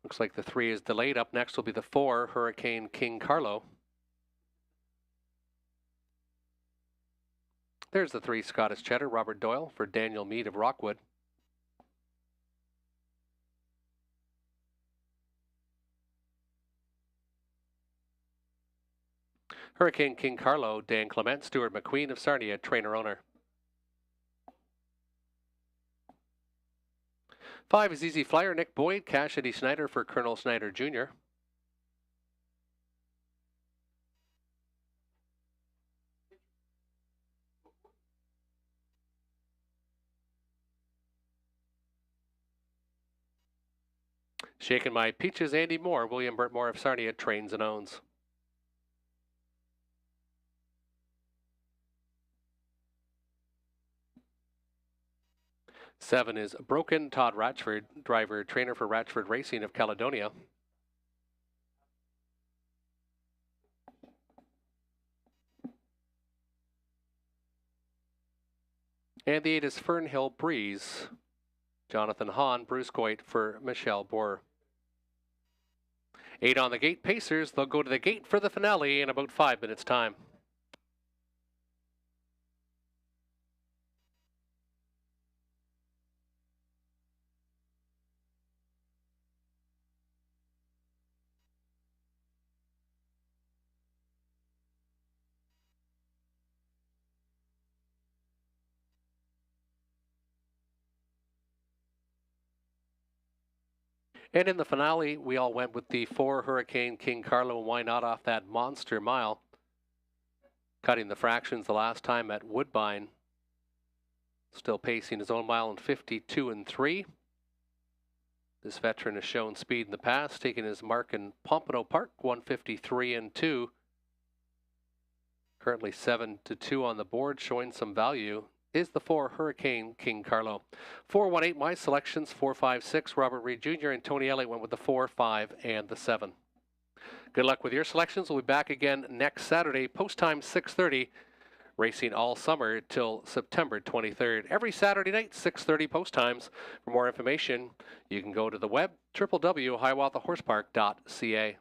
Looks like the 3 is delayed. Up next will be the 4, Hurricane King Carlo. There's the 3, Scottish Cheddar, Robert Doyle for Daniel Mead of Rockwood. Hurricane King Carlo, Dan Clement, Stuart McQueen of Sarnia, trainer owner. 5 is Easy Flyer, Nick Boyd, Cassidy Schneider for Colonel Schneider Jr. Shaking My Peaches, Andy Moore, William Burtmore of Sarnia, trains and owns. Seven is Broken, Todd Ratchford, driver, trainer for Ratchford Racing of Caledonia. And the 8 is Fernhill Breeze, Jonathan Hahn, Bruce Coit for Michelle Boer. 8 on the gate, Pacers. They'll go to the gate for the finale in about 5 minutes' time. And in the finale, we all went with the 4 Hurricane King Carlo. Why not off that monster mile? Cutting the fractions the last time at Woodbine. Still pacing his own mile in 52 3. This veteran has shown speed in the past, taking his mark in Pompano Park, 153 2. Currently 7-2 on the board, showing some value. Is the 4 Hurricane King Carlo. 4-1-8, my selections, 4-5-6. Robert Reed Jr. and Tony Elliott went with the 4, 5, and the 7. Good luck with your selections. We'll be back again next Saturday, post time 6:30, racing all summer till September 23rd. Every Saturday night, 6:30 post times. For more information, you can go to the web, www.hiawathahorsepark.ca.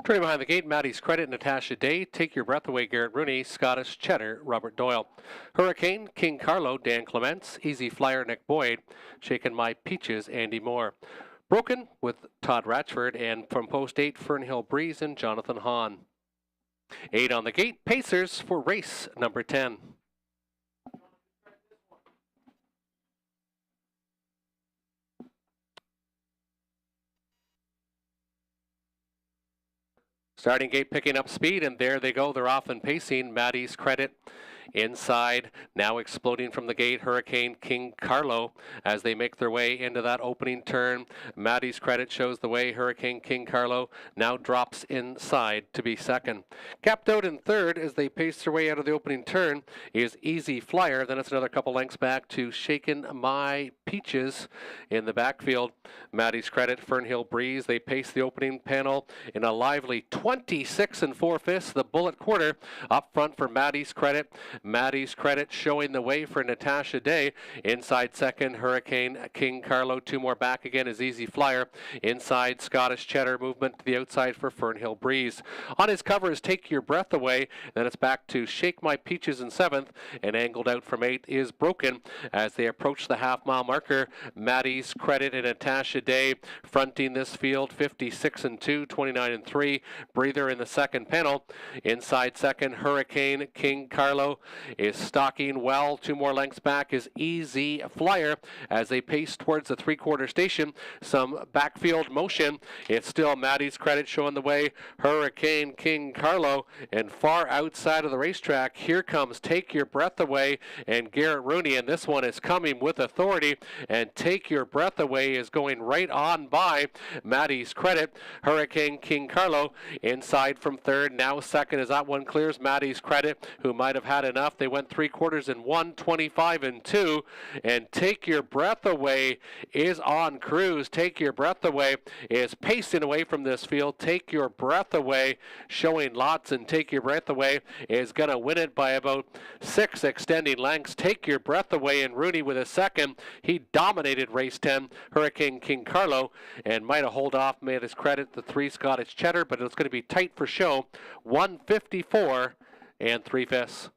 Turning behind the gate, Maddie's Credit, Natasha Day, Take Your Breath Away, Garrett Rooney, Scottish Cheddar, Robert Doyle. Hurricane, King Carlo, Dan Clements, Easy Flyer, Nick Boyd, Shaking My Peaches, Andy Moore. Broken with Todd Ratchford, and from post 8, Fernhill Breeze and Jonathan Hahn. 8 on the gate, Pacers for race number 10. Starting gate picking up speed, and there they go. They're off and pacing. Maddie's Credit inside, now exploding from the gate. Hurricane, King Carlo, as they make their way into that opening turn. Maddie's Credit shows the way. Hurricane, King Carlo now drops inside to be second. Capped out in third as they pace their way out of the opening turn is Easy Flyer. Then it's another couple lengths back to Shakin' My Peaches in the backfield. Maddie's Credit, Fernhill Breeze, they pace the opening panel in a lively 26 4/5. The bullet quarter up front for Maddie's Credit. Maddie's Credit showing the way for Natasha Day. Inside second, Hurricane, King Carlo. 2 more back again is Easy Flyer. Inside, Scottish Cheddar. Movement to the outside for Fernhill Breeze. On his cover is Take Your Breath Away. Then it's back to Shake My Peaches in 7th. And angled out from 8 is Broken. As they approach the half-mile marker, Maddie's Credit and Natasha Day fronting this field. 56 2, 29 3. Breather in the second panel. Inside second, Hurricane, King Carlo is stalking well. 2 more lengths back is Easy Flyer as they pace towards the 3/4 station. Some backfield motion. It's still Maddie's Credit showing the way. Hurricane, King Carlo, and far outside of the racetrack, here comes Take Your Breath Away and Garrett Rooney, and this one is coming with authority, and Take Your Breath Away is going right on by Maddie's Credit. Hurricane, King Carlo inside from third. Now second as that one clears Maddie's Credit, who might have had enough. They went 3/4 in 1, 25 2, and Take Your Breath Away is on cruise. Take Your Breath Away is pacing away from this field. Take Your Breath Away showing lots, and Take Your Breath Away is going to win it by about 6 extending lengths. Take Your Breath Away, and Rooney with a second. He dominated race 10, Hurricane King Carlo, and might have hold off, made his credit, the 3 Scottish Cheddar, but it's going to be tight for show. 154 3/5.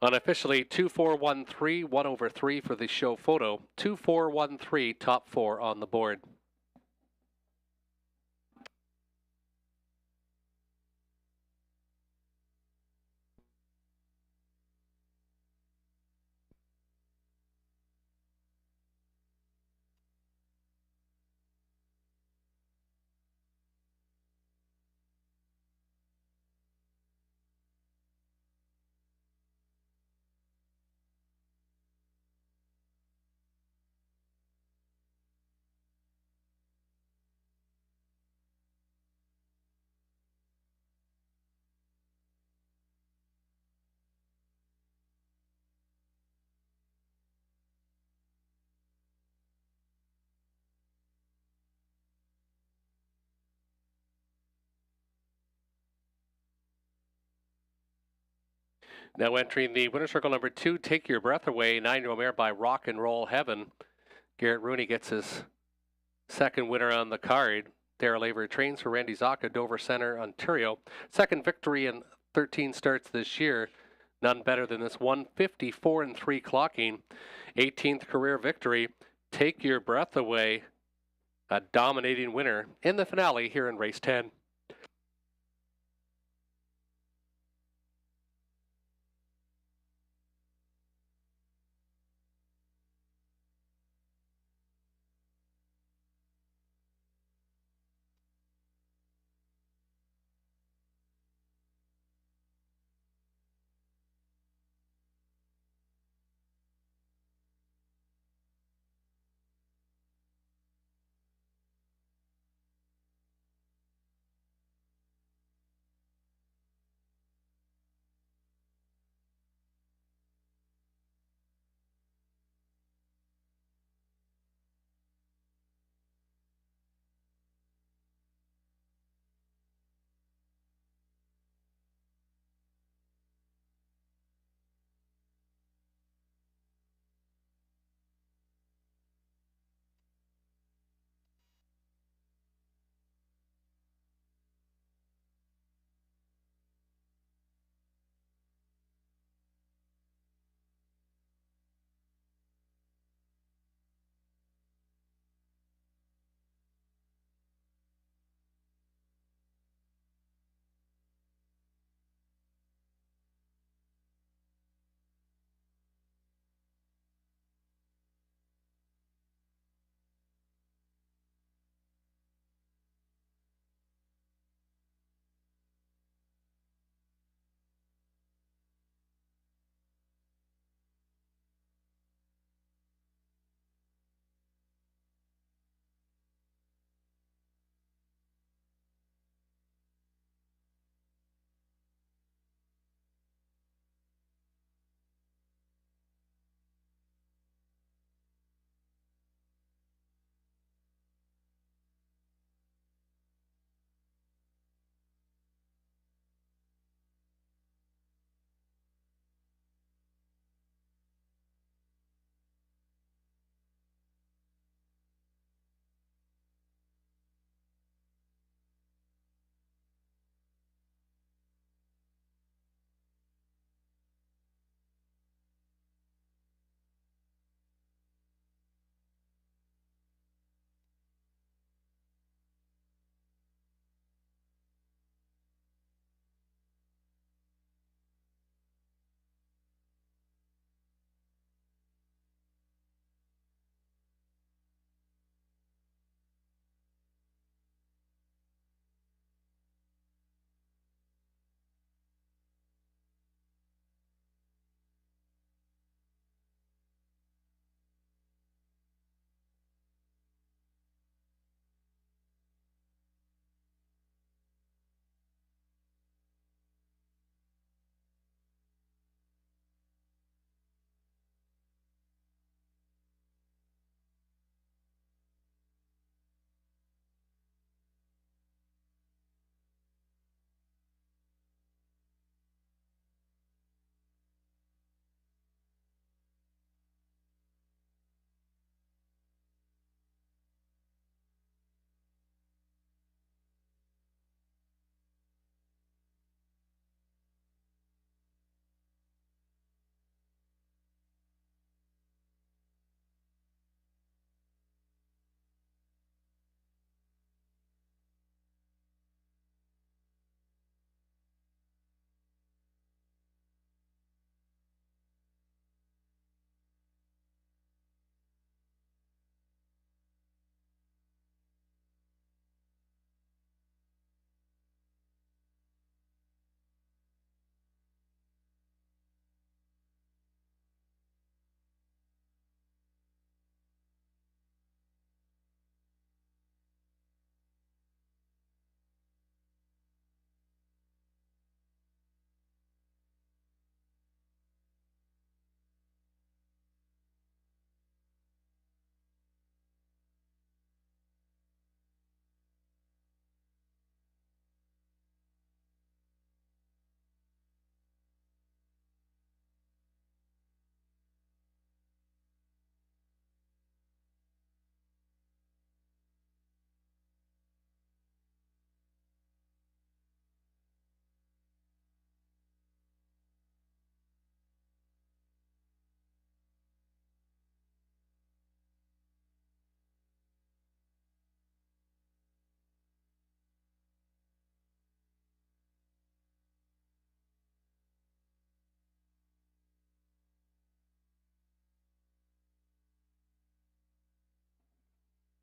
Unofficially, 2-4-1-3, 1/3 for the show photo. 2-4-1-3, top 4 on the board. Now entering the winner circle number 2, Take Your Breath Away, 9-year-old mare by Rock and Roll Heaven. Garrett Rooney gets his Second winner on the card, Darrell Avery trains for Randy Zaka, Dover Center, Ontario. Second victory in 13 starts this year. None better than this 154 and 3 clocking. 18th career victory. Take your breath away. A dominating winner in the finale here in race 10.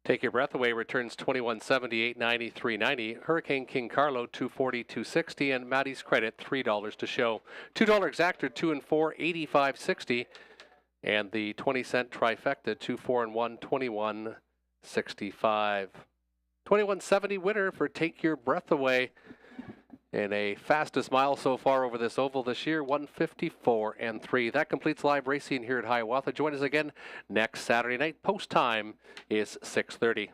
Take Your Breath Away returns 2170, $890, $390. Hurricane King Carlo, $240, $260. And Maddie's Credit, $3 to show. $2 exactor, 2 and 4, $85.60. And the 20-cent trifecta, 2, 4 and 1, $21.65. 2170 winner for Take Your Breath Away. And a fastest mile so far over this oval this year, 154 and 3. That completes live racing here at Hiawatha. Join us again next Saturday night. Post time is 6:30.